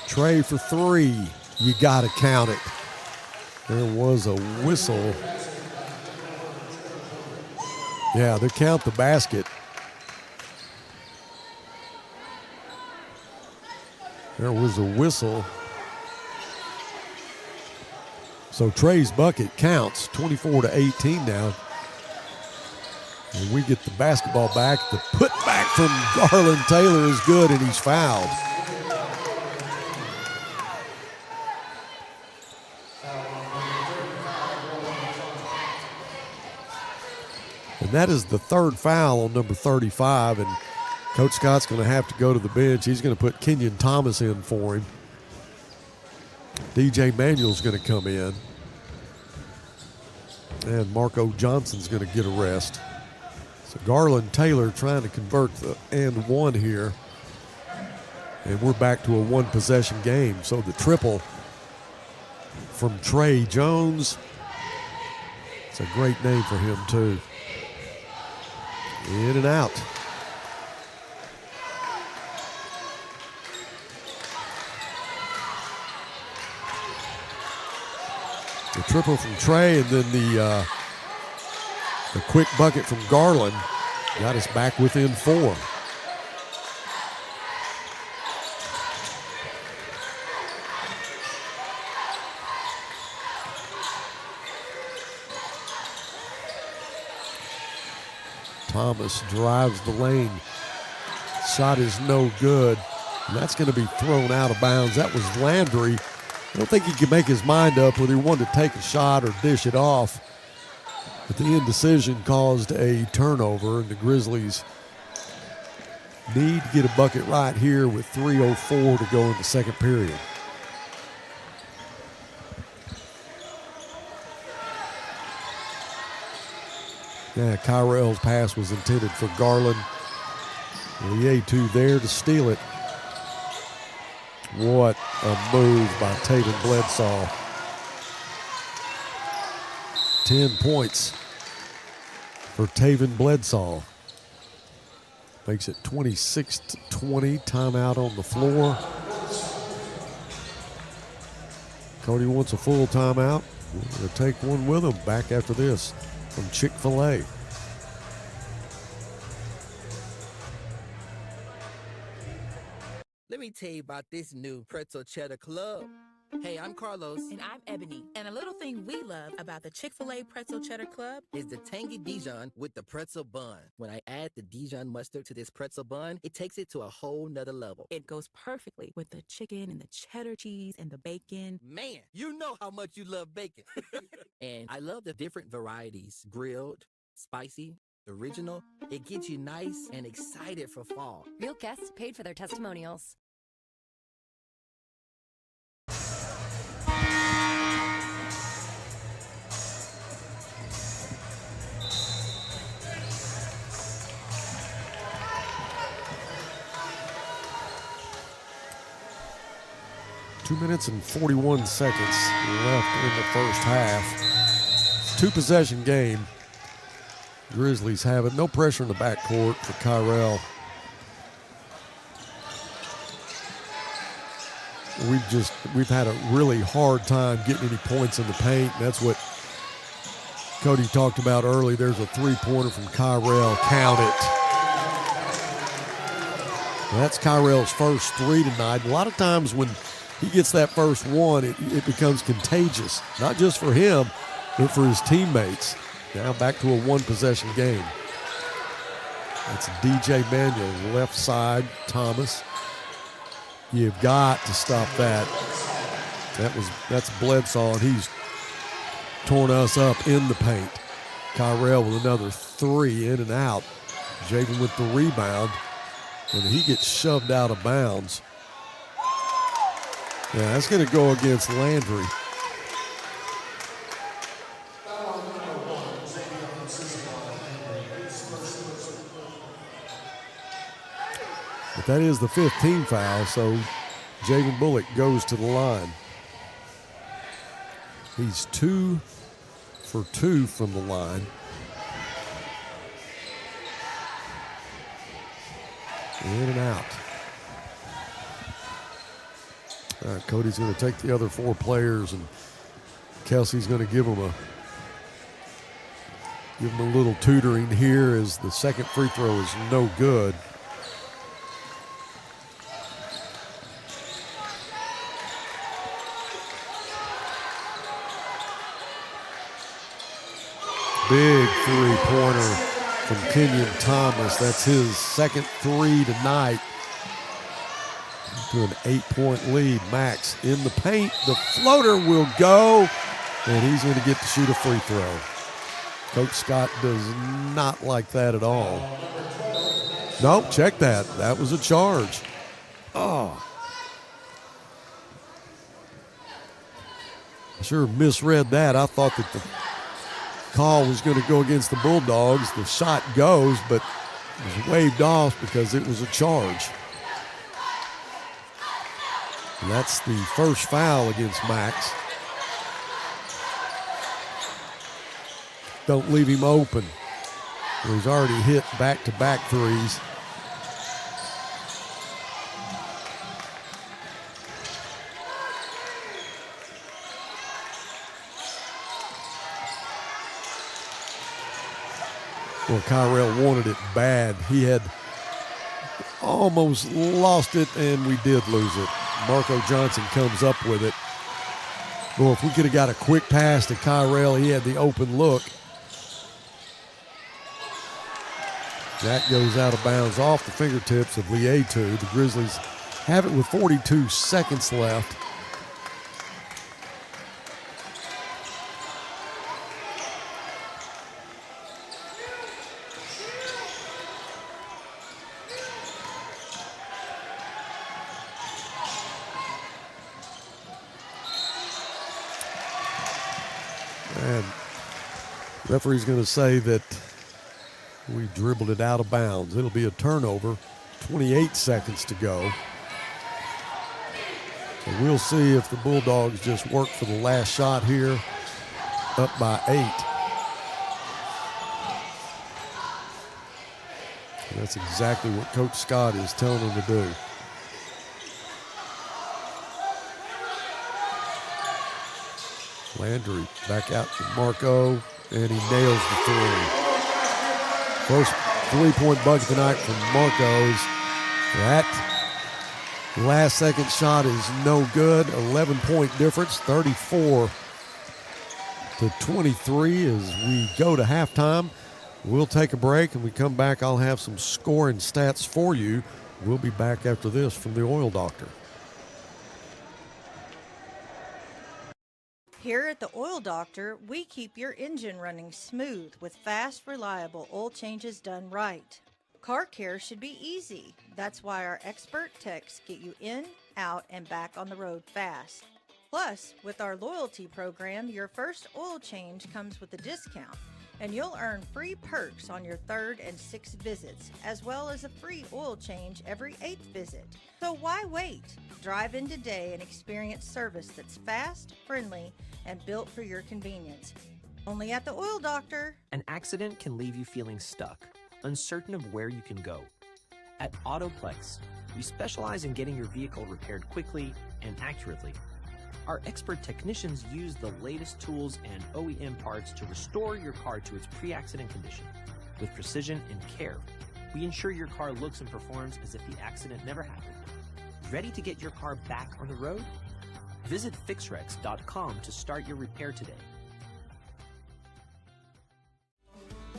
Trey for three. You got to count it. There was a whistle. Yeah, they count the basket. There was a whistle. So Trey's bucket counts, 24-18 now. And we get the basketball back. The putback from Garland Taylor is good, and he's fouled. And that is the third foul on number 35, and Coach Scott's going to have to go to the bench. He's going to put Kenyon Thomas in for him. DJ Manuel's going to come in. And Marco Johnson's going to get a rest. So Garland Taylor trying to convert the and one here. And we're back to a one-possession game. So the triple from Trey Jones It's a great name for him, too. In and out. The triple from Trey, and then the quick bucket from Garland got us back within 4. Thomas drives the lane. Shot is no good. And that's going to be thrown out of bounds. That was Landry. I don't think he could make his mind up whether he wanted to take a shot or dish it off. But the indecision caused a turnover, and the Grizzlies need to get a bucket right here with 3:04 to go in the second period. Yeah, Kyrell's pass was intended for Garland. The A2 there to steal it. What a move by Taven Bledsaw. 10 points for Taven Bledsaw. Makes it 26-20. Timeout on the floor. Cody wants a full timeout. We're going to take one with him back after this from Chick-fil-A. Let me tell you about this new pretzel cheddar club. Hey, I'm Carlos. And I'm Ebony. And a little thing we love about the Chick-fil-A Pretzel Cheddar Club is the tangy Dijon with the pretzel bun. When I add the Dijon mustard to this pretzel bun, it takes it to a whole nother level. It goes perfectly with the chicken and the cheddar cheese and the bacon. Man, you know how much you love bacon. And I love the different varieties. Grilled, spicy, original. It gets you nice and excited for fall. Real guests paid for their testimonials. Two minutes and 41 seconds left in the first half. 2-possession game. Grizzlies have it. No pressure in the backcourt for Kyrell. We've had a really hard time getting any points in the paint. That's what Cody talked about early. There's a 3-pointer from Kyrell. Count it. That's Kyrell's first 3 tonight. A lot of times when he gets that first one, it becomes contagious, not just for him, but for his teammates. Now back to a 1-possession game. That's DJ Manuel, left side, Thomas. You've got to stop that. That's Bledsaw, and he's torn us up in the paint. Kyrell with another 3 in and out. Javen with the rebound, and he gets shoved out of bounds. Yeah, that's going to go against Landry. But that is the 15th foul, so Javen Bullock goes to the line. He's 2 for 2 from the line. In and out. All right, Cody's going to take the other 4 players, and Kelsey's going to give him a little tutoring here as the second free throw is no good. Big 3-pointer from Kenyon Thomas. That's his second 3 tonight. To an 8-point lead. Max in the paint. The floater will go, and he's going to get to shoot a free throw. Coach Scott does not like that at all. Nope, check that. That was a charge. Oh. I sure misread that. I thought that the call was going to go against the Bulldogs. The shot goes, but it was waved off because it was a charge. And that's the first foul against Max. don't leave him open. He's already hit back-to-back threes. Well, Kyrell wanted it bad. He had almost lost it, and we did lose it. Marco Johnson comes up with it. Well, if we could have got a quick pass to Kyrell, he had the open look. That goes out of bounds off the fingertips of Lietu. The Grizzlies have it with 42 seconds left. And the referee's going to say that we dribbled it out of bounds. It'll be a turnover, 28 seconds to go. So we'll see if the Bulldogs just work for the last shot here, up by 8. And that's exactly what Coach Scott is telling them to do. Landry back out to Marco, and he nails the three. First three-point bucket tonight from Marcos. That last second shot is no good. 11-point difference, 34 to 23 as we go to halftime. We'll take a break, and we come back. I'll have some scoring stats for you. We'll be back after this from the Oil Doctor. Here at the Oil Doctor, we keep your engine running smooth with fast, reliable oil changes done right. Car care should be easy. That's why our expert techs get you in, out, and back on the road fast. Plus, with our loyalty program, your first oil change comes with a discount, and you'll earn free perks on your 3rd and 6th visits, as well as a free oil change every 8th visit. So why wait? Drive in today and experience service that's fast, friendly, and built for your convenience. Only at the Oil Doctor. An accident can leave you feeling stuck, uncertain of where you can go. At Autoplex, we specialize in getting your vehicle repaired quickly and accurately. Our expert technicians use the latest tools and OEM parts to restore your car to its pre-accident condition. With precision and care, we ensure your car looks and performs as if the accident never happened. Ready to get your car back on the road? Visit fixrex.com to start your repair today.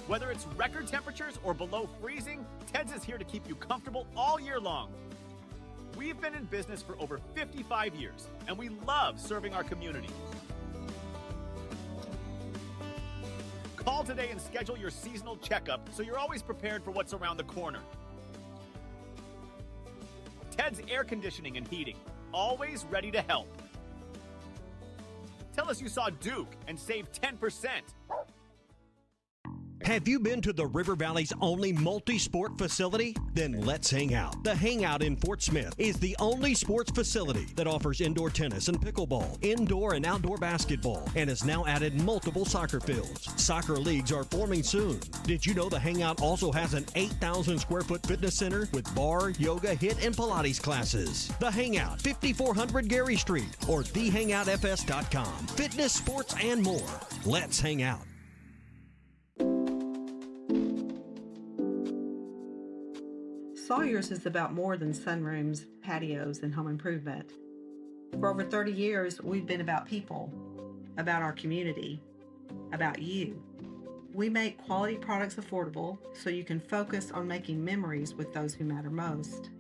Whether it's record temperatures or below freezing, Ted's is here to keep you comfortable all year long. We've been in business for over 55 years, and we love serving our community. Call today and schedule your seasonal checkup so you're always prepared for what's around the corner. Ted's Air Conditioning and Heating, always ready to help. Tell us you saw Duke and save 10%. Have you been to the River Valley's only multi-sport facility? Then let's hang out. The Hangout in Fort Smith is the only sports facility that offers indoor tennis and pickleball, indoor and outdoor basketball, and has now added multiple soccer fields. Soccer leagues are forming soon. Did you know the Hangout also has an 8,000 square foot fitness center with bar, yoga, HIIT, and Pilates classes? The Hangout, 5400 Gary Street, or thehangoutfs.com. Fitness, sports, and more. Let's hang out. Sawyer's is about more than sunrooms, patios, and home improvement. For over 30 years, we've been about people, about our community, about you. We make quality products affordable so you can focus on making memories with those who matter most.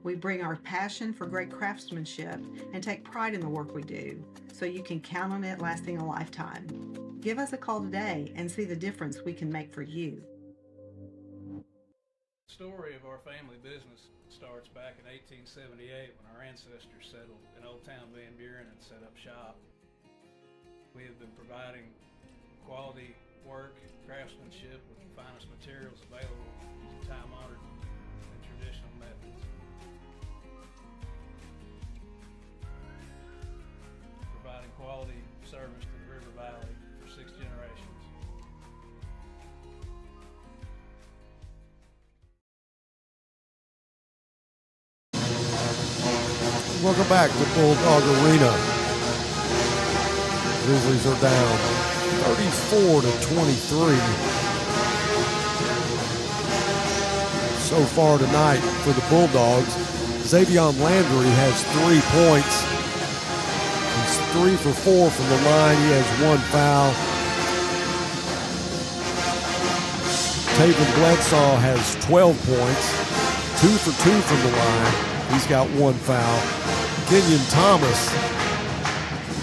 We bring our passion for great craftsmanship and take pride in the work we do so you can count on it lasting a lifetime. Give us a call today and see the difference we can make for you. The story of our family business starts back in 1878 when our ancestors settled in Old Town Van Buren and set up shop. We have been providing quality work, craftsmanship with the finest materials available using time-honored and traditional methods. Providing quality service to the River Valley for 6 generations. Welcome back to Bulldog Arena. Grizzlies are down 34-23. So far tonight for the Bulldogs, Xavion Landry has 3 points. He's 3 for 4 from the line. He has 1 foul. Taven Bledsaw has 12 points, 2 for 2 from the line. He's got 1 foul. Kenyon Thomas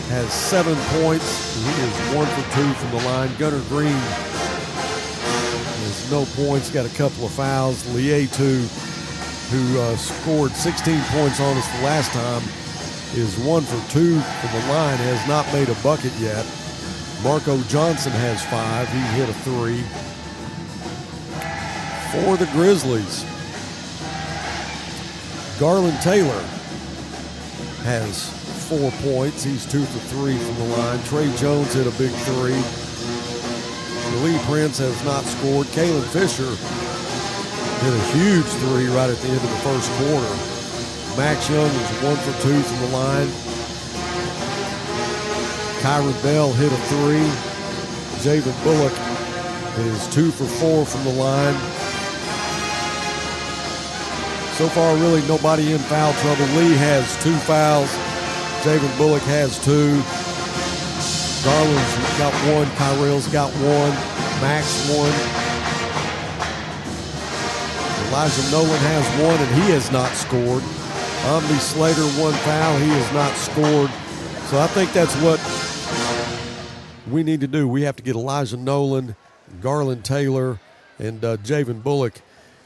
has 7 points. He is 1 for 2 from the line. Gunnar Green has no points, got a couple of fouls. Lietu, who scored 16 points on us the last time, is 1 for 2 from the line, has not made a bucket yet. Marco Johnson has 5. He hit a 3. For the Grizzlies, Garland Taylor has 4 points. He's 2 for 3 from the line. Trey Jones hit a big 3. Lee Prince has not scored. Kalen Fisher hit a huge 3 right at the end of the first quarter. Max Young is 1 for 2 from the line. Kyron Bell hit a 3. Javen Bullock is 2 for 4 from the line. So far, really nobody in foul trouble. Lee has 2 fouls. Javen Bullock has 2. Garland's got 1. Kyrell's got 1. Max 1. Elijah Nolan has 1, and he has not scored. Omni Slater, 1 foul. He has not scored. So I think that's what we need to do. We have to get Elijah Nolan, Garland Taylor, and Javen Bullock.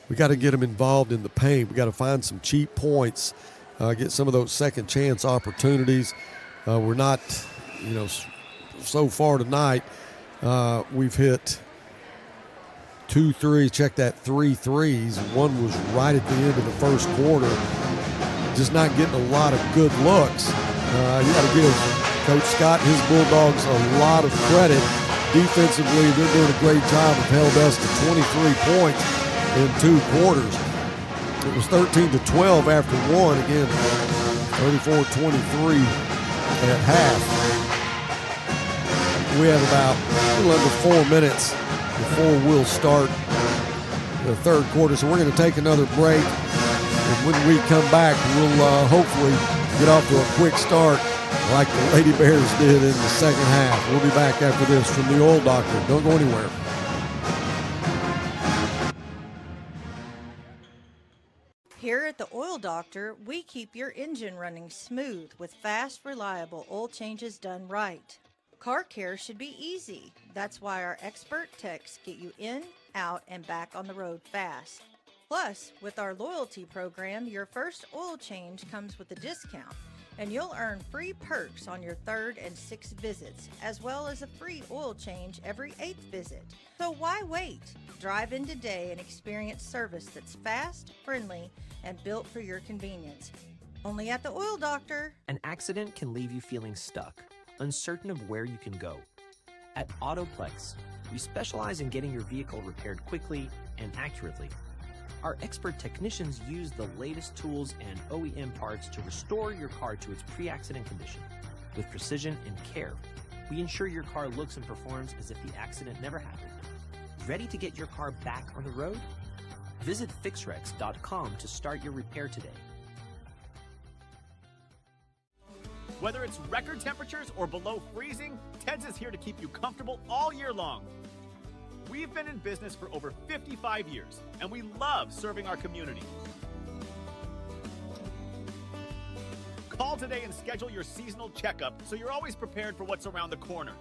We got to get them involved in the paint. We got to find some cheap points, get some of those second chance opportunities. We're not, so far tonight, we've hit 2 threes. Check that, 3 threes. 1 was right at the end of the first quarter. Just not getting a lot of good looks. You got to give Coach Scott and his Bulldogs a lot of credit. Defensively, they're doing a great job. Have held us to 23 points in 2 quarters. It was 13-12 after 1. Again, 34-23 at half. We have about a little under 4 minutes before we'll start the third quarter. So we're going to take another break. And when we come back, we'll hopefully get off to a quick start like the Lady Bears did in the second half. We'll be back after this from the Oil Doctor. Don't go anywhere. Here at the Oil Doctor, we keep your engine running smooth with fast, reliable oil changes done right. Car care should be easy. That's why our expert techs get you in, out, and back on the road fast. Plus, with our loyalty program, your first oil change comes with a discount, and you'll earn free perks on your 3rd and 6th visits, as well as a free oil change every 8th visit. So why wait? Drive in today and experience service that's fast, friendly, and built for your convenience. Only at the Oil Doctor. An accident can leave you feeling stuck, uncertain of where you can go. At Autoplex, we specialize in getting your vehicle repaired quickly and accurately. Our expert technicians use the latest tools and OEM parts to restore your car to its pre-accident condition. With precision and care, we ensure your car looks and performs as if the accident never happened. Ready to get your car back on the road? Visit fixrex.com to start your repair today. Whether it's record temperatures or below freezing, Ted's is here to keep you comfortable all year long. We've been in business for over 55 years, and we love serving our community. Call today and schedule your seasonal checkup so you're always prepared for what's around the corner.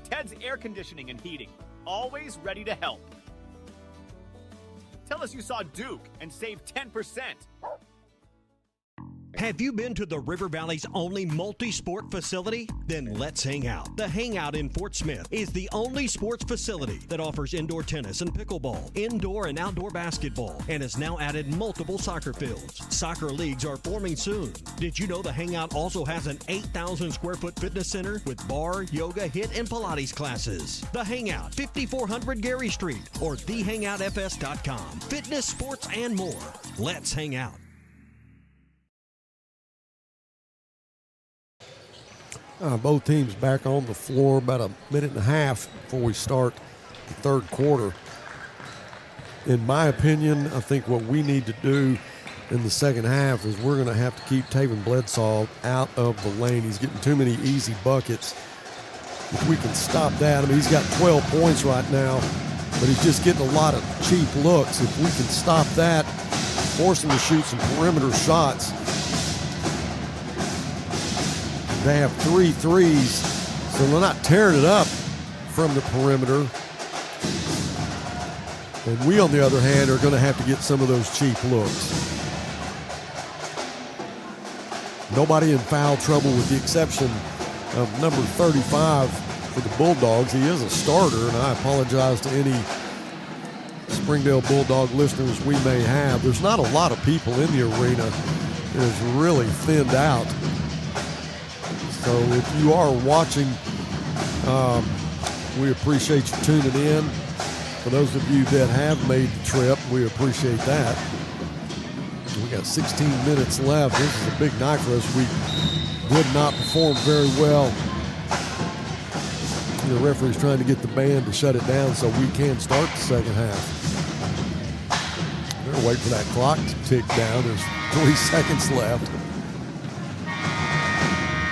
Ted's Air Conditioning and Heating, always ready to help. Tell us you saw Duke and save 10%. Have you been to the River Valley's only multi-sport facility? Then let's hang out. The Hangout in Fort Smith is the only sports facility that offers indoor tennis and pickleball, indoor and outdoor basketball, and has now added multiple soccer fields. Soccer leagues are forming soon. Did you know the Hangout also has an 8,000 square foot fitness center with bar, yoga, HIIT, and Pilates classes? The Hangout, 5400 Gary Street, or thehangoutfs.com. Fitness, sports, and more. Let's hang out. Both teams back on the floor about a minute and a half before we start the third quarter. In my opinion, I think what we need to do in the second half is we're going to have to keep Taven Bledsaw out of the lane. He's getting too many easy buckets. If we can stop that, I mean, he's got 12 points right now, but he's just getting a lot of cheap looks. If we can stop that, force him to shoot some perimeter shots. They have 3 threes, so they're not tearing it up from the perimeter. And we, on the other hand, are going to have to get some of those cheap looks. Nobody in foul trouble with the exception of number 35 for the Bulldogs. He is a starter, and I apologize to any Springdale Bulldog listeners we may have. There's not a lot of people in the arena. It is really thinned out. So if you are watching, we appreciate you tuning in. For those of you that have made the trip, we appreciate that. We got 16 minutes left. This is a big night for us. We did not perform very well. The referee's trying to get the band to shut it down so we can start the second half. We're going to wait for that clock to tick down. There's 3 seconds left.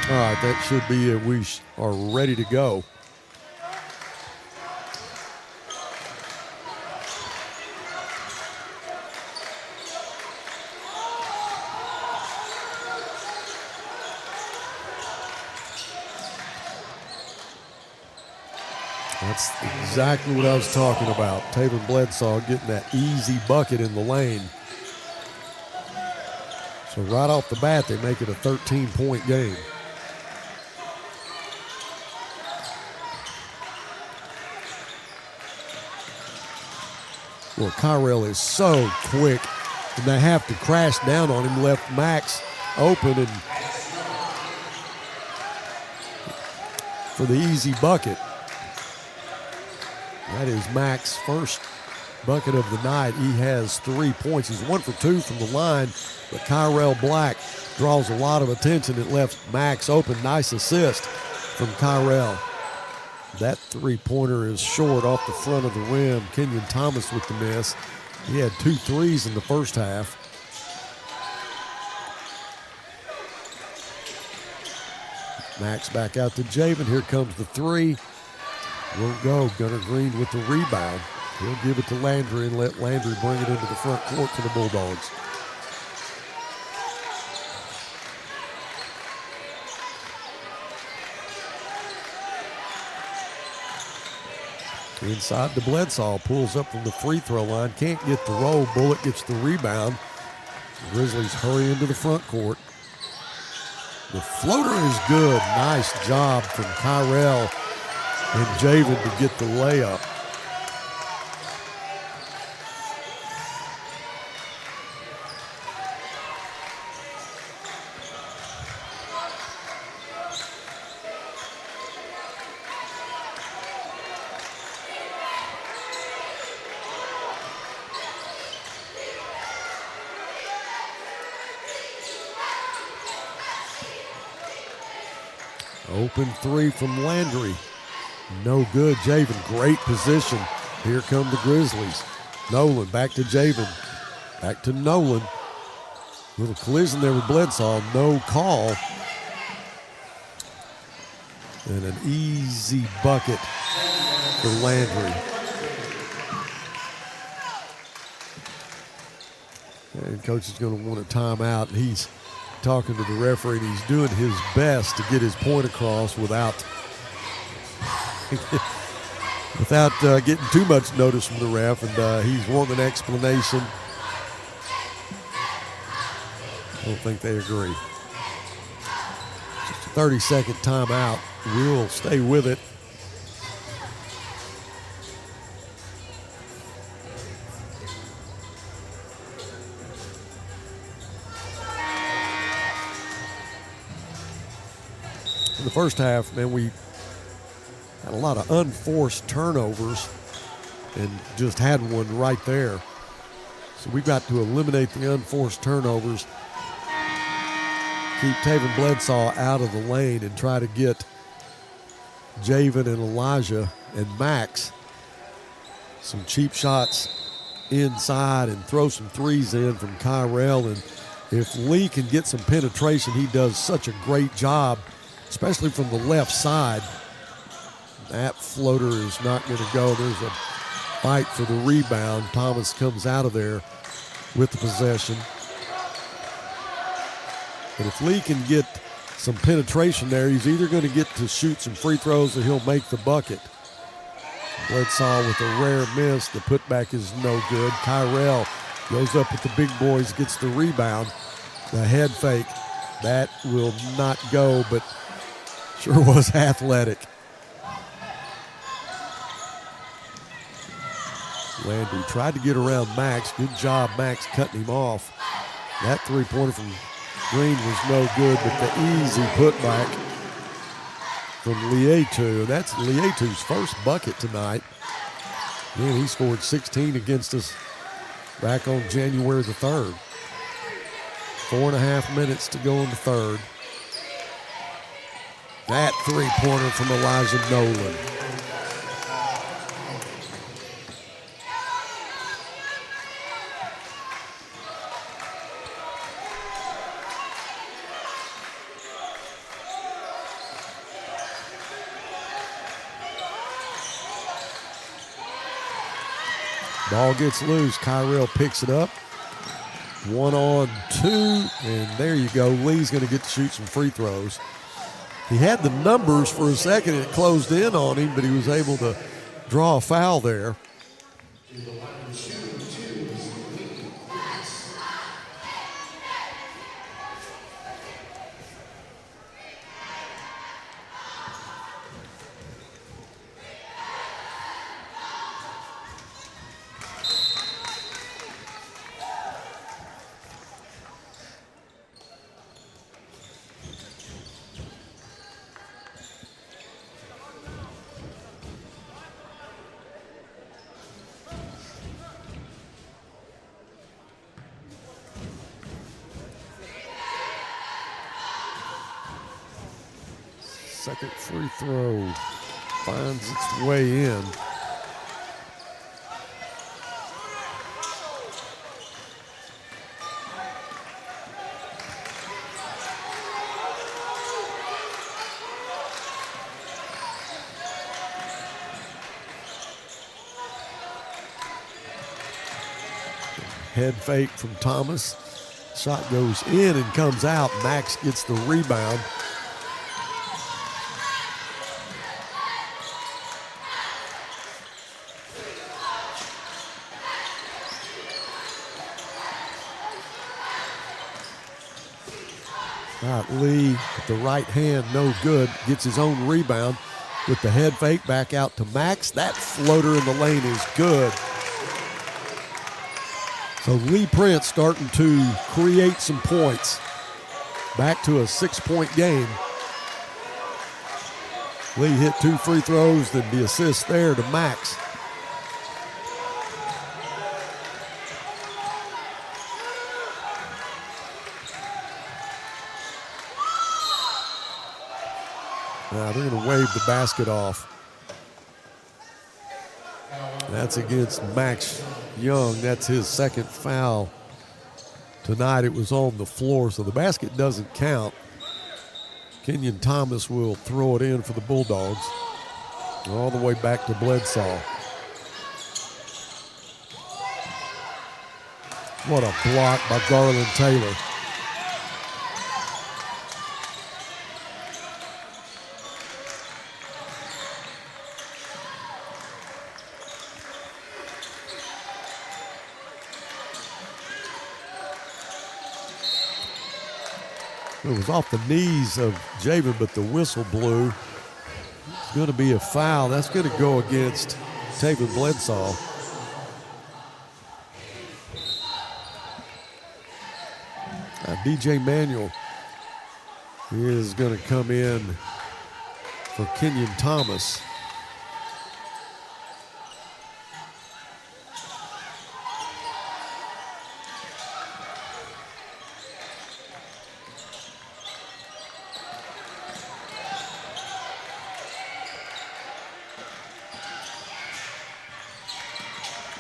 All right, that should be it. We are ready to go. That's exactly what I was talking about. Taven Bledsaw getting that easy bucket in the lane. So right off the bat, they make it a 13-point game. Well, Kyrell is so quick, and they have to crash down on him, left Max open and for the easy bucket. That is Max's first bucket of the night. He has 3 points. He's 1 for 2 from the line, but Kyrell Black draws a lot of attention. It left Max open. Nice assist from Kyrell. That three-pointer is short off the front of the rim. Kenyon Thomas with the miss. He had 2 threes in the first half. Max back out to Javen. Here comes the three. Won't go. Gunnar Green with the rebound. He'll give it to Landry and let Landry bring it into the front court for the Bulldogs. Inside to Bledsaw, pulls up from the free throw line, can't get the roll. Bullock gets the rebound. The Grizzlies hurry into the front court. The floater is good. Nice job from Kyrell and Javen to get the layup. Open three from Landry. No good. Javen, great position. Here come the Grizzlies. Nolan back to Javen. Back to Nolan. Little collision there with Bledsaw. No call. And an easy bucket for Landry. And coach is going to want a timeout. And he's talking to the referee, and he's doing his best to get his point across without getting too much notice from the ref, and he's wanting an explanation. I don't think they agree. Just a 30-second timeout. We'll stay with it. In the first half, man, we had a lot of unforced turnovers and just had one right there. So we've got to eliminate the unforced turnovers. keep Taven Bledsaw out of the lane and try to get Javen and Elijah and Max some cheap shots inside and throw some threes in from Kyrell. And if Lee can get some penetration, he does such a great job, especially from the left side. That floater is not going to go. There's a fight for the rebound. Thomas comes out of there with the possession. But if Lee can get some penetration there, he's either going to get to shoot some free throws or he'll make the bucket. Bledsaw with a rare miss. The putback is no good. Kyrell goes up with the big boys, gets the rebound. The head fake, that will not go, but sure was athletic. Landry tried to get around Max. Good job, Max, cutting him off. That three-pointer from Green was no good, but the easy putback from Lietu. That's Lietu's first bucket tonight. Man, he scored 16 against us back on January the 3rd. 4.5 minutes to go in the third. That three-pointer from Elijah Nolan. Ball gets loose. Kyrell picks it up. 1-on-2, and there you go. Lee's going to get to shoot some free throws. He had the numbers for a second, and it closed in on him, but he was able to draw a foul there. Second free throw finds its way in. Head fake from Thomas. Shot goes in and comes out. Max gets the rebound. Lee with the right hand, no good. Gets his own rebound with the head fake back out to Max. That floater in the lane is good. So Lee Prince starting to create some points. Back to a 6-point game. Lee hit 2 free throws, then the assist there to Max. Now they're going to wave the basket off. That's against Max Young. That's his second foul tonight. It was on the floor, so the basket doesn't count. Kenyon Thomas will throw it in for the Bulldogs. All the way back to Bledsaw. What a block by Garland Taylor. It was off the knees of Javen, but the whistle blew. It's going to be a foul. That's going to go against Taven Bledsaw. DJ Manuel is going to come in for Kenyon Thomas.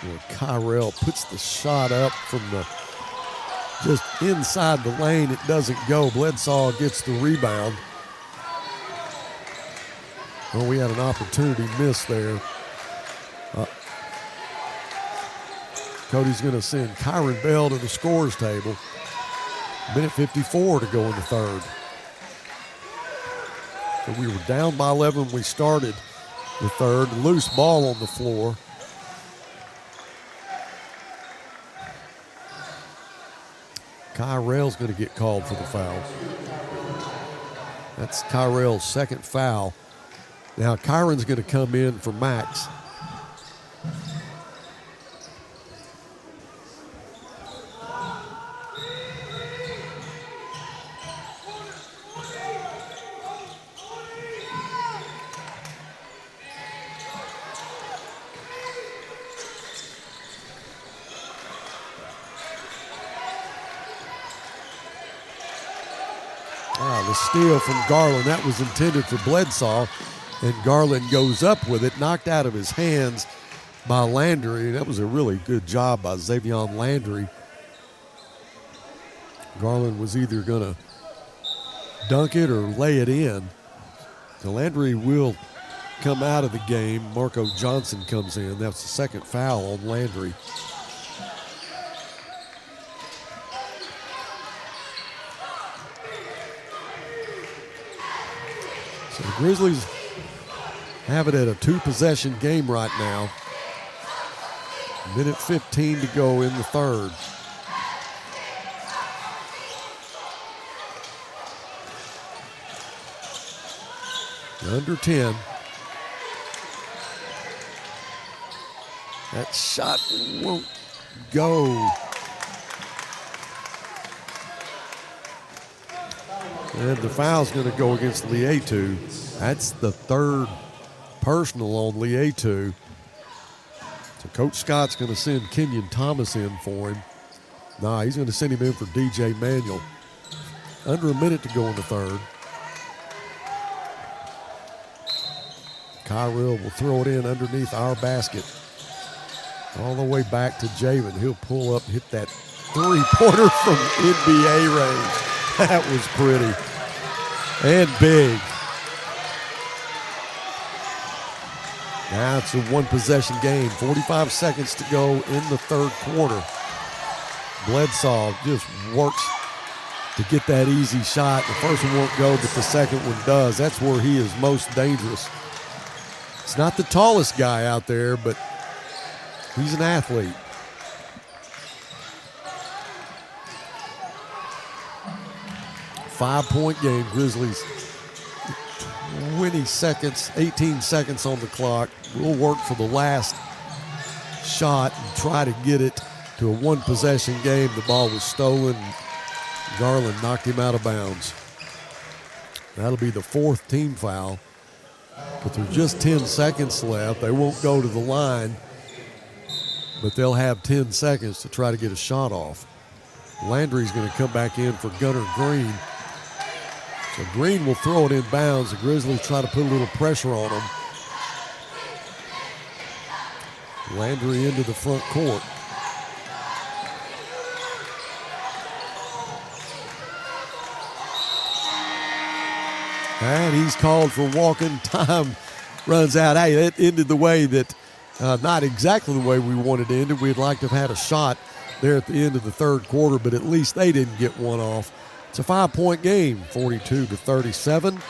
where Kyrell puts the shot up from the just inside the lane. It doesn't go. Bledsaw gets the rebound. Well, we had an opportunity miss there. Cody's going to send Kyron Bell to the scorer's table. Minute 54 to go in the third. So we were down by 11 when we started the third. Loose ball on the floor. Kyrell's going to get called for the foul. That's Kyrell's second foul. Now Kyron's going to come in for Max. The steal from Garland, that was intended for Bledsaw, and Garland goes up with it, knocked out of his hands by Landry. That was a really good job by Xavion Landry. Garland was either going to dunk it or lay it in. So Landry will come out of the game. Marco Johnson comes in. That's the second foul on Landry. So the Grizzlies have it at a two-possession game right now. Minute 15 to go in the third. Under 10. That shot won't go. And the foul's going to go against Lietu. That's the third personal on Lietu. So Coach Scott's going to send Kenyon Thomas in for him. Nah, he's going to send him in for DJ Manuel. Under a minute to go in the third. Kyrell will throw it in underneath our basket. All the way back to Javen. He'll pull up and hit that three-pointer from NBA range. That was pretty and big. Now it's a one-possession game. 45 seconds to go in the third quarter. Bledsaw just works to get that easy shot. The first one won't go, but the second one does. That's where he is most dangerous. It's not the tallest guy out there, but he's an athlete. Five-point game. Grizzlies 20 seconds, 18 seconds on the clock. We'll work for the last shot and try to get it to a one-possession game. The ball was stolen. Garland knocked him out of bounds. That'll be the fourth team foul. But there's just 10 seconds left. They won't go to the line, but they'll have 10 seconds to try to get a shot off. Landry's going to come back in for Gunnar Green. So Green will throw it in bounds. The Grizzlies try to put a little pressure on him. Landry into the front court. And he's called for walking. Time runs out. Hey, that ended the way that, not exactly the way we wanted to end it. We'd like to have had a shot there at the end of the third quarter, but at least they didn't get one off. It's a 5-point game, 42-37.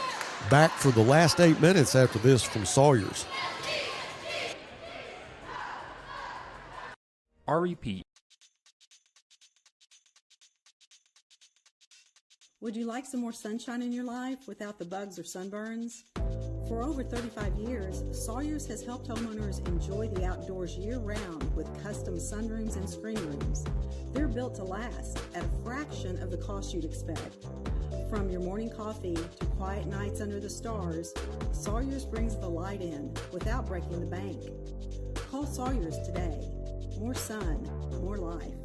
Back for the last 8 minutes after this from Sawyers. REP. Would you like some more sunshine in your life without the bugs or sunburns? For over 35 years, Sawyers has helped homeowners enjoy the outdoors year-round with custom sunrooms and screen rooms. They're built to last at a fraction of the cost you'd expect. From your morning coffee to quiet nights under the stars, Sawyers brings the light in without breaking the bank. Call Sawyers today. More sun, more life.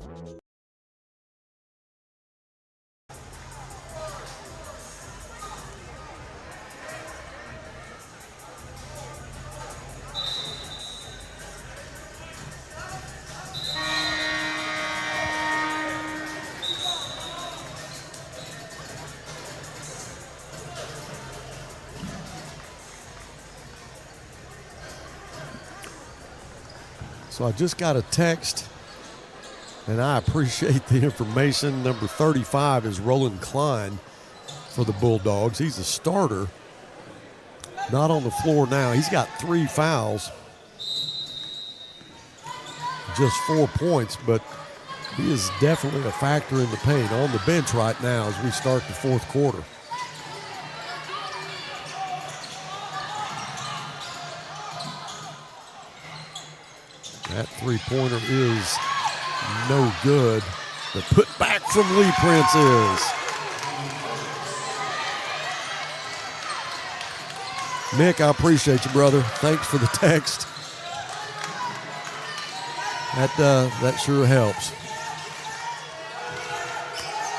So I just got a text, and I appreciate the information. Number 35 is Roland Klein for the Bulldogs. He's a starter. Not on the floor now. He's got 3 fouls. Just 4 points, but he is definitely a factor in the paint. On the bench right now as we start the fourth quarter. That three-pointer is no good. The putback from Lee Prince is. Nick, I appreciate you, brother. Thanks for the text. That sure helps.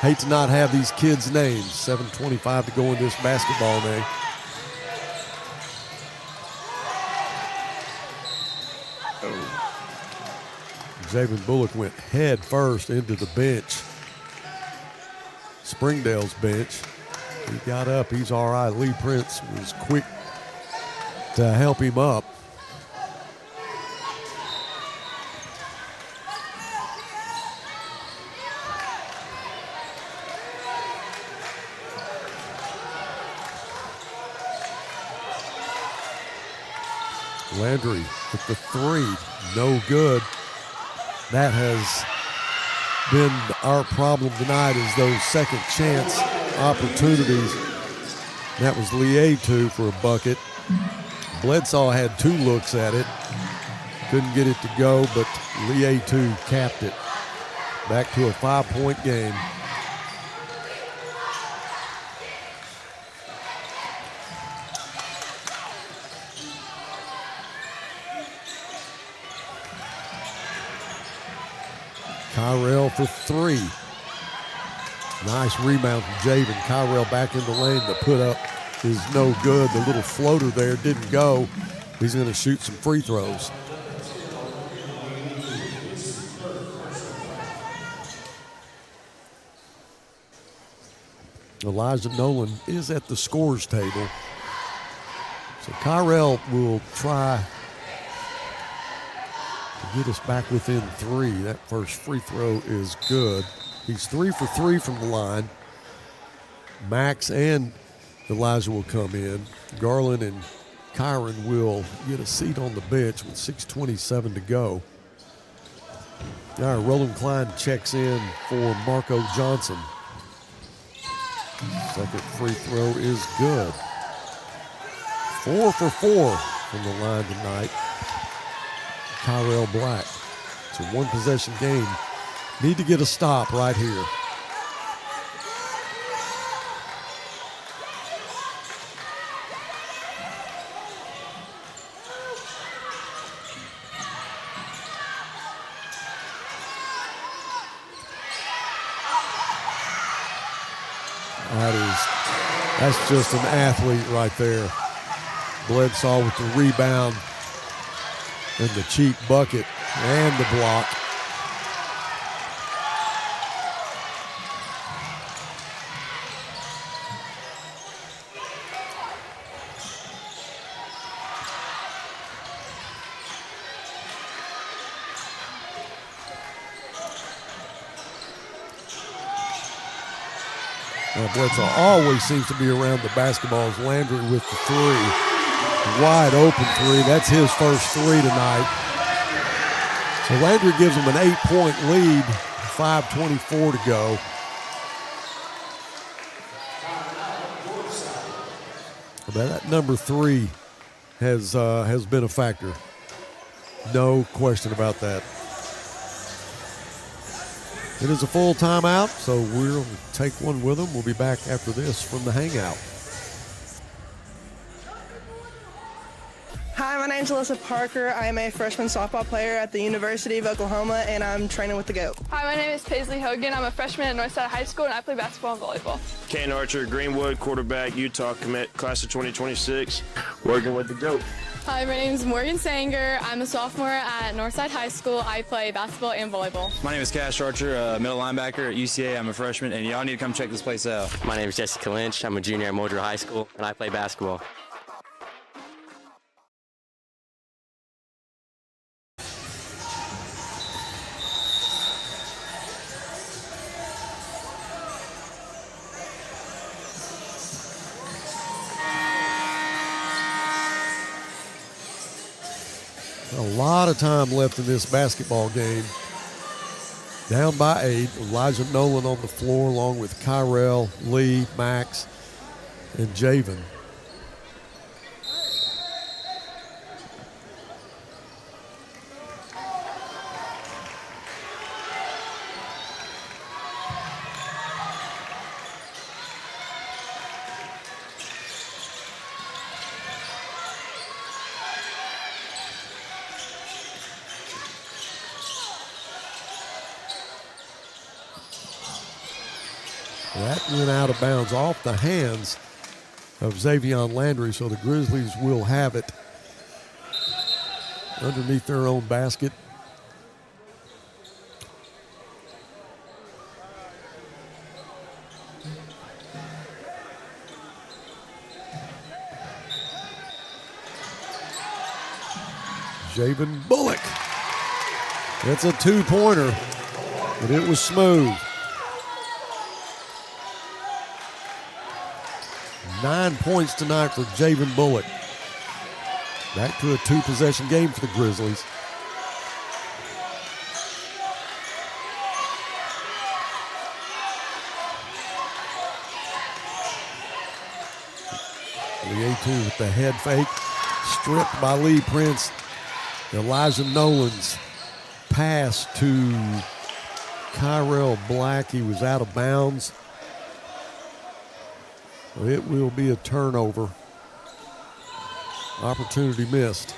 Hate to not have these kids' names. 7:25 to go in this basketball day. Javen Bullock went head first into the bench. Springdale's bench. He got up. He's all right. Lee Prince was quick to help him up. Landry with the three, no good. That has been our problem tonight, is those second chance opportunities. That was Lietu for a bucket. Bledsoe had 2 looks at it. Couldn't get it to go, but Lietu capped it. Back to a 5-point game. Kyrell for 3. Nice rebound from Javen. Kyrell back in the lane. The put up is no good. The little floater there didn't go. He's going to shoot some free throws. Elijah Nolan is at the scores table. So Kyrell will try to get us back within 3. That first free throw is good. He's 3 for 3 from the line. Max and Elijah will come in. Garland and Kyron will get a seat on the bench with 6:27 to go. All right, Roland Klein checks in for Marco Johnson. Second free throw is good. 4 for 4 from the line tonight. Kyrell Black. It's a 1-possession game. Need to get a stop right here. That's just an athlete right there. Bledsoe with the rebound and the cheap bucket and the block. Bledsoe always seems to be around the basketballs. Landry with the 3. Wide open 3. That's his first 3 tonight. So Landry gives him an 8-point lead. 5:24 to go. But that number 3 has been a factor. No question about that. It is a full timeout, so we'll take one with them. We'll be back after this from the Hangout. Hi, my name's Alyssa Parker. I am a freshman softball player at the University of Oklahoma, and I'm training with the GOAT. Hi, my name is Paisley Hogan. I'm a freshman at Northside High School, and I play basketball and volleyball. Kane Archer, Greenwood, quarterback, Utah commit, class of 2026, working with the GOAT. Hi, my name is Morgan Sanger. I'm a sophomore at Northside High School. I play basketball and volleyball. My name is Cash Archer, middle linebacker at UCA. I'm a freshman, and y'all need to come check this place out. My name is Jessica Lynch. I'm a junior at Moldra High School, and I play basketball. A lot of time left in this basketball game. Down by 8. Elijah Nolan on the floor along with Kyrell, Lee, Max, and Javen. That went out of bounds off the hands of Xavion Landry, so the Grizzlies will have it underneath their own basket. Javen Bullock. It's a two-pointer, but it was smooth. 9 points tonight for Javen Bullock. Back to a two-possession game for the Grizzlies. Lee with the head fake. Stripped by Lee Prince. Elijah Nolan's pass to Kyrell Black. He was out of bounds. It will be a turnover. Opportunity missed.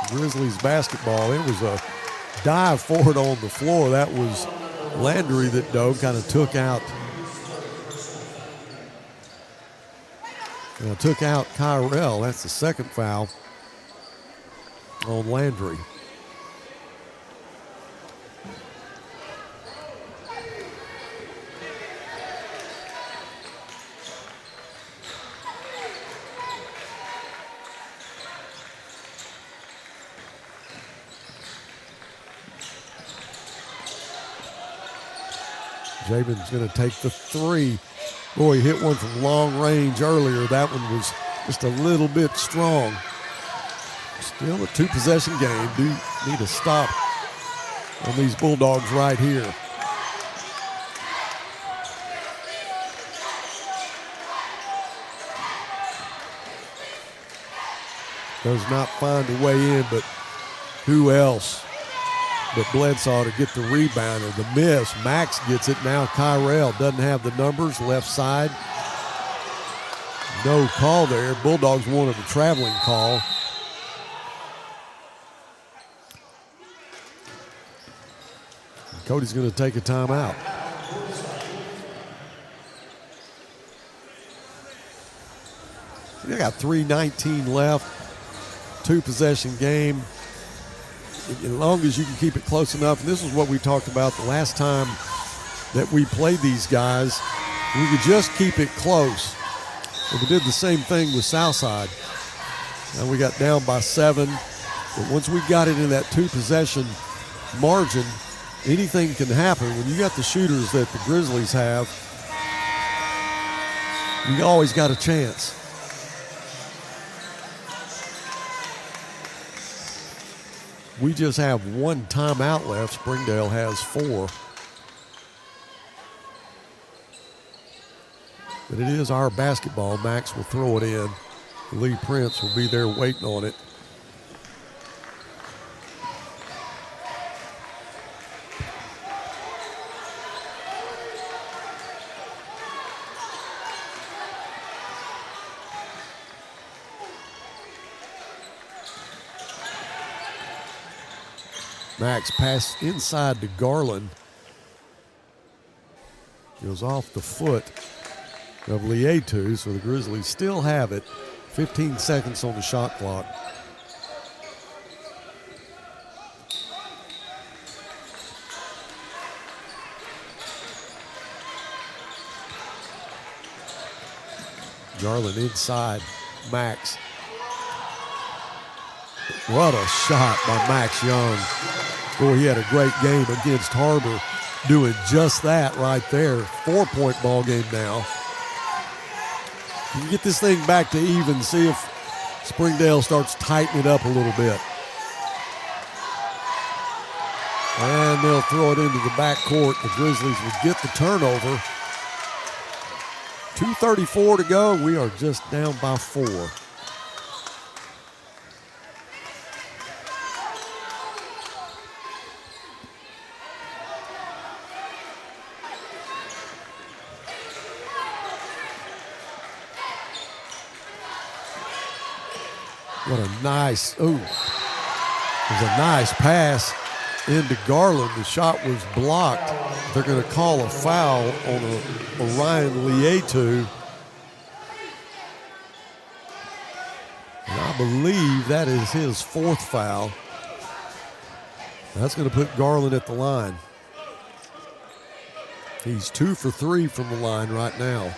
Grizzlies basketball. It was a dive forward on the floor. That was Landry that dove, kind of took out Kyrell. That's the second foul on Landry. Javen's going to take the three. Boy, he hit one from long range earlier. That one was just a little bit strong. Still a two-possession game. Do need to stop on these Bulldogs right here. Does not find a way in, but who else but Bledsoe to get the rebound, or the miss. Max gets it now. Kyrell doesn't have the numbers, left side. No call there. Bulldogs wanted a traveling call. And Cody's going to take a timeout. They got 3:19 left. Two-possession game. As long as you can keep it close enough, and this is what we talked about the last time that we played these guys, we could just keep it close. And we did the same thing with Southside. And we got down by 7, but once we got it in that two-possession margin, anything can happen. When you got the shooters that the Grizzlies have, you always got a chance. We just have one timeout left. Springdale has 4. But it is our basketball. Max will throw it in. Lee Prince will be there waiting on it. Max pass inside to Garland. Goes off the foot of Lietu, so the Grizzlies still have it. 15 seconds on the shot clock. Garland inside. Max. What a shot by Max Young. Boy, he had a great game against Harbor, doing just that right there. 4-point ball game now. You get this thing back to even, see if Springdale starts tightening it up a little bit. And they'll throw it into the backcourt. The Grizzlies would get the turnover. 2:34 to go. We are just down by 4. What a nice, it was a nice pass into Garland. The shot was blocked. They're going to call a foul on Orion Lietu. And I believe that is his 4th foul. That's going to put Garland at the line. He's 2 for 3 from the line right now.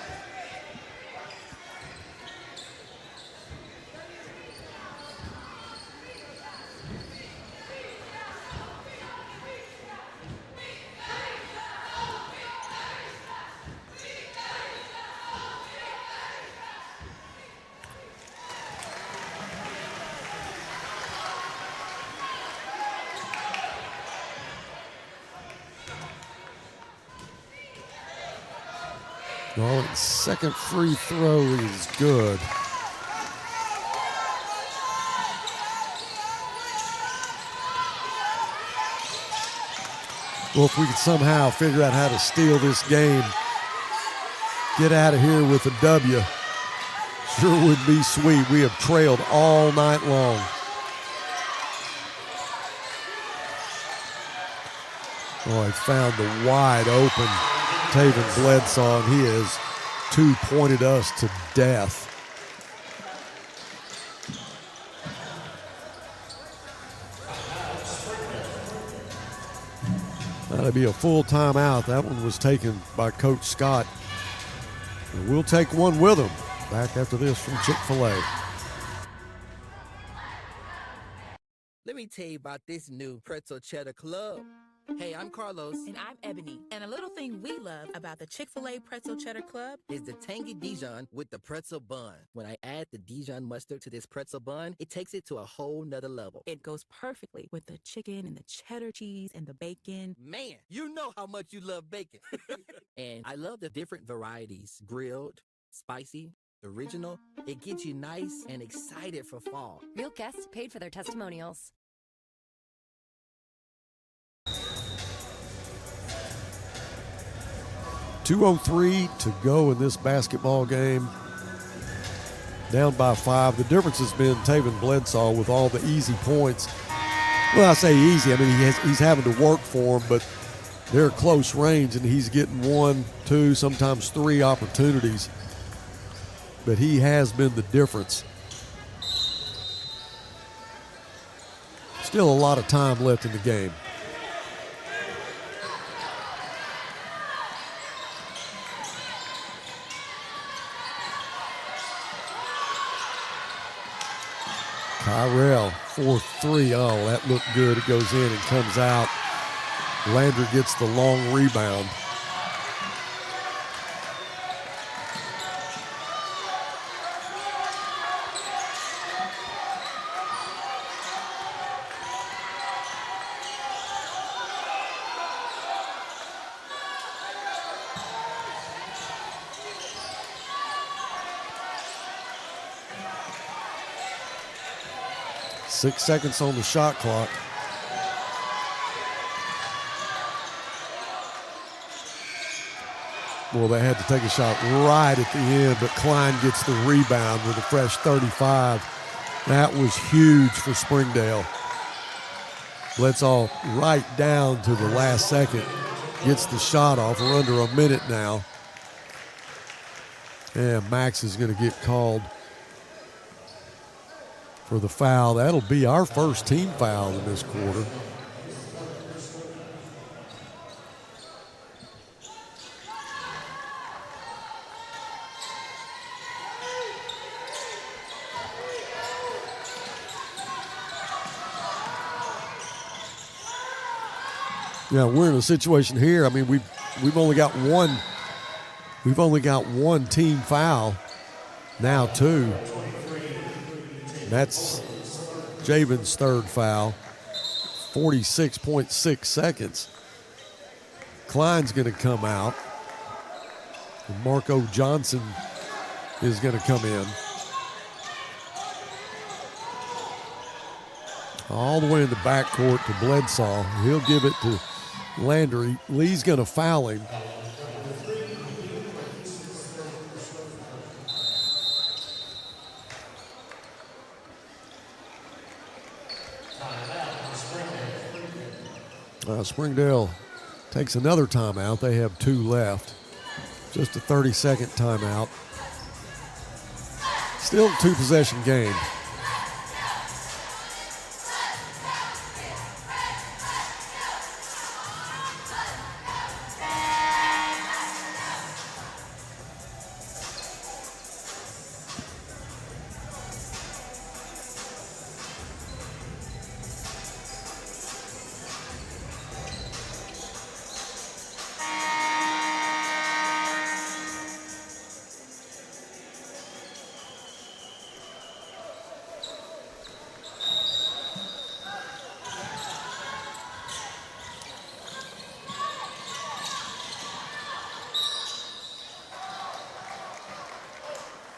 Garland's second free throw is good. Well, if we could somehow figure out how to steal this game, get out of here with a W, sure would be sweet. We have trailed all night long. Boy, found the wide open Taven Bledsoe, and he has 2-pointed us to death. That'll be a full timeout. That one was taken by Coach Scott. And we'll take one with him. Back after this from Chick-fil-A. Let me tell you about this new pretzel cheddar club. Hey, I'm Carlos. And I'm Ebony. And a little thing we love about the Chick-fil-A Pretzel Cheddar Club is the tangy Dijon with the pretzel bun. When I add the Dijon mustard to this pretzel bun, it takes it to a whole nother level. It goes perfectly with the chicken and the cheddar cheese and the bacon. Man, you know how much you love bacon. And I love the different varieties. Grilled, spicy, original. It gets you nice and excited for fall. Real guests paid for their testimonials. .203 to go in this basketball game. Down by 5. The difference has been Taven Bledsoe with all the easy points. Well, I say easy. I mean, he's having to work for them, but they're close range, and he's getting 1, 2, sometimes 3 opportunities. But he has been the difference. Still a lot of time left in the game. Tyrell, 4-3. Oh, that looked good. It goes in and comes out. Landry gets the long rebound. Six seconds on the shot clock. Well, they had to take a shot right at the end, but Klein gets the rebound with a fresh 35. That was huge for Springdale. Bledsoe right down to the last second. Gets the shot off. We're under a minute now. And Max is going to get called for the foul. That'll be our first team foul in this quarter. Yeah, we're in a situation here. I mean, we've only got one team foul. Now 2. That's Javen's third foul. 46.6 seconds. Klein's going to come out. And Marco Johnson is going to come in. All the way in the backcourt to Bledsoe. He'll give it to Landry. Lee's going to foul him. Springdale takes another timeout. They have 2 left. Just a 30-second timeout. Still a 2-possession game.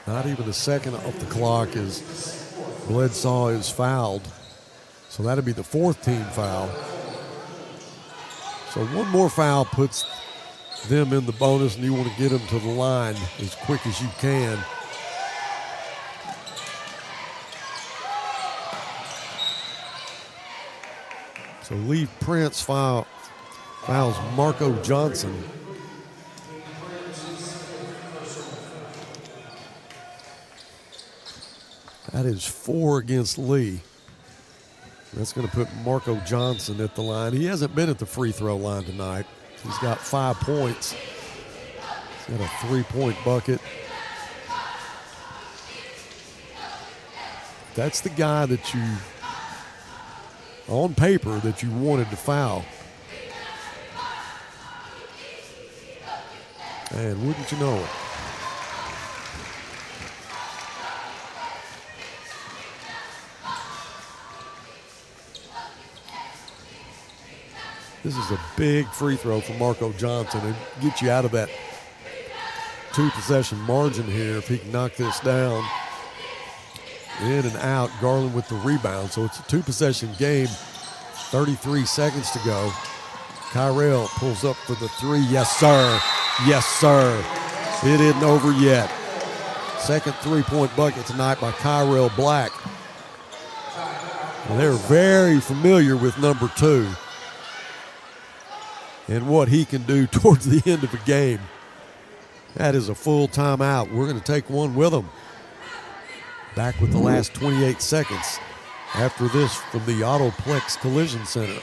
Not even a second off the clock as Bledsoe is fouled. So that'll be the 4th team foul. So one more foul puts them in the bonus, and you want to get them to the line as quick as you can. So Lee Prince fouls Marco Johnson. That is 4 against Lee. That's going to put Marco Johnson at the line. He hasn't been at the free throw line tonight. He's got 5 points. He's got a 3-point bucket. That's the guy that you, on paper, that you wanted to foul. And wouldn't you know it? This is a big free throw for Marco Johnson and get you out of that 2-possession margin here if he can knock this down. In and out, Garland with the rebound. So it's a 2-possession game, 33 seconds to go. Kyrell pulls up for the 3. Yes, sir. Yes, sir. It isn't over yet. Second 3-point bucket tonight by Kyrell Black. And they're very familiar with number 2 and what he can do towards the end of a game. That is a full timeout. We're going to take one with them. Back with the last 28 seconds after this from the Autoplex Collision Center.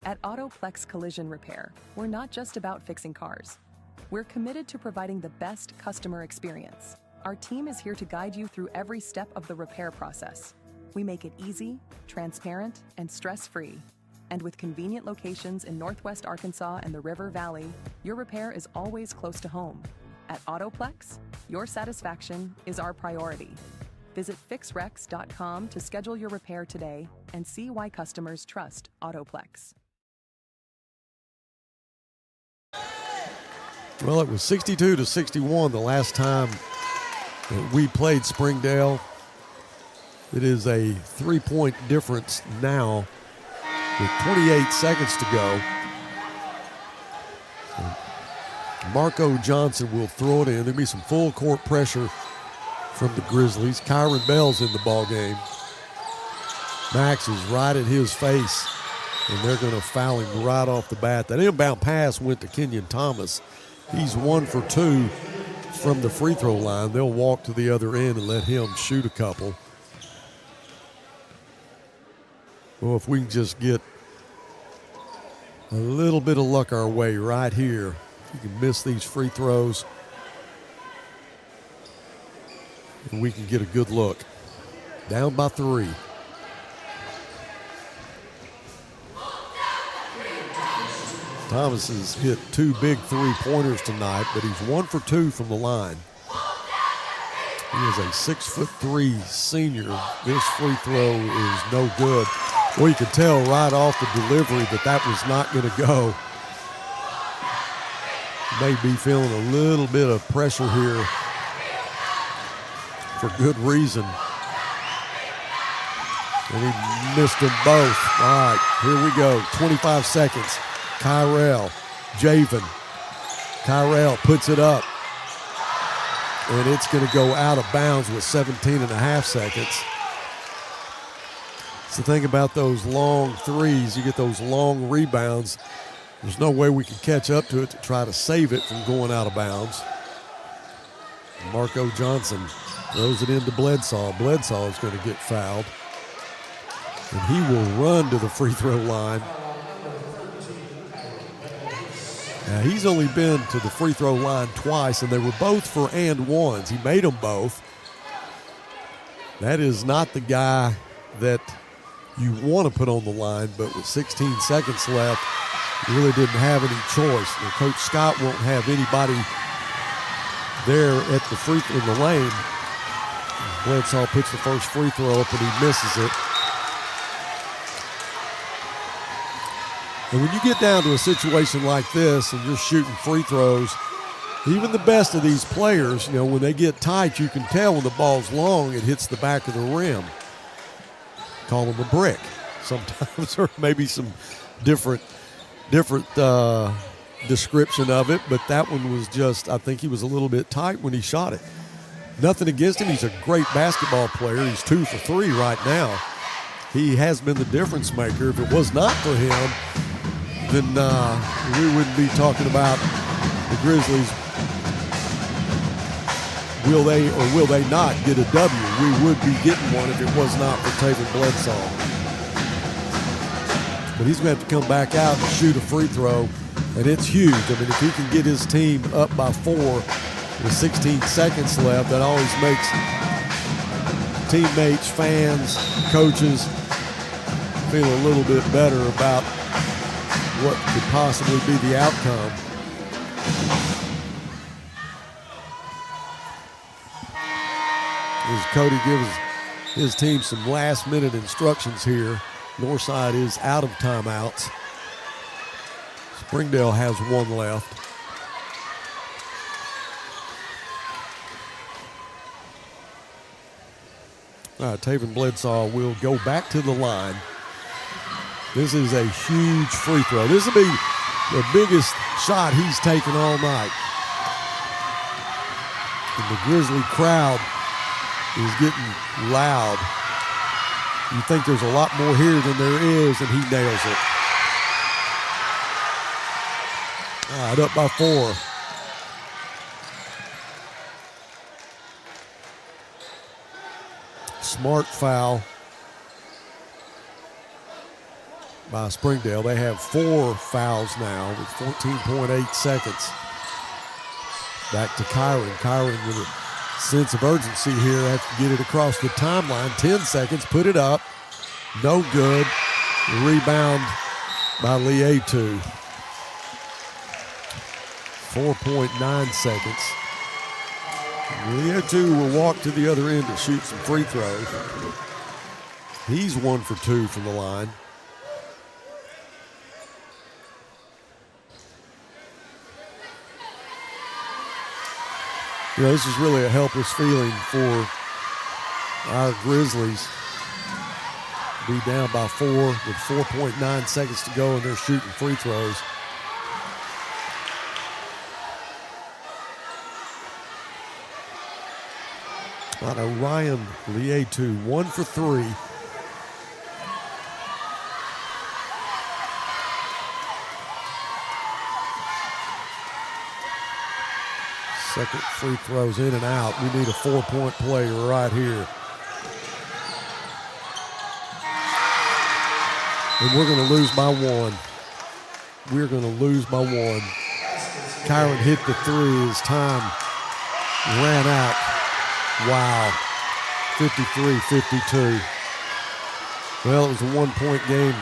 At Autoplex Collision Repair, we're not just about fixing cars. We're committed to providing the best customer experience. Our team is here to guide you through every step of the repair process. We make it easy, transparent, and stress-free. And with convenient locations in Northwest Arkansas and the River Valley, your repair is always close to home. At Autoplex, your satisfaction is our priority. Visit fixrex.com to schedule your repair today and see why customers trust Autoplex. Well, it was 62-61 the last time that we played Springdale. It is a 3-point difference now with 28 seconds to go. So Marco Johnson will throw it in. There'll be some full court pressure from the Grizzlies. Kyron Bell's in the ball game. Max is right at his face, and they're going to foul him right off the bat. That inbound pass went to Kenyon Thomas. He's 1 for 2 from the free throw line. They'll walk to the other end and let him shoot a couple. Well, if we can just get a little bit of luck our way right here, if we can miss these free throws, and we can get a good look. Down by 3. Thomas has hit 2 big 3-pointers tonight, but he's 1 for 2 from the line. He is a 6'3" senior. This free throw is no good. Well, you could tell right off the delivery that was not going to go. May be feeling a little bit of pressure here for good reason. And he missed them both. All right, here we go. 25 seconds. Kyrell, Javen. Kyrell puts it up. And it's going to go out of bounds with 17.5 seconds. It's the thing about those long threes. You get those long rebounds. There's no way we can catch up to it to try to save it from going out of bounds. Marco Johnson throws it into Bledsaw. Bledsaw is going to get fouled. And he will run to the free throw line. Now, he's only been to the free throw line twice, and they were both for and ones. He made them both. That is not the guy that you want to put on the line, but with 16 seconds left, he really didn't have any choice. And Coach Scott won't have anybody there at the in the lane. Bledsaw puts the first free throw up, and he misses it. And when you get down to a situation like this and you're shooting free throws, even the best of these players, when they get tight, you can tell when the ball's long, it hits the back of the rim. Call them a brick sometimes, or maybe some different description of it, but that one was just, I think he was a little bit tight when he shot it. Nothing against him. He's a great basketball player. He's 2 for 3 right now. He has been the difference maker. If it was not for him, then we wouldn't be talking about the Grizzlies. Will they or will they not get a W? We would be getting one if it was not for Taven Bledsaw. But he's going to have to come back out and shoot a free throw, and it's huge. I mean, if he can get his team up by 4 with 16 seconds left, that always makes teammates, fans, coaches feel a little bit better about what could possibly be the outcome. As Cody gives his team some last-minute instructions here, Northside is out of timeouts. Springdale has 1 left. All right, Taven Bledsaw will go back to the line. This is a huge free throw. This will be the biggest shot he's taken all night. And the Grizzly crowd is getting loud. You think there's a lot more here than there is, and he nails it. All right, up by 4. Smart foul by Springdale. They have 4 fouls now with 14.8 seconds. Back to Kyron. Kyron with a sense of urgency here. Have to get it across the timeline. 10 seconds, put it up. No good. Rebound by Lietu. 4.9 seconds. Lietu will walk to the other end to shoot some free throws. He's 1 for 2 from the line. This is really a helpless feeling for our Grizzlies. Be down by 4 with 4.9 seconds to go, and they're shooting free throws. Ryan Lietu, 1 for 3. Second free throws in and out. We need a 4-point player right here. And we're going to lose by 1. We're going to lose by 1. Kyron hit the 3. His time ran out. Wow. 53-52. Well, it was a 1-point game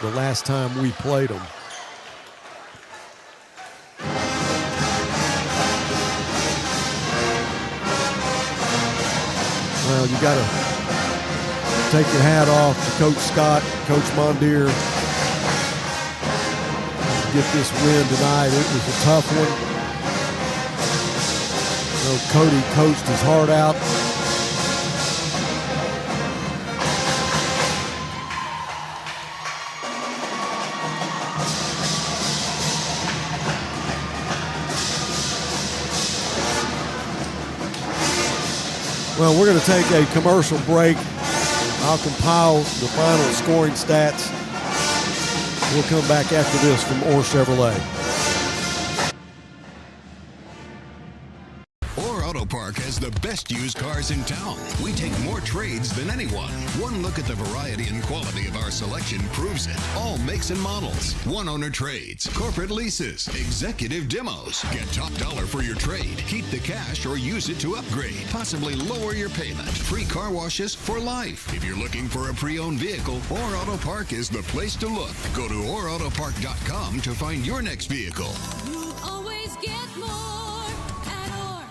the last time we played them. Well, you got to take your hat off to Coach Scott, Coach Mondier. Get this win tonight. It was a tough one. You know, Cody coached his heart out. Well, we're going to take a commercial break. I'll compile the final scoring stats. We'll come back after this from Orr Chevrolet. Orr Auto Park has the best used cars in town. We take more trades than anyone. One look at the variety and quality of our selection proves it. All makes and models. One owner trades, corporate leases, executive demos. Get top dollar for your trade. Keep the cash or use it to upgrade. Possibly lower your payment. Free car washes for life. If you're looking for a pre-owned vehicle, Orr Auto Park is the place to look. Go to OrAutoPark.com to find your next vehicle. You always get more at Orr.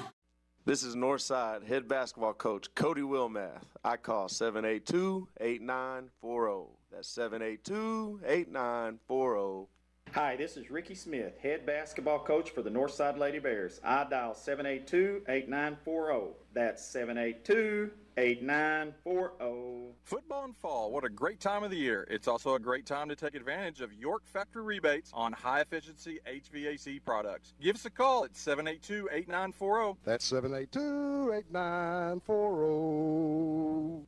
This is Northside head basketball coach Cody Wilmath. I call 782-8940. That's 782-8940. Hi, this is Ricky Smith, head basketball coach for the Northside Lady Bears. I dial 782-8940. That's 782-8940. Football and fall, what a great time of the year. It's also a great time to take advantage of York Factory rebates on high-efficiency HVAC products. Give us a call at 782-8940. That's 782-8940.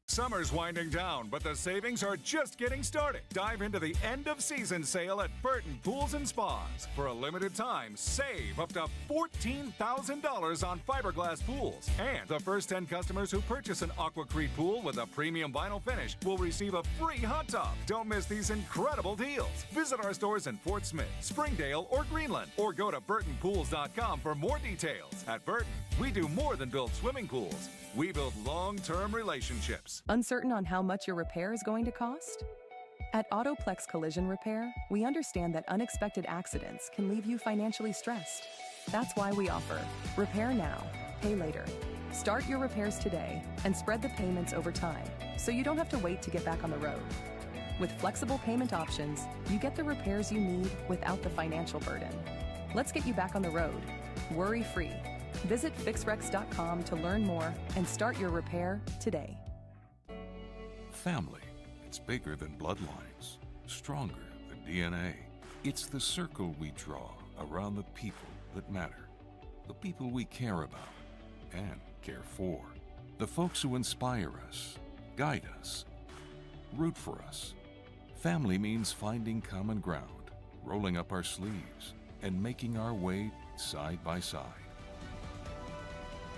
Summer's winding down, but the savings are just getting started. Dive into the end-of-season sale at Burton Pools and Spas. For a limited time, save up to $14,000 on fiberglass pools. And the first 10 customers who purchase an Aquacrete pool with a premium vinyl finish will receive a free hot tub. Don't miss these incredible deals. Visit our stores in Fort Smith, Springdale, or Greenland, or go to BurtonPools.com for more details. At Burton, we do more than build swimming pools. We build long-term relationships. Uncertain on how much your repair is going to cost? At Autoplex Collision Repair, we understand that unexpected accidents can leave you financially stressed. That's why we offer Repair Now, Pay Later. Start your repairs today and spread the payments over time so you don't have to wait to get back on the road. With flexible payment options, you get the repairs you need without the financial burden. Let's get you back on the road, worry-free. Visit fixrex.com to learn more and start your repair today. Family, it's bigger than bloodlines, stronger than DNA. It's the circle we draw around the people that matter, the people we care about and care for, the folks who inspire us, guide us, root for us. Family means finding common ground, rolling up our sleeves, and making our way side by side.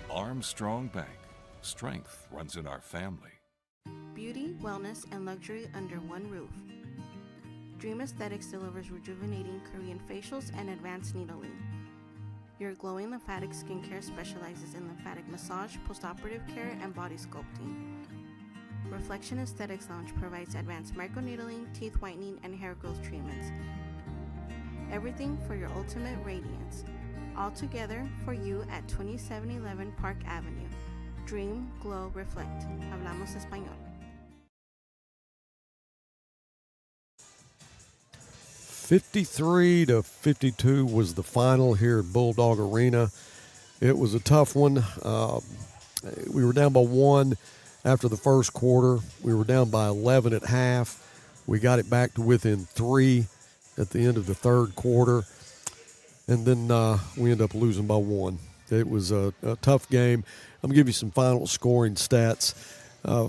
Armstrong Bank. Strength runs in our family. Beauty, wellness, and luxury under one roof. Dream Aesthetics delivers rejuvenating Korean facials and advanced needling. Your glowing lymphatic skincare specializes in lymphatic massage, postoperative care, and body sculpting. Reflection Aesthetics Lounge provides advanced microneedling, teeth whitening, and hair growth treatments. Everything for your ultimate radiance. All together for you at 2711 Park Avenue. Dream, glow, reflect. Hablamos español. 53-52 was the final here at Bulldog Arena. It was a tough one. We were down by 1 after the first quarter. We were down by 11 at half. We got it back to within 3 at the end of the third quarter. And then we ended up losing by 1. It was a tough game. I'm going to give you some final scoring stats.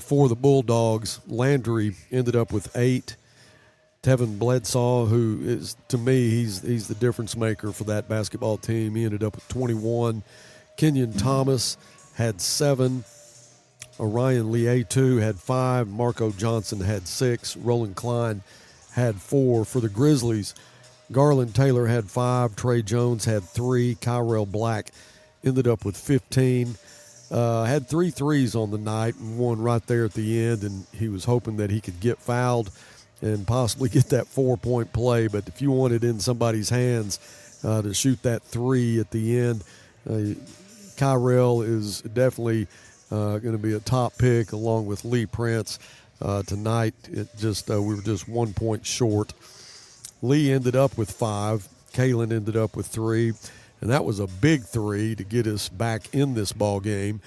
For the Bulldogs, Landry ended up with 8. Tevin Bledsaw, who is, to me, he's the difference maker for that basketball team. He ended up with 21. Kenyon Thomas had 7. Orion Lietu had 5. Marco Johnson had 6. Roland Klein had 4. For the Grizzlies, Garland Taylor had 5. Trey Jones had 3. Kyrell Black ended up with 15. Had 3 threes on the night and one right there at the end, and he was hoping that he could get fouled and possibly get that 4-point play. But if you want it in somebody's hands to shoot that 3 at the end, Kyrell is definitely going to be a top pick along with Lee Prince. Tonight, we were just 1 point short. Lee ended up with 5. Kaylin ended up with 3. And that was a big 3 to get us back in this ball game.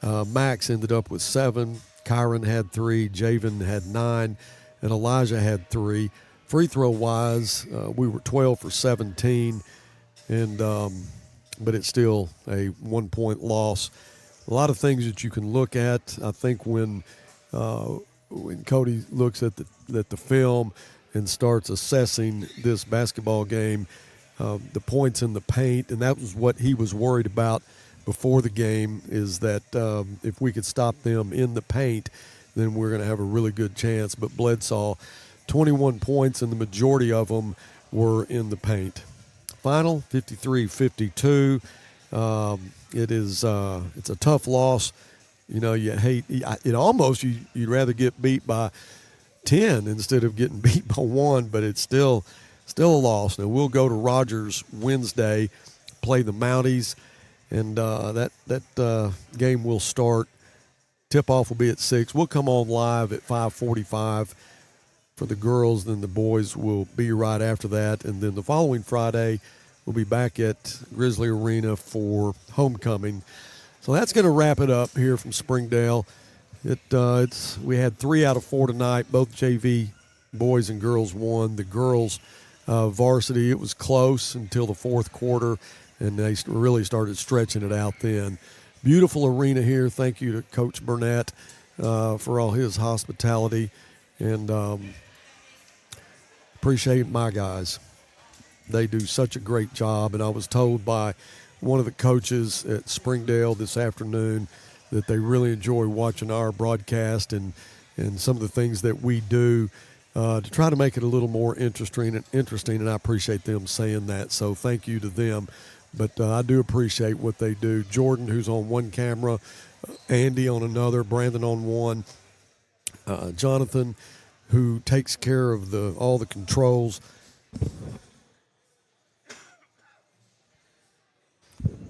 Max ended up with 7. Kyron had 3. Javen had 9. And Elijah had 3. Free throw wise, we were 12 for 17. But it's still a 1 point loss. A lot of things that you can look at. I think when Cody looks at the film and starts assessing this basketball game, the points in the paint, and that was what he was worried about before the game, is that if we could stop them in the paint, then we're going to have a really good chance. But Bledsoe, 21 points, and the majority of them were in the paint. Final, 53-52. It's a tough loss. You know, you hate it. Almost you'd rather get beat by 10 instead of getting beat by 1, but it's still a loss. Now we'll go to Rogers Wednesday, play the Mounties, and that game will start. Tip-off will be at 6. We'll come on live at 5:45 for the girls. Then the boys will be right after that, and then the following Friday we'll be back at Grizzly Arena for homecoming. So that's going to wrap it up here from Springdale. We had 3 out of 4 tonight. Both JV boys and girls won. The girls varsity, it was close until the fourth quarter, and they really started stretching it out then. Beautiful arena here. Thank you to Coach Burnett for all his hospitality, and appreciate my guys. They do such a great job, and I was told by one of the coaches at Springdale this afternoon that they really enjoy watching our broadcast and some of the things that we do to try to make it a little more interesting, and I appreciate them saying that, so thank you to them. But I do appreciate what they do. Jordan, who's on one camera, Andy on another, Brandon on one, Jonathan, who takes care of all the controls.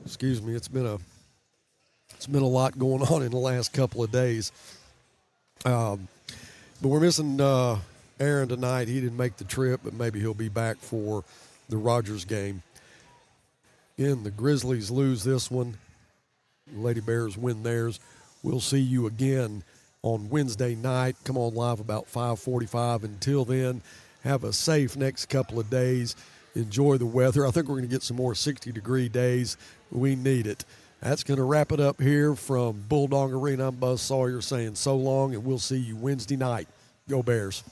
Excuse me, it's been a lot going on in the last couple of days. But we're missing Aaron tonight. He didn't make the trip, but maybe he'll be back for the Rogers game. Again, the Grizzlies lose this one. The Lady Bears win theirs. We'll see you again on Wednesday night. Come on live about 5:45. Until then, have a safe next couple of days. Enjoy the weather. I think we're going to get some more 60-degree days. We need it. That's going to wrap it up here from Bulldog Arena. I'm Buzz Sawyer saying so long, and we'll see you Wednesday night. Go Bears.